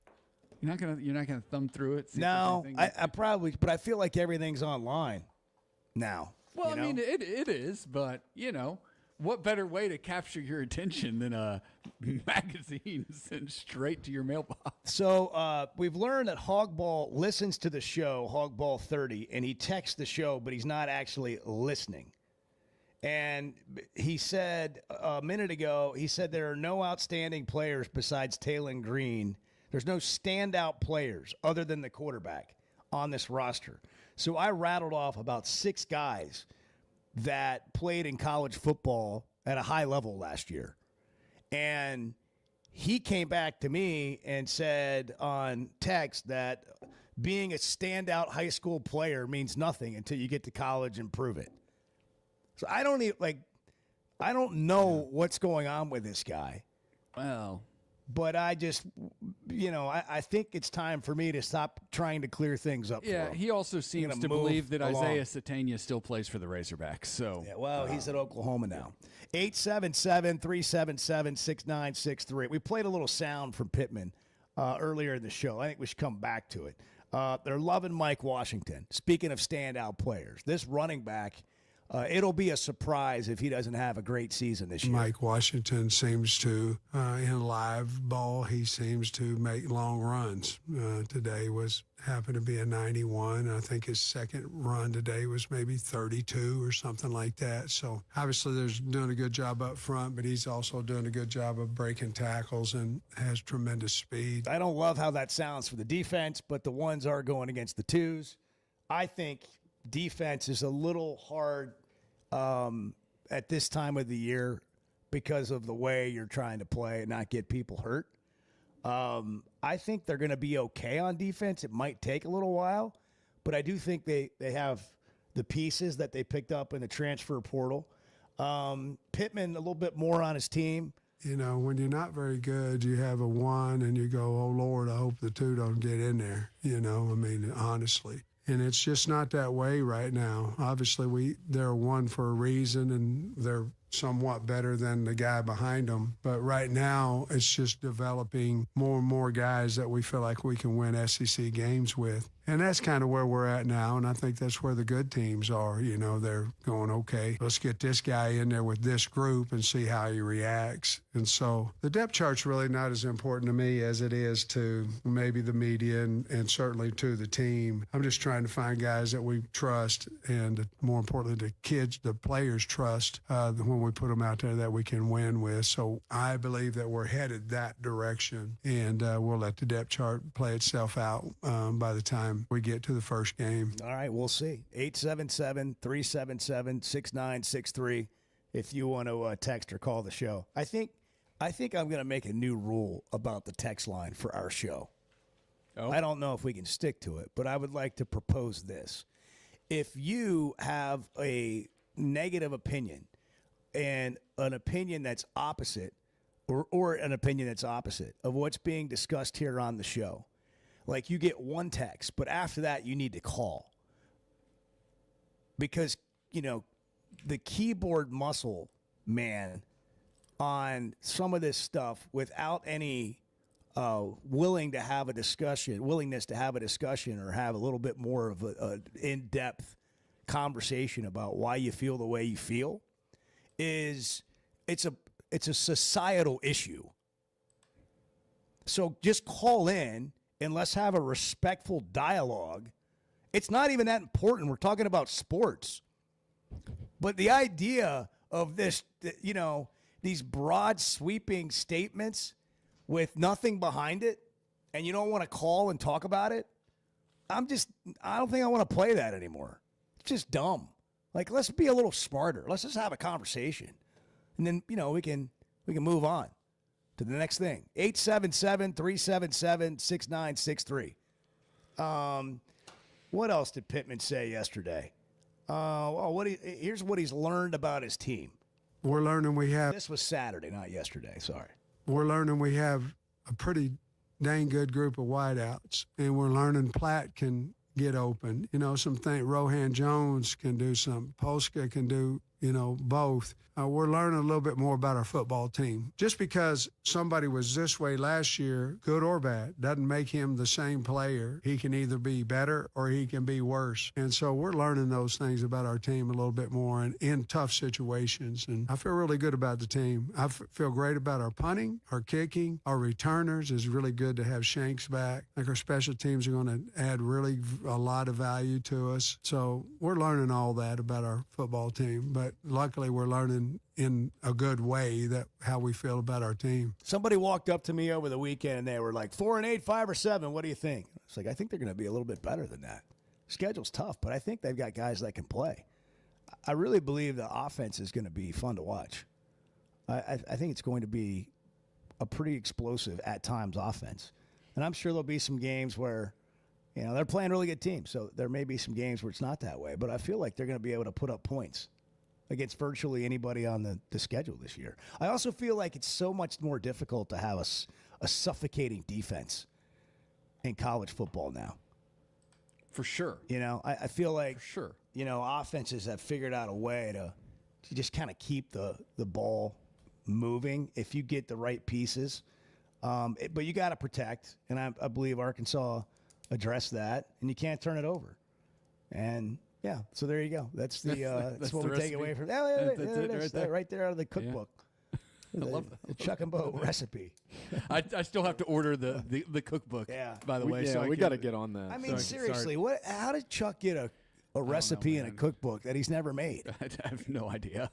You're not gonna thumb through it. No, I probably, but I feel like everything's online now. Well, I mean, it is, but what better way to capture your attention than a magazine sent straight to your mailbox? So we've learned that Hogball listens to the show, Hogball 30, and he texts the show, but he's not actually listening. And he said a minute ago, he said there are no outstanding players besides Taylor Green. There's no standout players other than the quarterback on this roster. So I rattled off about 6 guys that played in college football at a high level last year. And he came back to me and said on text that being a standout high school player means nothing until you get to college and prove it. So I don't know what's going on with this guy. Well, but I just, I think it's time for me to stop trying to clear things up. Yeah, for him. he also seems to believe that Isaiah Satania still plays for the Razorbacks. So, yeah, well, he's at Oklahoma now. 877-377-6963. We played a little sound from Pittman earlier in the show. I think we should come back to it. They're loving Mike Washington. Speaking of standout players, this running back, it'll be a surprise if he doesn't have a great season this year. Mike Washington seems to, in live ball, he seems to make long runs. Today happened to be a 91. I think his second run today was maybe 32 or something like that. So obviously there's doing a good job up front, but he's also doing a good job of breaking tackles and has tremendous speed. I don't love how that sounds for the defense, but the ones are going against the twos. I think defense is a little hard at this time of the year because of the way you're trying to play and not get people hurt. I think they're going to be okay on defense. It might take a little while, but I do think they have the pieces that they picked up in the transfer portal. Pittman, a little bit more on his team. You know, when you're not very good, you have a 1 and you go, oh, Lord, I hope the 2 don't get in there. You know, I mean, honestly. And it's just not that way right now. Obviously, they're a 1 for a reason, and they're somewhat better than the guy behind them. But right now, it's just developing more and more guys that we feel like we can win SEC games with. And that's kind of where we're at now, and I think that's where the good teams are. You know, they're going, okay, let's get this guy in there with this group and see how he reacts. And so the depth chart's really not as important to me as it is to maybe the media and certainly to the team. I'm just trying to find guys that we trust and, more importantly, the players trust when we put them out there that we can win with. So I believe that we're headed that direction, and we'll let the depth chart play itself out by the time we get to the first game. All right, we'll see. 877-377-6963 if you want to text or call the show. I think I'm going to make a new rule about the text line for our show. Oh. I don't know if we can stick to it, but I would like to propose this. If you have a negative opinion and an opinion that's opposite, or an opinion that's opposite of what's being discussed here on the show, like you get one text, but after that you need to call. Because, you know, the keyboard muscle man on some of this stuff without any willingness to have a discussion or have a little bit more of an in-depth conversation about why you feel the way you feel it's a societal issue. So just call in and let's have a respectful dialogue. It's not even that important. We're talking about sports. But the idea of this, you know, these broad sweeping statements with nothing behind it, and you don't want to call and talk about it, I don't think I want to play that anymore. It's just dumb. Like, let's be a little smarter. Let's just have a conversation. And then, you know, we can move on to the next thing. 877-377-6963. What else did Pittman say yesterday? Here's what he's learned about his team. We're learning we have... This was Saturday, not yesterday. Sorry. We're learning we have a pretty dang good group of wideouts, and we're learning Platt can get open. You know, Rohan Jones can do something. Polska can do, you know, both. We're learning a little bit more about our football team. Just because somebody was this way last year, good or bad, doesn't make him the same player. He can either be better or he can be worse. And so we're learning those things about our team a little bit more and in tough situations. And I feel really good about the team. I feel great about our punting, our kicking, our returners. Is really good to have Shanks back. I think our special teams are going to add really a lot of value to us. So we're learning all that about our football team. But luckily we're learning in a good way that how we feel about our team. Somebody walked up to me over the weekend and they were like, 4-8, 5 or 7. What do you think? It's like, I think they're going to be a little bit better than that. Schedule's tough, but I think they've got guys that can play. I really believe the offense is going to be fun to watch. I think it's going to be a pretty explosive at times offense. And I'm sure there'll be some games where, you know, they're playing really good teams. So there may be some games where it's not that way, but I feel like they're going to be able to put up points against virtually anybody on the schedule this year. I also feel like it's so much more difficult to have a suffocating defense in college football now. For sure. You know, I feel like, for sure, you know, offenses have figured out a way to just kind of keep the ball moving if you get the right pieces. But you got to protect, and I believe Arkansas addressed that, and you can't turn it over. And yeah, so there you go. That's that's what we take away from that. Right there out of the cookbook. Yeah. I love the Chuck and Bo recipe. I still have to order the cookbook. Yeah, by the way. So we got to get on that. I mean, seriously, how did Chuck get a recipe in a cookbook that he's never made? I have no idea.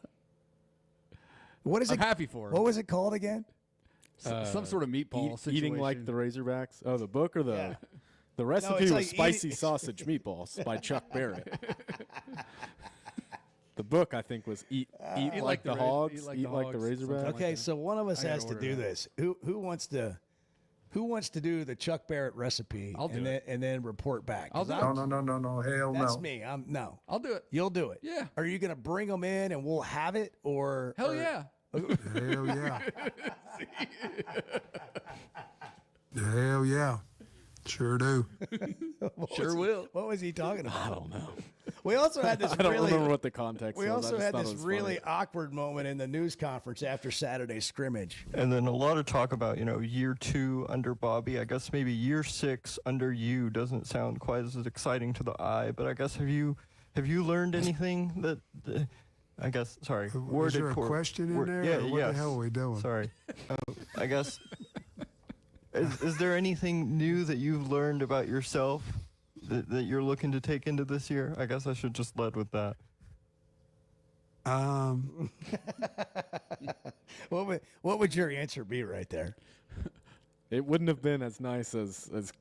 What is I'm happy for him. What was it called again? Some sort of meatball situation. Eating like the Razorbacks. Oh, the book or the the recipe was Spicy Sausage Meatballs by Chuck Barrett. The book, I think, was Eat like the Hogs, Eat like the Razorbacks. Okay, so one of us has to do this. Who wants to do the Chuck Barrett recipe and then report back? No, hell no. That's me. I'll do it. You'll do it. Yeah. Are you going to bring them in and we'll have it, or hell yeah? Hell yeah. Hell yeah. Sure do. Sure will. What was he talking about? I don't know. We also had this I don't really. remember what the context We was. also I just had thought it this was really funny. awkward moment in the news conference after Saturday's scrimmage. And then a lot of talk about, year 2 under Bobby. I guess maybe year 6 under you doesn't sound quite as exciting to the eye, but I guess have you learned anything that I guess, sorry. Was there a question in there? Yeah, or what yes. the hell are we doing? Sorry. I guess, is there anything new that you've learned about yourself that you're looking to take into this year? I guess I should just lead with that. What would your answer be right there? It wouldn't have been as nice as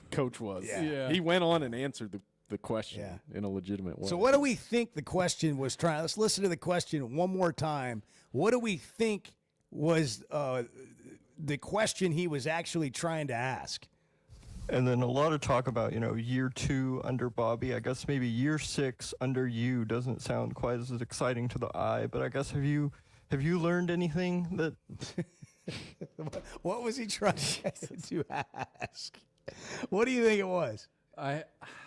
Coach was. Yeah. He went on and answered the question in a legitimate way. So what do we think the question was trying? Let's listen to the question one more time. What do we think was the question he was actually trying to ask? And then a lot of talk about, year 2 under Bobby. I guess maybe year 6 under you doesn't sound quite as exciting to the eye, but I guess have you learned anything that What was he trying to ask? What do you think it was? I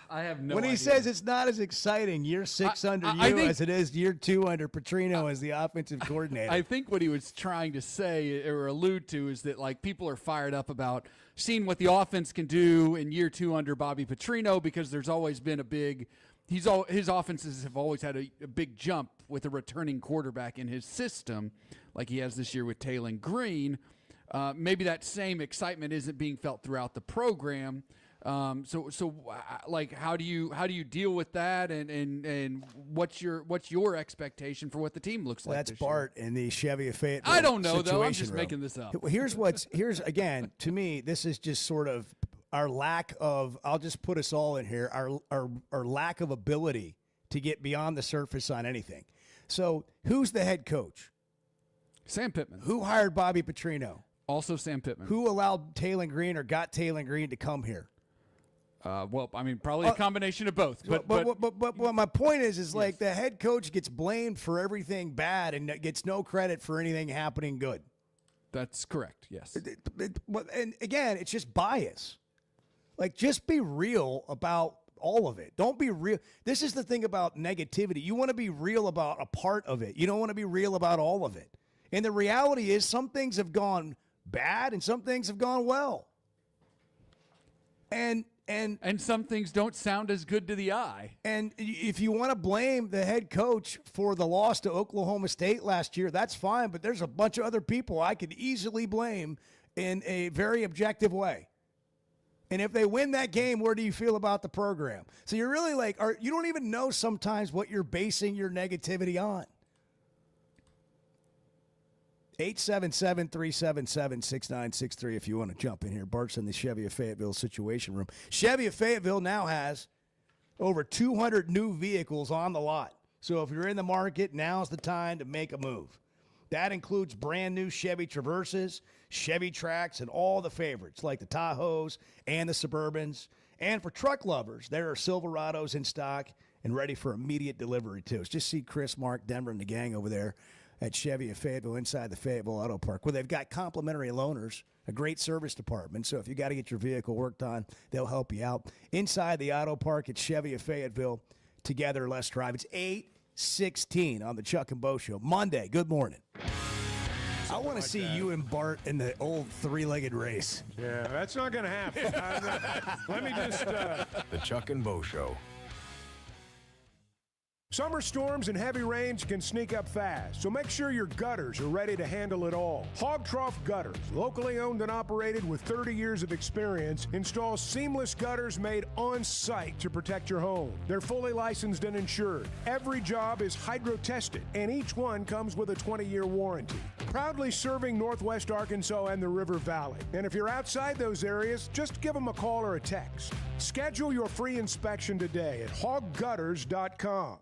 have no When he idea. says it's not as exciting year 6 under I you think- as it is year 2 under Petrino as the offensive coordinator. I think what he was trying to say or allude to is that like people are fired up about seeing what the offense can do in year 2 under Bobby Petrino because there's always been a big his offenses have always had a big jump with a returning quarterback in his system like he has this year with Taylon Green. Maybe that same excitement isn't being felt throughout the program. So like how do you deal with that and what's your expectation for what the team looks like? That's this year? Bart in the Chevy of Fayetteville. I don't know though. I'm Situation just Room. making this up. Here's again, to me, this is just sort of our lack of, I'll just put us all in here, our lack of ability to get beyond the surface on anything. So who's the head coach? Sam Pittman. Who hired Bobby Petrino? Also Sam Pittman. Who allowed Taylon Green or got Taylon Green to come here? Well, I mean, probably a combination of both. But my point is like the head coach gets blamed for everything bad and gets no credit for anything happening good. That's correct. Yes. And again, it's just bias. Like, just be real about all of it. Don't be real. This is the thing about negativity. You want to be real about a part of it. You don't want to be real about all of it. And the reality is some things have gone bad and some things have gone well. And some things don't sound as good to the eye. And if you want to blame the head coach for the loss to Oklahoma State last year, that's fine. But there's a bunch of other people I could easily blame in a very objective way. And if they win that game, where do you feel about the program? So you're really like, you don't even know sometimes what you're basing your negativity on. 877-377-6963 if you want to jump in here. Bart's in the Chevy of Fayetteville Situation Room. Chevy of Fayetteville now has over 200 new vehicles on the lot. So if you're in the market, now's the time to make a move. That includes brand new Chevy Traverses, Chevy Trax, and all the favorites like the Tahoes and the Suburbans. And for truck lovers, there are Silverados in stock and ready for immediate delivery too. Just see Chris, Mark, Denver, and the gang over there at Chevy of Fayetteville inside the Fayetteville Auto Park, where they've got complimentary loaners, a great service department. So if you got to get your vehicle worked on, they'll help you out. Inside the Auto Park at Chevy of Fayetteville, together, let's drive. It's 8:16 on the Chuck and Bo Show. Monday, good morning. I want to see you and Bart in the old three-legged race. Yeah, that's not going to happen. Let me just... The Chuck and Bo Show. Summer storms and heavy rains can sneak up fast, so make sure your gutters are ready to handle it all. Hog Trough Gutters, locally owned and operated with 30 years of experience, installs seamless gutters made on site to protect your home. They're fully licensed and insured. Every job is hydro-tested, and each one comes with a 20-year warranty. Proudly serving Northwest Arkansas and the River Valley. And if you're outside those areas, just give them a call or a text. Schedule your free inspection today at hoggutters.com.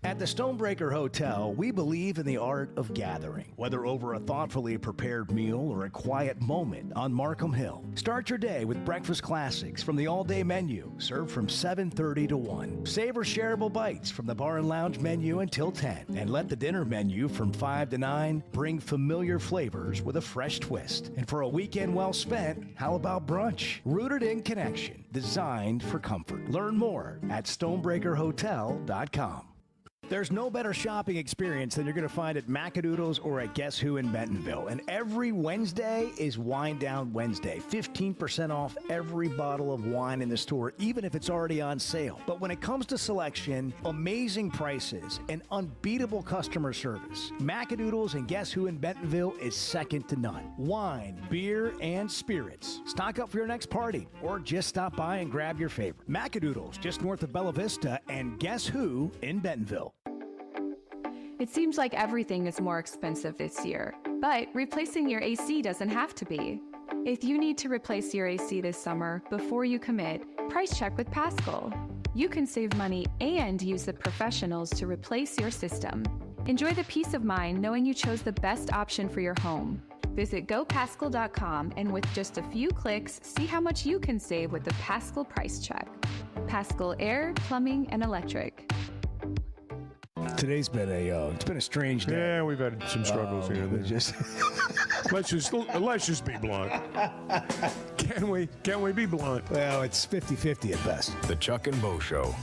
At the Stonebreaker Hotel, we believe in the art of gathering, whether over a thoughtfully prepared meal or a quiet moment on Markham Hill. Start your day with breakfast classics from the all-day menu, served from 7:30 to 1. Savor shareable bites from the bar and lounge menu until 10. And let the dinner menu from 5 to 9 bring familiar flavors with a fresh twist. And for a weekend well spent, how about brunch? Rooted in connection, designed for comfort. Learn more at stonebreakerhotel.com. There's no better shopping experience than you're going to find at Macadoodles or at Guess Who in Bentonville. And every Wednesday is Wine Down Wednesday. 15% off every bottle of wine in the store, even if it's already on sale. But when it comes to selection, amazing prices, and unbeatable customer service, Macadoodles and Guess Who in Bentonville is second to none. Wine, beer, and spirits. Stock up for your next party or just stop by and grab your favorite. Macadoodles, just north of Bella Vista, and Guess Who in Bentonville. It seems like everything is more expensive this year, but replacing your AC doesn't have to be. If you need to replace your AC this summer, before you commit, price check with Paschal. You can save money and use the professionals to replace your system. Enjoy the peace of mind knowing you chose the best option for your home. Visit gopaschal.com and with just a few clicks, see how much you can save with the Paschal Price Check. Paschal Air, Plumbing, and Electric. Today's been a strange day. Yeah, we've had some struggles here. Just let's just be blunt. Can we be blunt? Well, it's 50-50 at best. The Chuck and Bo Show.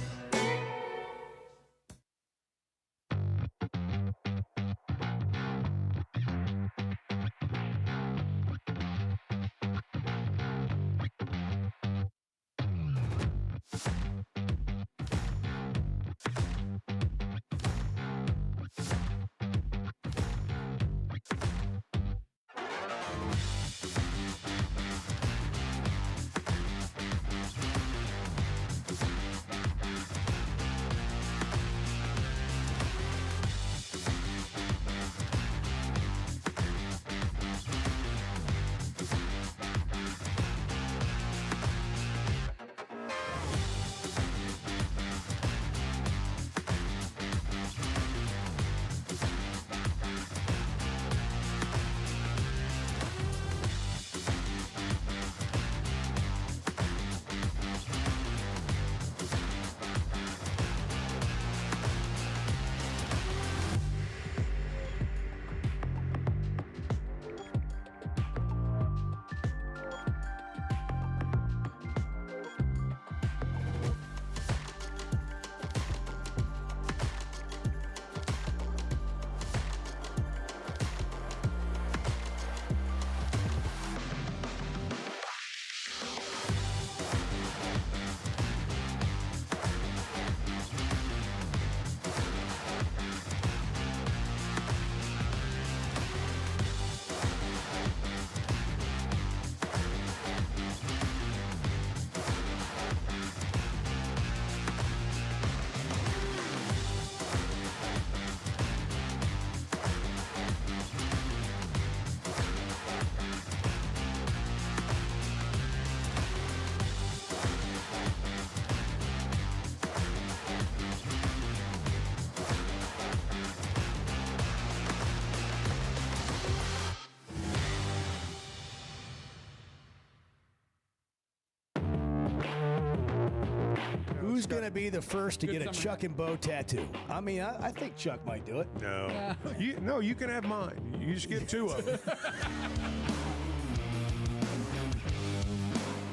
Who's going to be the first to get a Chuck and Bo tattoo? I mean, I think Chuck might do it. No. You can have mine. You just get two of them.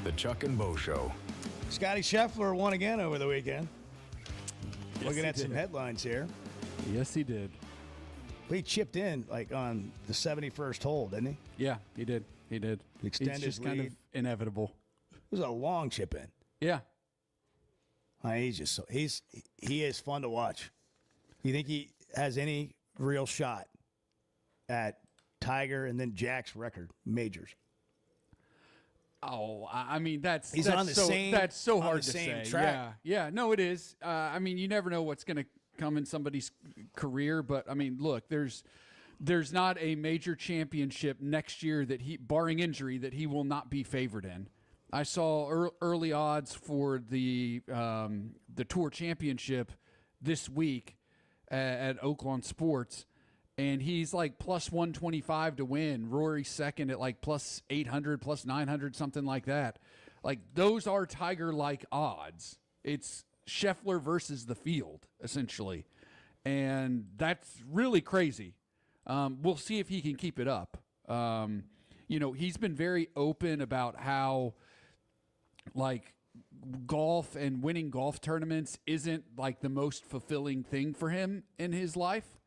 The Chuck and Bo Show. Scotty Scheffler won again over the weekend. Looking at some headlines here. Yes, he did. He chipped in like on the 71st hole, didn't he? Yeah, he did. He did. Extend it's his just kind of lead. inevitable. It was a long chip in. Yeah. He's just he is fun to watch. You think he has any real shot at Tiger and then Jack's record majors? Oh, I mean that's on the so, same. That's so on hard the to same say. track. Yeah, no, it is. I mean, you never know what's going to come in somebody's career, but I mean, look, there's not a major championship next year that he, barring injury, that he will not be favored in. I saw early odds for the Tour Championship this week, at Oaklawn Sports, and he's like plus 125 to win. Rory's second at like plus 800, plus 900, something like that. Like, those are Tiger-like odds. It's Scheffler versus the field, essentially. And that's really crazy. We'll see if he can keep it up. He's been very open about how, like, golf and winning golf tournaments isn't, like, the most fulfilling thing for him in his life.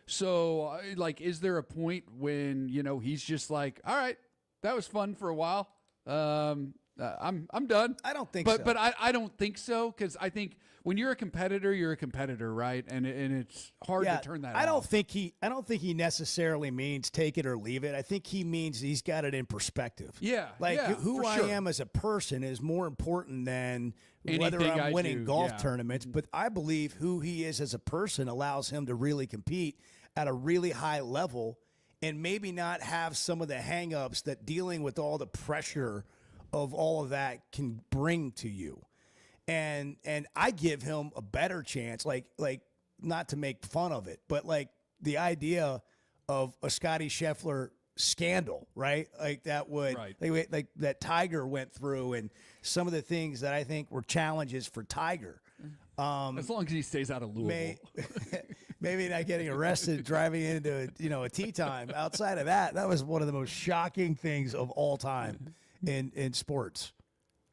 So, like, is there a point when, he's just like, all right, that was fun for a while. I'm done. I don't think so. so. But I don't think so, because I think when you're a competitor, right? And it's hard to turn that I don't off. think he necessarily means take it or leave it. I think he means he's got it in perspective. Yeah. Like, yeah, who for I sure. am as a person is more important than whether Anything I'm I winning do, golf yeah. tournaments. But I believe who he is as a person allows him to really compete at a really high level and maybe not have some of the hang-ups that dealing with all the pressure of all of that can bring to you. And I give him a better chance, like not to make fun of it, but like the idea of a Scotty Scheffler scandal, right? Like that would, like that Tiger went through, and some of the things that I think were challenges for Tiger. As long as he stays out of Louisville. Maybe not getting arrested driving into a tee time. Outside of that, that was one of the most shocking things of all time in sports.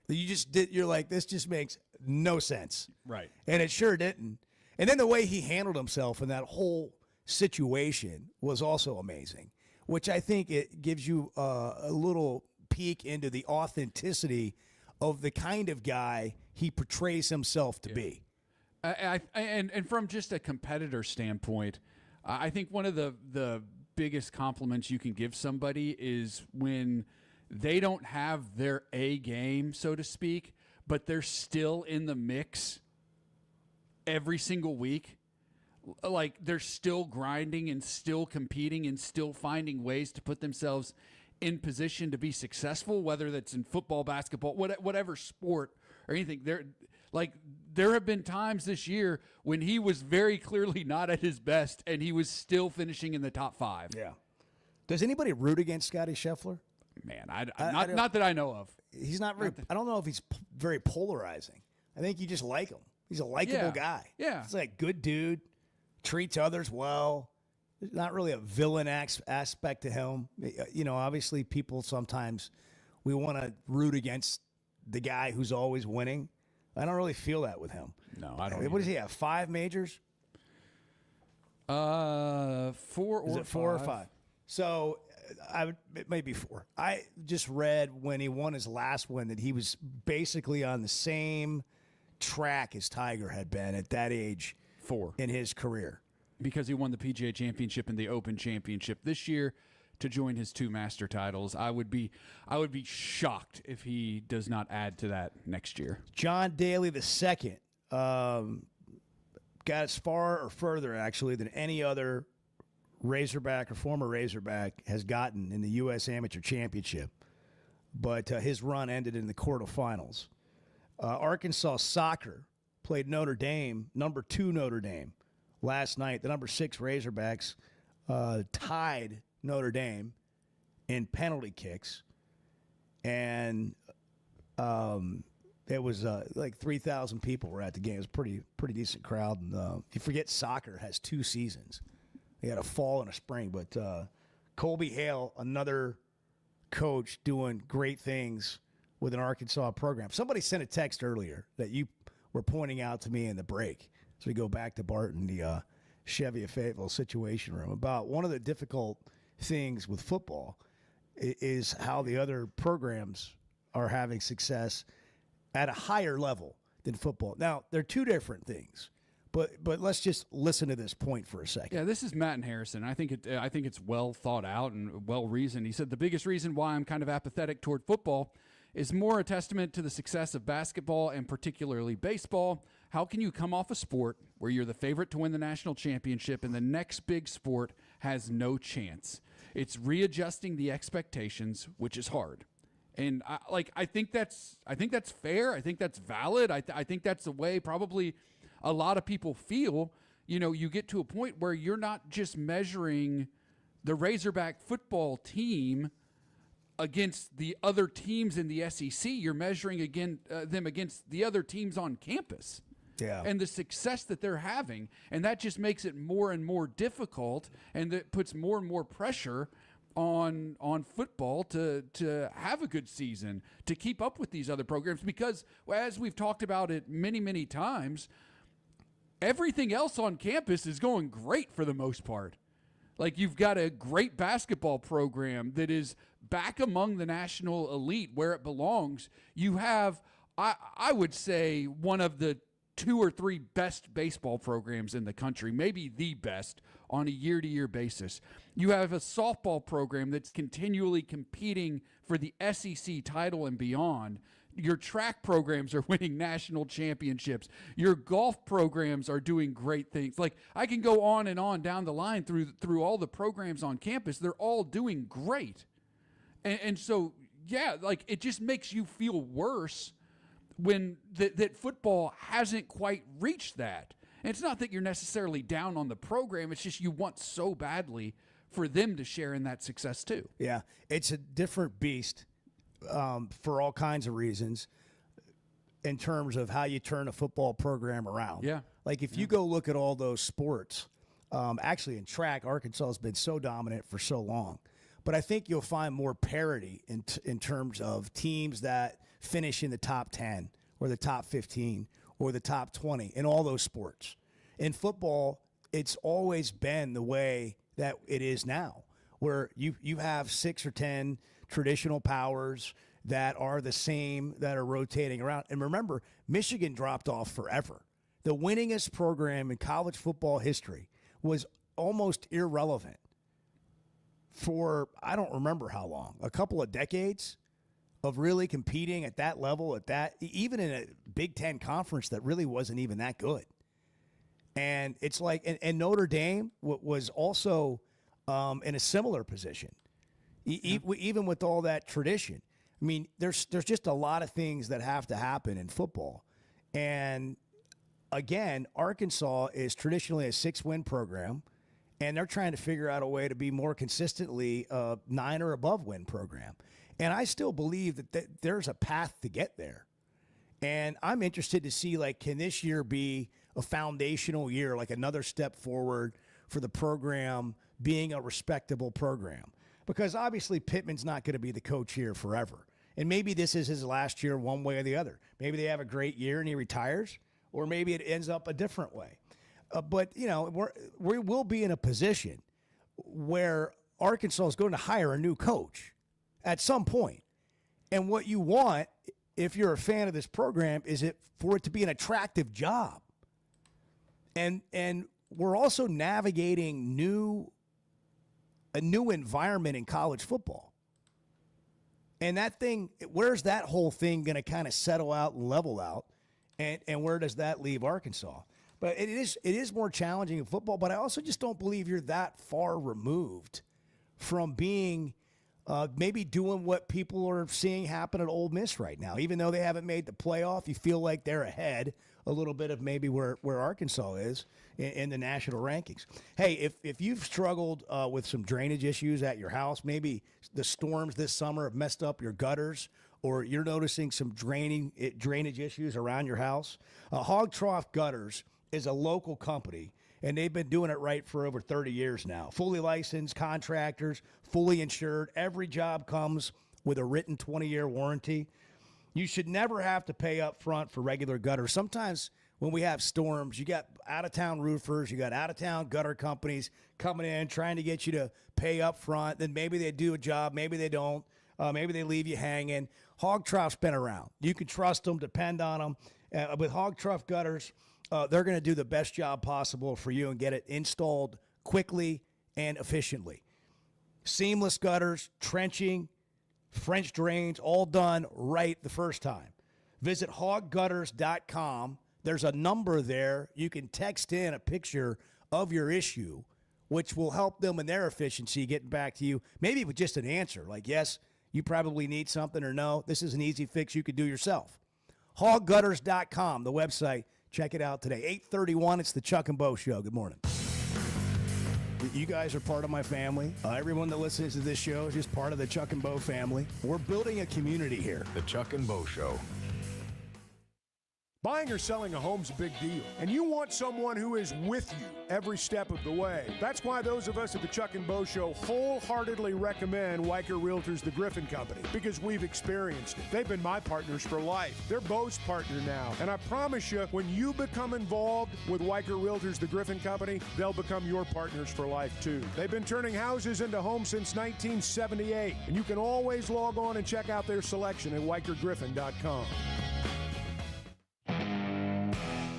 You're like, this just makes no sense. Right. And it sure didn't. And then the way he handled himself in that whole situation was also amazing, which I think it gives you a little peek into the authenticity of the kind of guy he portrays himself to be. And from just a competitor standpoint, I think one of the biggest compliments you can give somebody is when they don't have their A game, so to speak, but they're still in the mix every single week. Like, they're still grinding and still competing and still finding ways to put themselves in position to be successful, whether that's in football, basketball, whatever sport or anything. There have been times this year when he was very clearly not at his best, and he was still finishing in the top 5. Yeah. Does anybody root against Scotty Scheffler? Man, not that I know of. He's not very. I don't know if he's very polarizing. I think you just like him. He's a likable guy. Yeah. He's like good dude, treats others well. There's not really a villain aspect to him. Obviously people sometimes we want to root against the guy who's always winning. I don't really feel that with him. No, I don't. What does he have? 5 majors? 4 or 5. Is it 4 or 5? So it may be 4. I just read when he won his last one that he was basically on the same track as Tiger had been at that age 4 in his career. Because he won the PGA Championship and the Open Championship this year to join his 2 master titles. I would be shocked if he does not add to that next year. John Daly II got as far or further, actually, than any other Razorback or former Razorback has gotten in the U.S. Amateur Championship. But his run ended in the quarterfinals. Arkansas soccer played Notre Dame, number 2 Notre Dame, last night. The number 6 Razorbacks tied Notre Dame in penalty kicks. And it was like 3,000 people were at the game. It was pretty decent crowd. And you forget soccer has 2 seasons. They had a fall and a spring. But Colby Hale, another coach doing great things with an Arkansas program. Somebody sent a text earlier that you were pointing out to me in the break. So we go back to Barton, the Chevy of Fayetteville Situation Room, about one of the difficult things with football is how the other programs are having success at a higher level than football. Now, they're 2 different things, but let's just listen to this point for a second. Yeah, this is Matt and Harrison. I think it's well thought out and well reasoned. He said the biggest reason why I'm kind of apathetic toward football is more a testament to the success of basketball and particularly baseball. How can you come off a sport where you're the favorite to win the national championship and the next big sport has no chance? It's readjusting the expectations, which is hard. And I think that's fair. I think that's valid. I think that's the way probably a lot of people feel. you get to a point where you're not just measuring the Razorback football team against the other teams in the SEC. You're measuring them against the other teams on campus. Yeah. And the success that they're having. And that just makes it more and more difficult, and that puts more and more pressure on football to have a good season, to keep up with these other programs. Because, as we've talked about it many, many times, everything else on campus is going great for the most part. Like, you've got a great basketball program that is back among the national elite where it belongs. You have, I would say, one of the 2 or 3 best baseball programs in the country, maybe the best on a year-to-year basis. You have a softball program that's continually competing for the SEC title and beyond. Your track programs are winning national championships. Your golf programs are doing great things. Like, I can go on and on down the line through all the programs on campus. They're all doing great. And so, yeah, like, it just makes you feel worse when that football hasn't quite reached that. And it's not that you're necessarily down on the program. It's just you want so badly for them to share in that success too. Yeah, it's a different beast for all kinds of reasons in terms of how you turn a football program around. Yeah. Like, if you go look at all those sports, actually in track, Arkansas has been so dominant for so long. But I think you'll find more parity in terms of teams that finish in the top 10 or the top 15 or the top 20 in all those sports. In football, it's always been the way that it is now, where you have 6 or 10 traditional powers that are the same, that are rotating around. And remember, Michigan dropped off forever. The winningest program in college football history was almost irrelevant for, I don't remember how long, a couple of decades of really competing at that level, even in a Big Ten conference that really wasn't even that good. And it's like, and Notre Dame was also in a similar position, even with all that tradition. I mean, there's just a lot of things that have to happen in football. And again, Arkansas is traditionally a 6-win program, and they're trying to figure out a way to be more consistently a 9 or above win program. And I still believe that there's a path to get there. And I'm interested to see, like, can this year be a foundational year, like another step forward for the program being a respectable program? Because obviously Pittman's not going to be the coach here forever. And maybe this is his last year one way or the other. Maybe they have a great year and he retires, or maybe it ends up a different way. But, we will be in a position where Arkansas is going to hire a new coach at some point. And what you want, if you're a fan of this program, is for it to be an attractive job. And we're also navigating a new environment in college football. And where's that whole thing going to kind of settle out and level out? And where does that leave Arkansas? But it is more challenging in football, but I also just don't believe you're that far removed from being maybe doing what people are seeing happen at Ole Miss right now. Even though they haven't made the playoff, you feel like they're ahead a little bit of maybe where Arkansas is in the national rankings. Hey, if you've struggled with some drainage issues at your house, maybe the storms this summer have messed up your gutters, or you're noticing some drainage issues around your house, Hog Trough Gutters is a local company, and they've been doing it right for over 30 years now. Fully licensed contractors, fully insured. Every job comes with a written 20-year warranty. You should never have to pay up front for regular gutters. Sometimes when we have storms, you got out-of-town roofers, you got out-of-town gutter companies coming in trying to get you to pay up front. Then maybe they do a job, maybe they don't. Maybe they leave you hanging. Hog Trough's been around. You can trust them, depend on them. With Hog Trough Gutters, they're going to do the best job possible for you and get it installed quickly and efficiently. Seamless gutters, trenching, French drains, all done right the first time. Visit hoggutters.com. There's a number there. You can text in a picture of your issue, which will help them in their efficiency getting back to you, maybe with just an answer like, yes, you probably need something, or no, this is an easy fix you could do yourself. Hoggutters.com, the website. Check it out today. 8:31, it's the Chuck and Bo Show. Good morning. You guys are part of my family. Everyone that listens to this show is just part of the Chuck and Bo family. We're building a community here. The Chuck and Bo Show. Buying or selling a home's a big deal, and you want someone who is with you every step of the way. That's why those of us at the Chuck and Bo Show wholeheartedly recommend Weicker Realtors, the Griffin Company, because we've experienced it. They've been my partners for life. They're Bo's partner now, and I promise you, when you become involved with Weicker Realtors, the Griffin Company, they'll become your partners for life too. They've been turning houses into homes since 1978, and you can always log on and check out their selection at WeicherGriffin.com.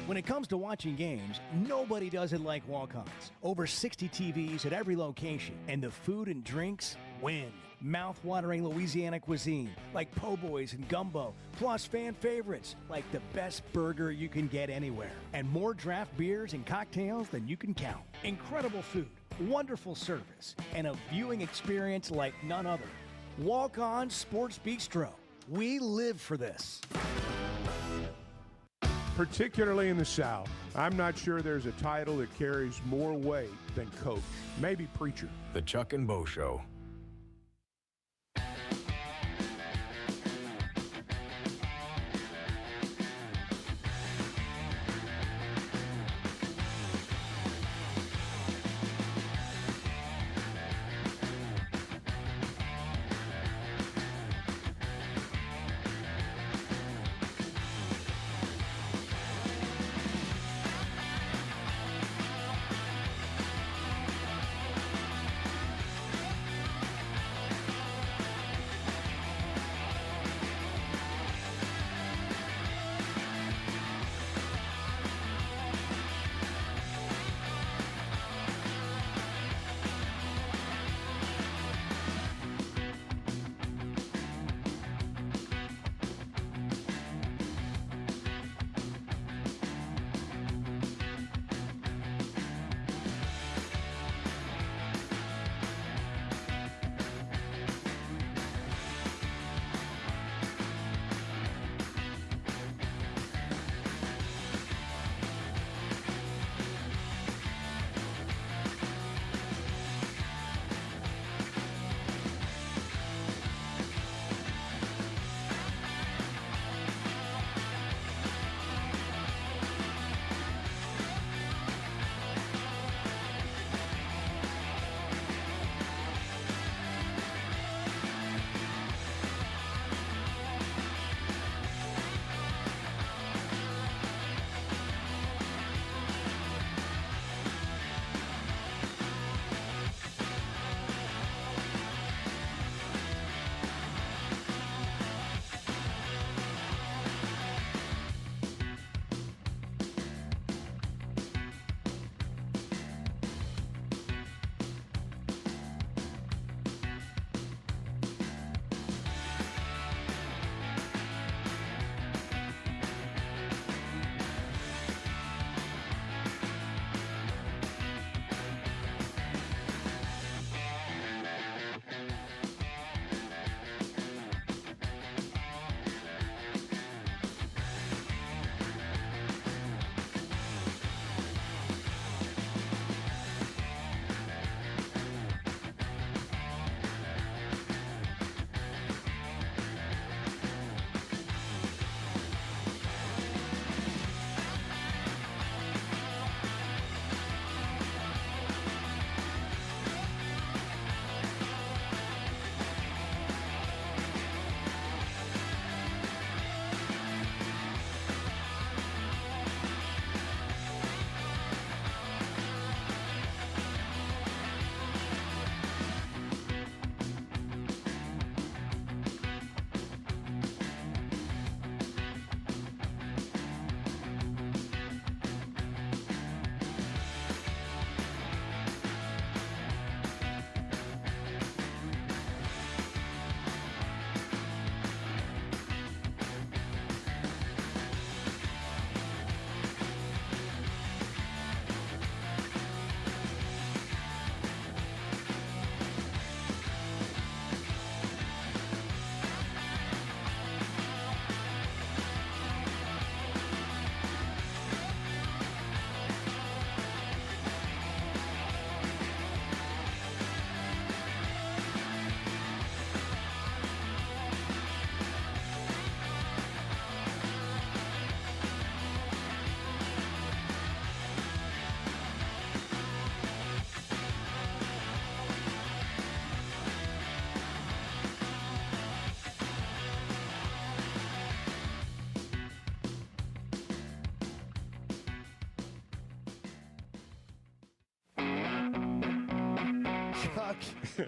When it comes to watching games, nobody does it like Walk-Ons. Over 60 TVs at every location, and the food and drinks win. Mouth-watering Louisiana cuisine like po' boys and gumbo, plus fan favorites like the best burger you can get anywhere, and more draft beers and cocktails than you can count. Incredible food, wonderful service, and a viewing experience like none other. Walk-On Sports Bistro. We live for this. Particularly in the South, I'm not sure there's a title that carries more weight than coach. Maybe preacher. The Chuck and Bo Show.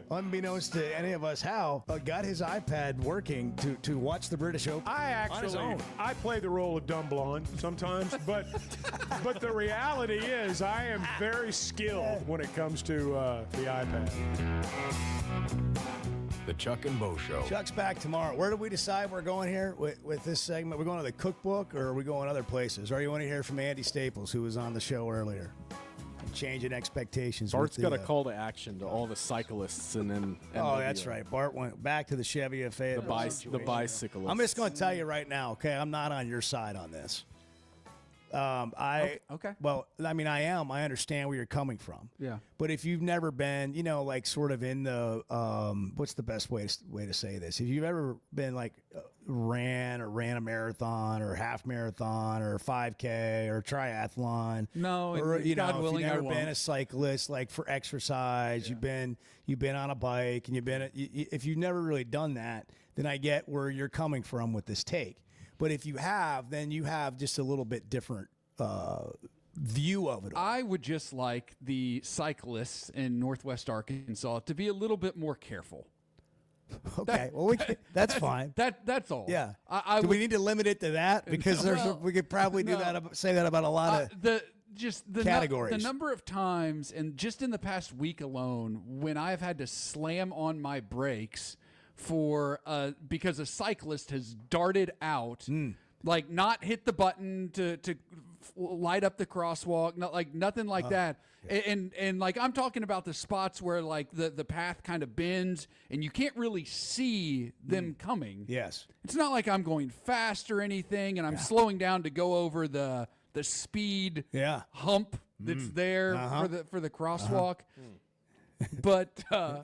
unbeknownst to any of us, Hal got his iPad working to watch the British Open. On his own. I play the role of dumb blonde sometimes, but the reality is I am very skilled when it comes to the iPad. The Chuck and Bo Show. Chuck's back tomorrow. Where do we decide we're going here with this segment? We're going to the cookbook, or are we going other places? Or you want to hear from Andy Staples, who was on the show earlier? Changing expectations. Bart's got a call to action to all the cyclists and then. Oh, that's right. Bart went back to the Chevy Fayette. The bicyclists. I'm just going to tell you right now, okay? I'm not on your side on this. Okay. Well, I mean, I am. I understand where you're coming from. Yeah. But if you've never been, like sort of in the, what's the best way to say this? If you've ever been like ran a marathon or half marathon or 5K or triathlon, no, or God willing, if you've never I been won't. a cyclist, like for exercise, you've been on a bike, and if you've never really done that, then I get where you're coming from with this take. But if you have, then you have just a little bit different view of it all. I would just like the cyclists in Northwest Arkansas to be a little bit more careful. Okay, well, that's fine. That's all. Yeah. Do we need to limit it to that? Because we could probably say that about a lot of the categories. The number of times, and just in the past week alone, when I've had to slam on my brakes because a cyclist has darted out, like not hit the button to light up the crosswalk, nothing like that. And like I'm talking about the spots where like the path kind of bends and you can't really see them coming. Yes. It's not like I'm going fast or anything and I'm slowing down to go over the speed hump that's there for the crosswalk. But I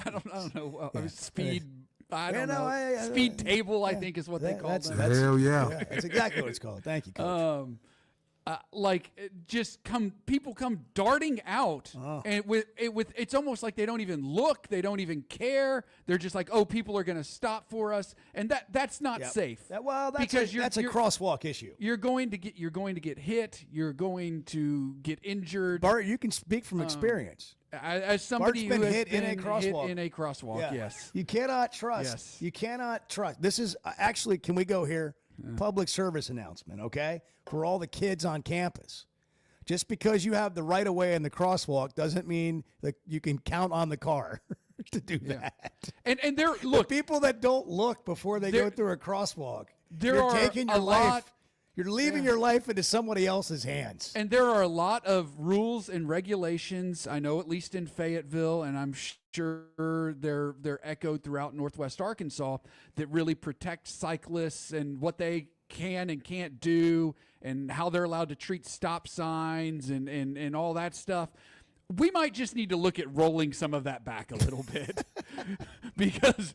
don't know. Speed. I don't know. Speed table, I think, is what they call it. Hell yeah. That's exactly what it's called. Thank you, Coach. People come darting out, and it's almost like they don't even look, they don't even care. They're just like, oh, people are going to stop for us, and that's not safe. That's a crosswalk issue. You're going to get hit. You're going to get injured. Bart, you can speak from experience. As somebody Bart's been who has hit been in a crosswalk. hit in a crosswalk, yes. You cannot trust. Yes. You cannot trust. This is actually, can we go here? Public service announcement, okay? For all the kids on campus. Just because you have the right of way in the crosswalk doesn't mean that you can count on the car to do that. And the people that don't look before they go through a crosswalk, you're taking your life. You're leaving your life into somebody else's hands. And there are a lot of rules and regulations, I know, at least in Fayetteville, and I'm sure they're echoed throughout Northwest Arkansas, that really protect cyclists and what they can and can't do and how they're allowed to treat stop signs and all that stuff. We might just need to look at rolling some of that back a little bit because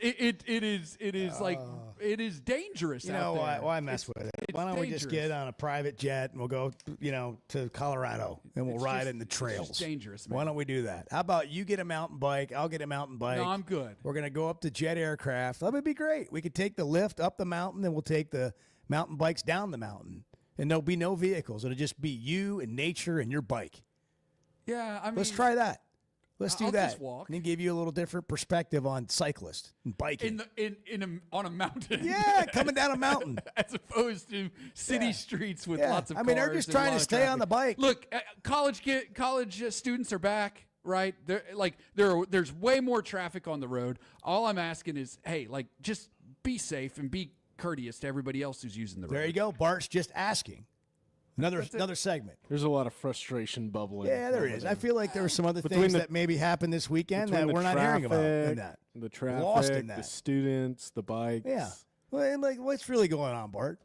it is dangerous. You know, out there. why mess with it? Why don't we just get on a private jet and we'll go, to Colorado and we'll ride in the trails? It's just dangerous, man. Why don't we do that? How about you get a mountain bike? I'll get a mountain bike. No, I'm good. We're gonna go up to jet aircraft. That would be great. We could take the lift up the mountain, and we'll take the mountain bikes down the mountain, and there'll be no vehicles. It'll just be you and nature and your bike. Yeah, I mean, let's try that. Let's do I'll that. just walk. And give you a little different perspective on cyclists and biking. On a mountain. Yeah, coming down a mountain. As opposed to city streets with lots of cars. I mean, they're just trying to stay on the bike. Look, college students are back, right? There's way more traffic on the road. All I'm asking is, hey, just be safe and be courteous to everybody else who's using the road. There you go. Bart's just asking. Another segment. There's a lot of frustration bubbling. Yeah, there is. I feel like there were some other things that maybe happened this weekend that we're not hearing about. The traffic, lost in that. the students, the bikes. Yeah. Well, what's really going on, Bart?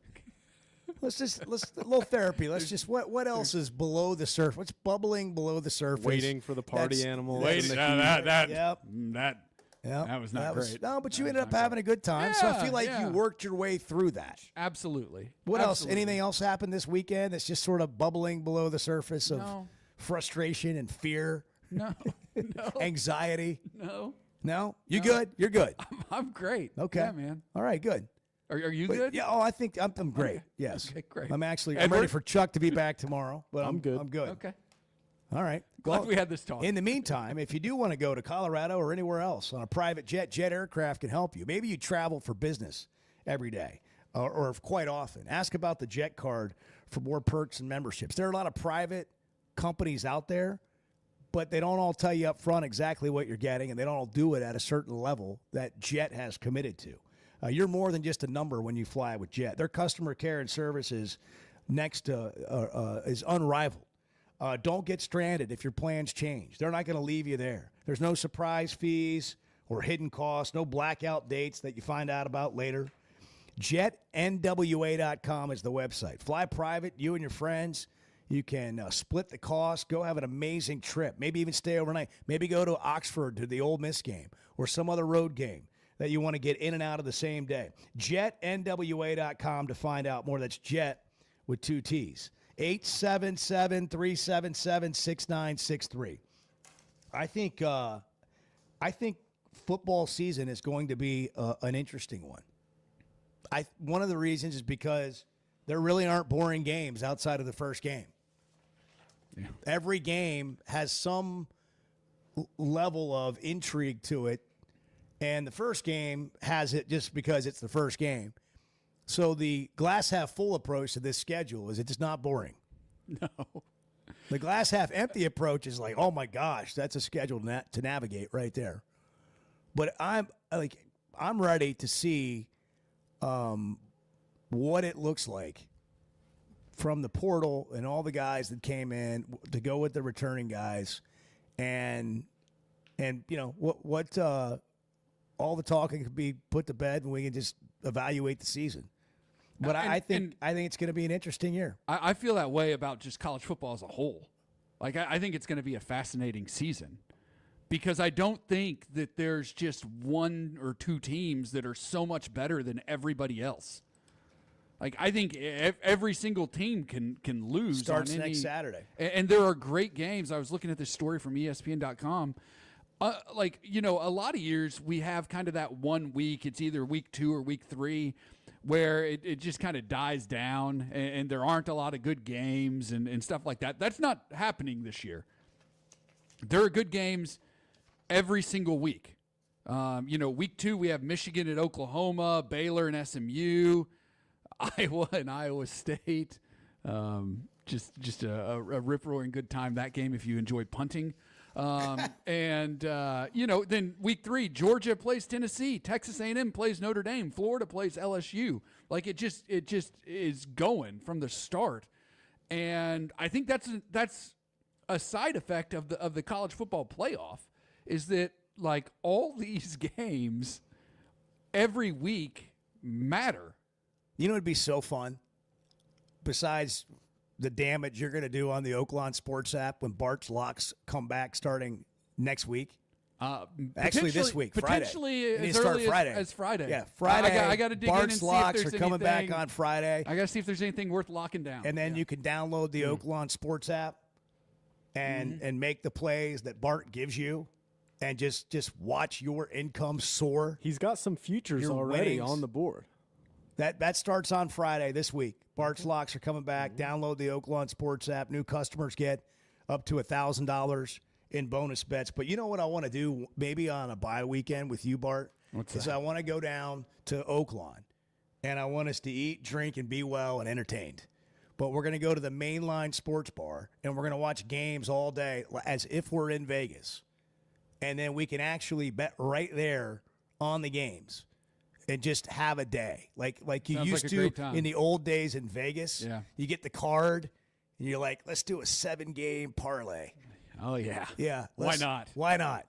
Let's a little therapy. What else is below the surface? What's bubbling below the surface? Waiting for the party animals. That was not great. No, but you ended up having a good time. So I feel like you worked your way through that. Absolutely. What else? Anything else happened this weekend that's just sort of bubbling below the surface of frustration and fear? No. Anxiety? No? You good? You're good. I'm great. Okay. Yeah, man. All right, good. Are you good? Yeah. Oh, I think I'm great. Okay. Yes. Okay, great. I'm ready for Chuck to be back tomorrow, but I'm good. I'm good. Okay. All right. Glad we had this talk. In the meantime, if you do want to go to Colorado or anywhere else on a private jet, Jet Aircraft can help you. Maybe you travel for business every day or quite often. Ask about the Jet Card for more perks and memberships. There are a lot of private companies out there, but they don't all tell you up front exactly what you're getting, and they don't all do it at a certain level that Jet has committed to. You're more than just a number when you fly with Jet. Their customer care and service is is unrivaled. Don't get stranded if your plans change. They're not going to leave you there. There's no surprise fees or hidden costs, no blackout dates that you find out about later. JetNWA.com is the website. Fly private, you and your friends. You can split the cost, go have an amazing trip, maybe even stay overnight. Maybe go to Oxford to the Ole Miss game or some other road game that you want to get in and out of the same day. JetNWA.com to find out more. That's Jet with 2 T's. 877-377-6963. I think football season is going to be an interesting one. One of the reasons is because there really aren't boring games outside of the first game. Yeah. Every game has some level of intrigue to it, and the first game has it just because it's the first game. So the glass half full approach to this schedule is it's not boring. No. The glass half empty approach is like, oh my gosh, that's a schedule to navigate right there. But I'm ready to see what it looks like from the portal and all the guys that came in to go with the returning guys, and you know what all the talking could be put to bed, and we can just evaluate the season. But I think it's going to be an interesting year. I feel that way about just college football as a whole. Like I think it's going to be a fascinating season because I don't think that there's just one or two teams that are so much better than everybody else. Like I think every single team can lose. Starts next Saturday, and there are great games. I was looking at this story from ESPN.com. A lot of years we have kind of that 1 week. It's either week 2 or week 3 where it just kind of dies down and there aren't a lot of good games and stuff like that. That's not happening this year. There are good games every single week. Week 2 we have Michigan at Oklahoma, Baylor and SMU, Iowa and Iowa State. Just a rip-roaring good time, that game, if you enjoy punting. Then week 3, Georgia plays Tennessee, Texas A&M plays Notre Dame, Florida plays LSU. Like it just is going from the start, and I think that's a side effect of the college football playoff is that like all these games every week matter. You know, it'd be so fun. Besides the damage you're going to do on the Oaklawn Sports app when Bart's Locks come back starting next week. Actually, this week, Friday. Potentially as early Friday. as Friday. Yeah, Friday. I got to dig Bart's in and see Locks if there's are coming anything, back on Friday. I got to see if there's anything worth locking down. And then you can download the Oaklawn Sports app and make the plays that Bart gives you, and just watch your income soar. He's got some futures Your already winnings. on the board. That starts on Friday this week. Bart's Locks are coming back. Download the Oaklawn Sports app. New customers get up to $1,000 in bonus bets. But you know what I want to do maybe on a bye weekend with you, Bart? What's that? I want to go down to Oaklawn, and I want us to eat, drink, and be well and entertained. But we're going to go to the Mainline Sports Bar, and we're going to watch games all day as if we're in Vegas. And then we can actually bet right there on the games. And just have a day like you Sounds used like a to great time. in the old days in Vegas. Yeah. You get the card, and you're like, let's do a 7-game parlay. Oh, yeah. Yeah. Why not? Why not?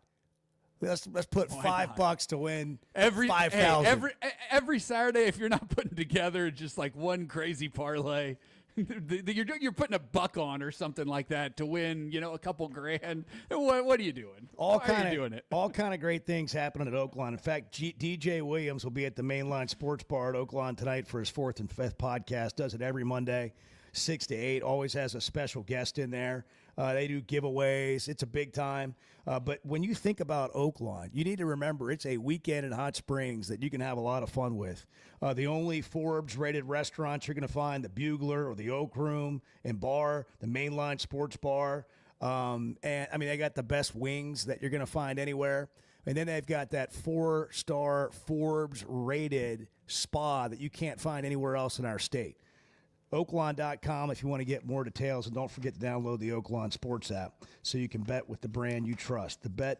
Let's put $5 to win Every 5,000. every Saturday, if you're not putting together just like one crazy parlay, you're putting $1 on or something like that to win, a couple grand. What are you doing? Why are you doing it? All kind of great things happening at Oaklawn. In fact, DJ Williams will be at the Mainline Sports Bar at Oaklawn tonight for his 4th and 5th podcast. Does it every Monday, 6 to 8. Always has a special guest in there. They do giveaways. It's a big time. But when you think about Oaklawn, you need to remember it's a weekend in Hot Springs that you can have a lot of fun with. The only Forbes-rated restaurants you're going to find, the Bugler or the Oak Room and Bar, the Mainline Sports Bar. And I mean, they got the best wings that you're going to find anywhere. And then they've got that 4-star Forbes rated spa that you can't find anywhere else in our state. Oaklawn.com if you want to get more details. And don't forget to download the Oaklawn Sports app so you can bet with the brand you trust. The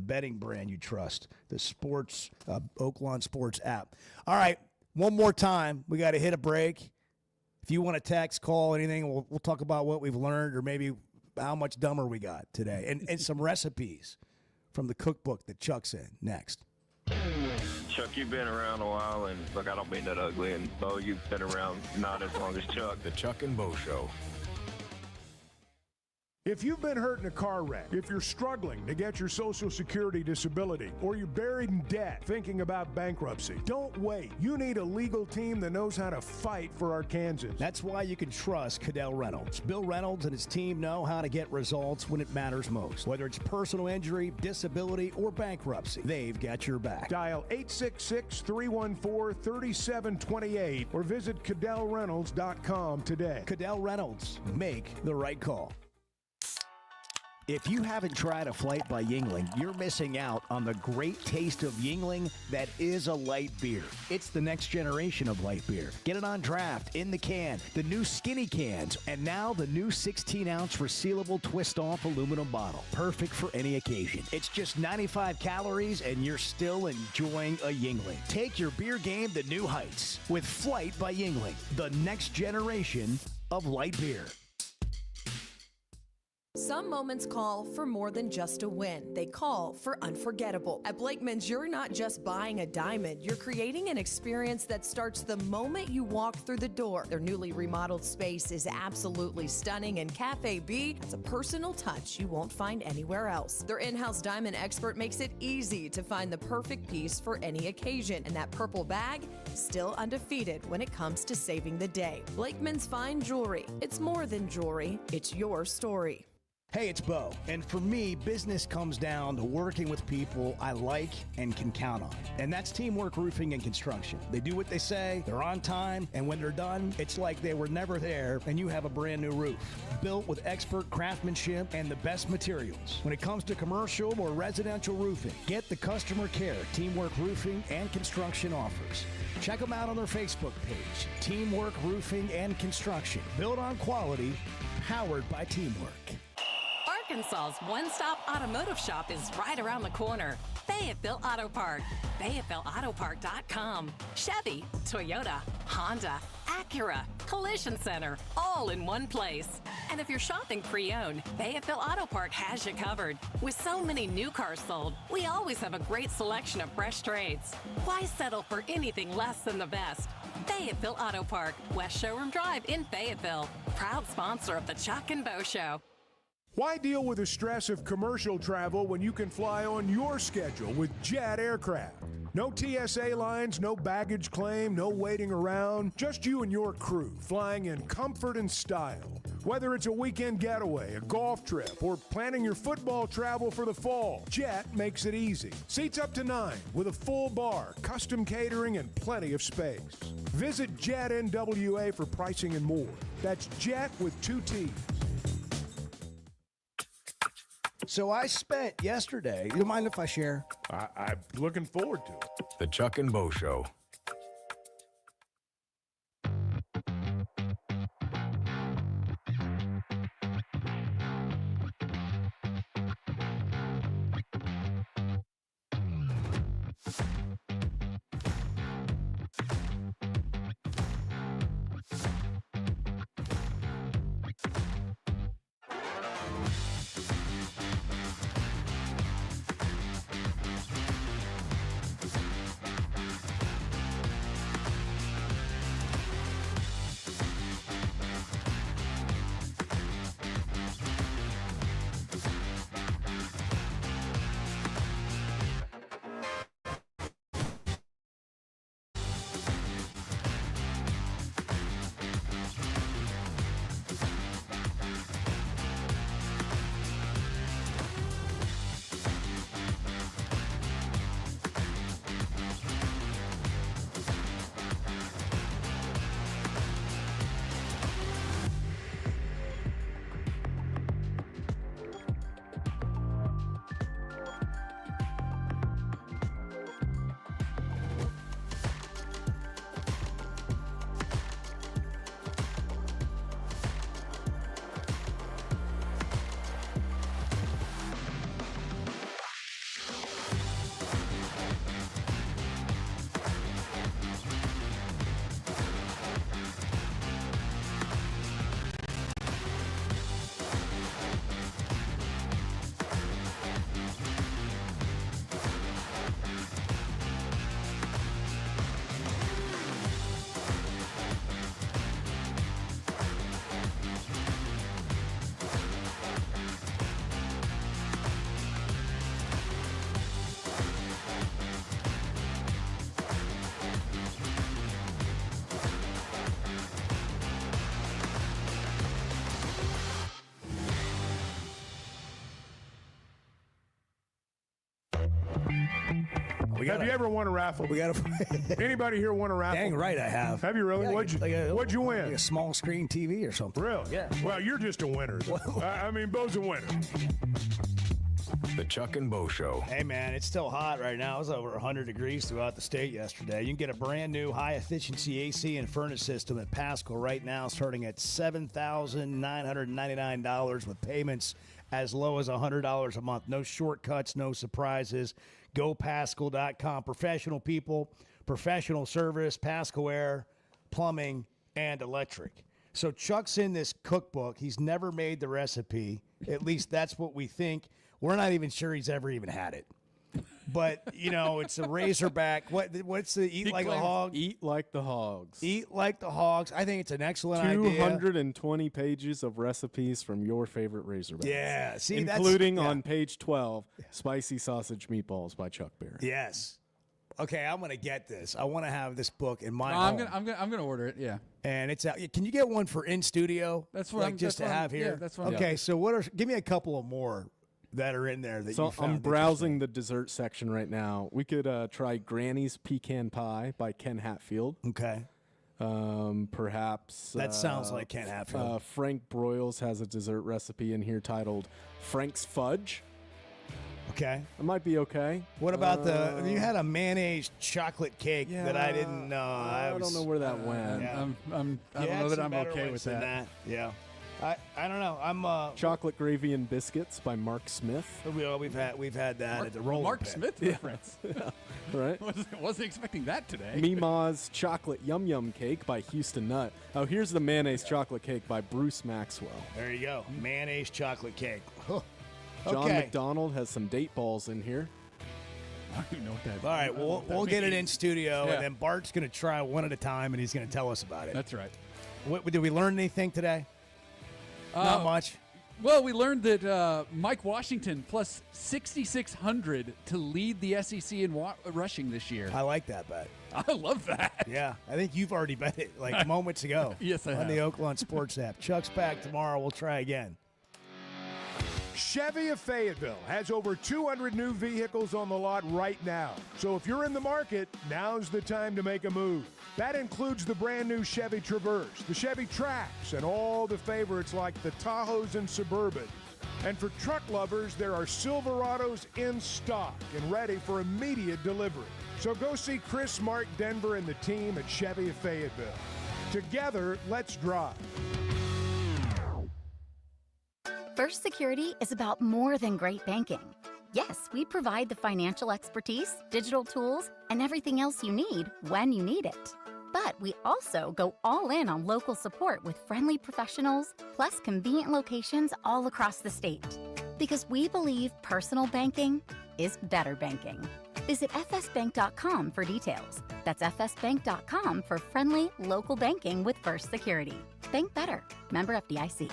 betting brand you trust. The sports, Oaklawn Sports app. All right, one more time. We got to hit a break. If you want to text, call, anything, we'll talk about what we've learned or maybe how much dumber we got today. And some recipes from the cookbook that Chuck's in next. Chuck, you've been around a while, and look, I don't mean that ugly, and Bo, you've been around not as long as Chuck. The Chuck and Bo Show. If you've been hurt in a car wreck, if you're struggling to get your Social Security disability, or you're buried in debt thinking about bankruptcy, don't wait. You need a legal team that knows how to fight for Arkansans. That's why you can trust Cadell Reynolds. Bill Reynolds and his team know how to get results when it matters most. Whether it's personal injury, disability, or bankruptcy, they've got your back. Dial 866-314-3728 or visit CadellReynolds.com today. Cadell Reynolds. Make the right call. If you haven't tried a flight by Yingling, you're missing out on the great taste of Yingling that is a light beer. It's the next generation of light beer. Get it on draft, in the can, the new skinny cans, and now the new 16-ounce resealable twist-off aluminum bottle. Perfect for any occasion. It's just 95 calories, and you're still enjoying a Yingling. Take your beer game to new heights with Flight by Yingling, the next generation of light beer. Some moments call for more than just a win. They call for unforgettable. At Blakeman's, you're not just buying a diamond. You're creating an experience that starts the moment you walk through the door. Their newly remodeled space is absolutely stunning, and Cafe B has a personal touch you won't find anywhere else. Their in-house diamond expert makes it easy to find the perfect piece for any occasion, and that purple bag, still undefeated when it comes to saving the day. Blakeman's Fine Jewelry. It's more than jewelry. It's your story. Hey, it's Bo, and for me, business comes down to working with people I like and can count on. And that's Teamwork Roofing and Construction. They do what they say, they're on time, and when they're done, it's like they were never there and you have a brand new roof. Built with expert craftsmanship and the best materials. When it comes to commercial or residential roofing, get the customer care Teamwork Roofing and Construction offers. Check them out on their Facebook page, Teamwork Roofing and Construction. Built on quality, powered by teamwork. Arkansas's one-stop automotive shop is right around the corner. Fayetteville Auto Park. FayettevilleAutoPark.com. Chevy, Toyota, Honda, Acura, Collision Center, all in one place. And if you're shopping pre-owned, Fayetteville Auto Park has you covered. With so many new cars sold, we always have a great selection of fresh trades. Why settle for anything less than the best? Fayetteville Auto Park, West Showroom Drive in Fayetteville. Proud sponsor of the Chuck and Bo Show. Why deal with the stress of commercial travel when you can fly on your schedule with Jet Aircraft? No TSA lines, no baggage claim, no waiting around. Just you and your crew flying in comfort and style. Whether it's a weekend getaway, a golf trip, or planning your football travel for the fall, Jet makes it easy. Seats up to 9 with a full bar, custom catering, and plenty of space. Visit Jet NWA for pricing and more. That's Jet with 2 T's. So I spent yesterday, you mind if I share? I'm looking forward to it. The Chuck and Bo Show. Have you ever won a raffle? We got to. Anybody here won a raffle? Dang right, I have. Have you really? Yeah, What'd you win? Like a small screen TV or something. Really? Yeah. Well, you're just a winner. I mean, Bo's a winner. The Chuck and Bo Show. Hey, man, it's still hot right now. It was over 100 degrees throughout the state yesterday. You can get a brand new high-efficiency AC and furnace system at Pascal right now, starting at $7,999 with payments as low as $100 a month. No shortcuts, no surprises. GoPascal.com. Professional people, professional service, Pascal Air, plumbing, and electric. So Chuck's in this cookbook. He's never made the recipe. At least that's what we think. We're not even sure he's ever even had it. But, you know, it's a Razorback. What's the Eat Like a Hog? Eat Like the Hogs. Eat Like the Hogs. I think it's an excellent idea. 220 pages of recipes from your favorite Razorbacks. Yeah. See, including on page 12, Spicy Sausage Meatballs by Chuck Barrett. Yes. Okay, I'm going to get this. I want to have this book in my home. I'm gonna order it. Yeah. And it's out. Can you get one for in studio? That's what like just to have here. Yeah, that's what. Okay, so give me a couple of more that are in there that you found. I'm browsing the dessert section right now. We could try Granny's Pecan Pie by Ken Hatfield. Okay. Perhaps that sounds like Ken Hatfield. Frank Broyles has a dessert recipe in here titled Frank's Fudge. Okay. It might be okay. What about you had a mayonnaise chocolate cake that I didn't know. I don't know where that went. Yeah. I don't know that I'm okay with that. Yeah. I don't know. I'm Chocolate Gravy and Biscuits by Mark Smith. We've had that at the roller Mark pit. Smith reference. Right. Wasn't expecting that today. Meemaw's Chocolate Yum Yum Cake by Houston Nutt. Oh, here's the mayonnaise chocolate cake by Bruce Maxwell. There you go. Mayonnaise chocolate cake. John McDonald has some date balls in here. I don't even know what that is. All right, we'll get it in studio, and then Bart's going to try one at a time, and he's going to tell us about it. That's right. Did we learn anything today? Not much. Well, we learned that Mike Washington plus 6,600 to lead the SEC in rushing this year. I like that bet. I love that. Yeah, I think you've already bet it like moments ago. Yes, I on have. the Oaklawn Sports app. Chuck's back tomorrow. We'll try again. Chevy of Fayetteville has over 200 new vehicles on the lot right now. So if you're in the market, now's the time to make a move. That includes the brand new Chevy Traverse, the Chevy Trax, and all the favorites like the Tahoes and Suburban. And for truck lovers, there are Silverados in stock and ready for immediate delivery. So go see Chris, Mark, Denver, and the team at Chevy of Fayetteville. Together, let's drive. First Security is about more than great banking. Yes, we provide the financial expertise, digital tools, and everything else you need when you need it. But we also go all in on local support with friendly professionals, plus convenient locations all across the state. Because we believe personal banking is better banking. Visit fsbank.com for details. That's fsbank.com for friendly, local banking with First Security. Bank better. Member FDIC.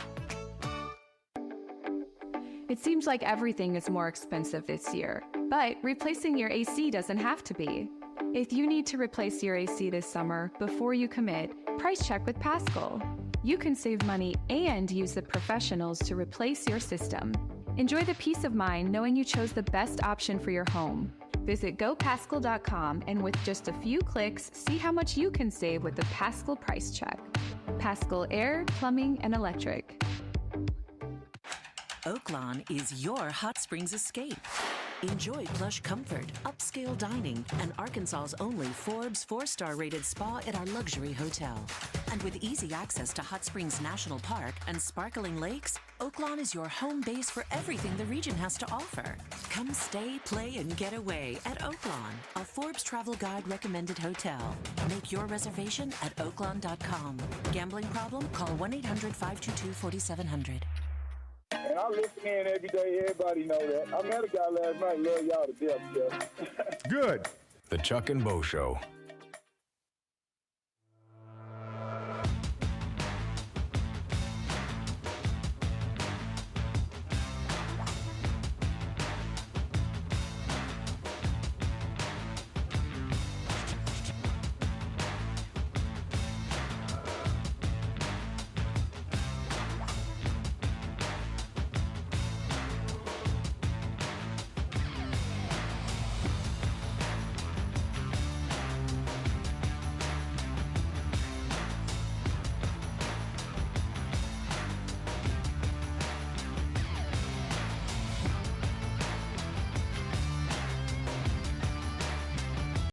It seems like everything is more expensive this year, but replacing your AC doesn't have to be. If you need to replace your AC this summer, before you commit, price check with Pascal. You can save money and use the professionals to replace your system. Enjoy the peace of mind knowing you chose the best option for your home. Visit GoPascal.com and with just a few clicks, see how much you can save with the Pascal Price Check. Pascal Air, Plumbing, and Electric. Oaklawn is your hot springs escape. Enjoy plush comfort, upscale dining, and Arkansas's only Forbes 4-star rated spa at our luxury hotel. And with easy access to Hot Springs National Park and sparkling lakes, Oaklawn is your home base for everything the region has to offer. Come stay, play, and get away at Oaklawn, a Forbes Travel Guide recommended hotel. Make your reservation at oaklawn.com. Gambling problem? Call 1-800-522-4700. And I listen in every day. Everybody know that. I met a guy last night. Love y'all to death, Jeff. Good. The Chuck and Bo Show.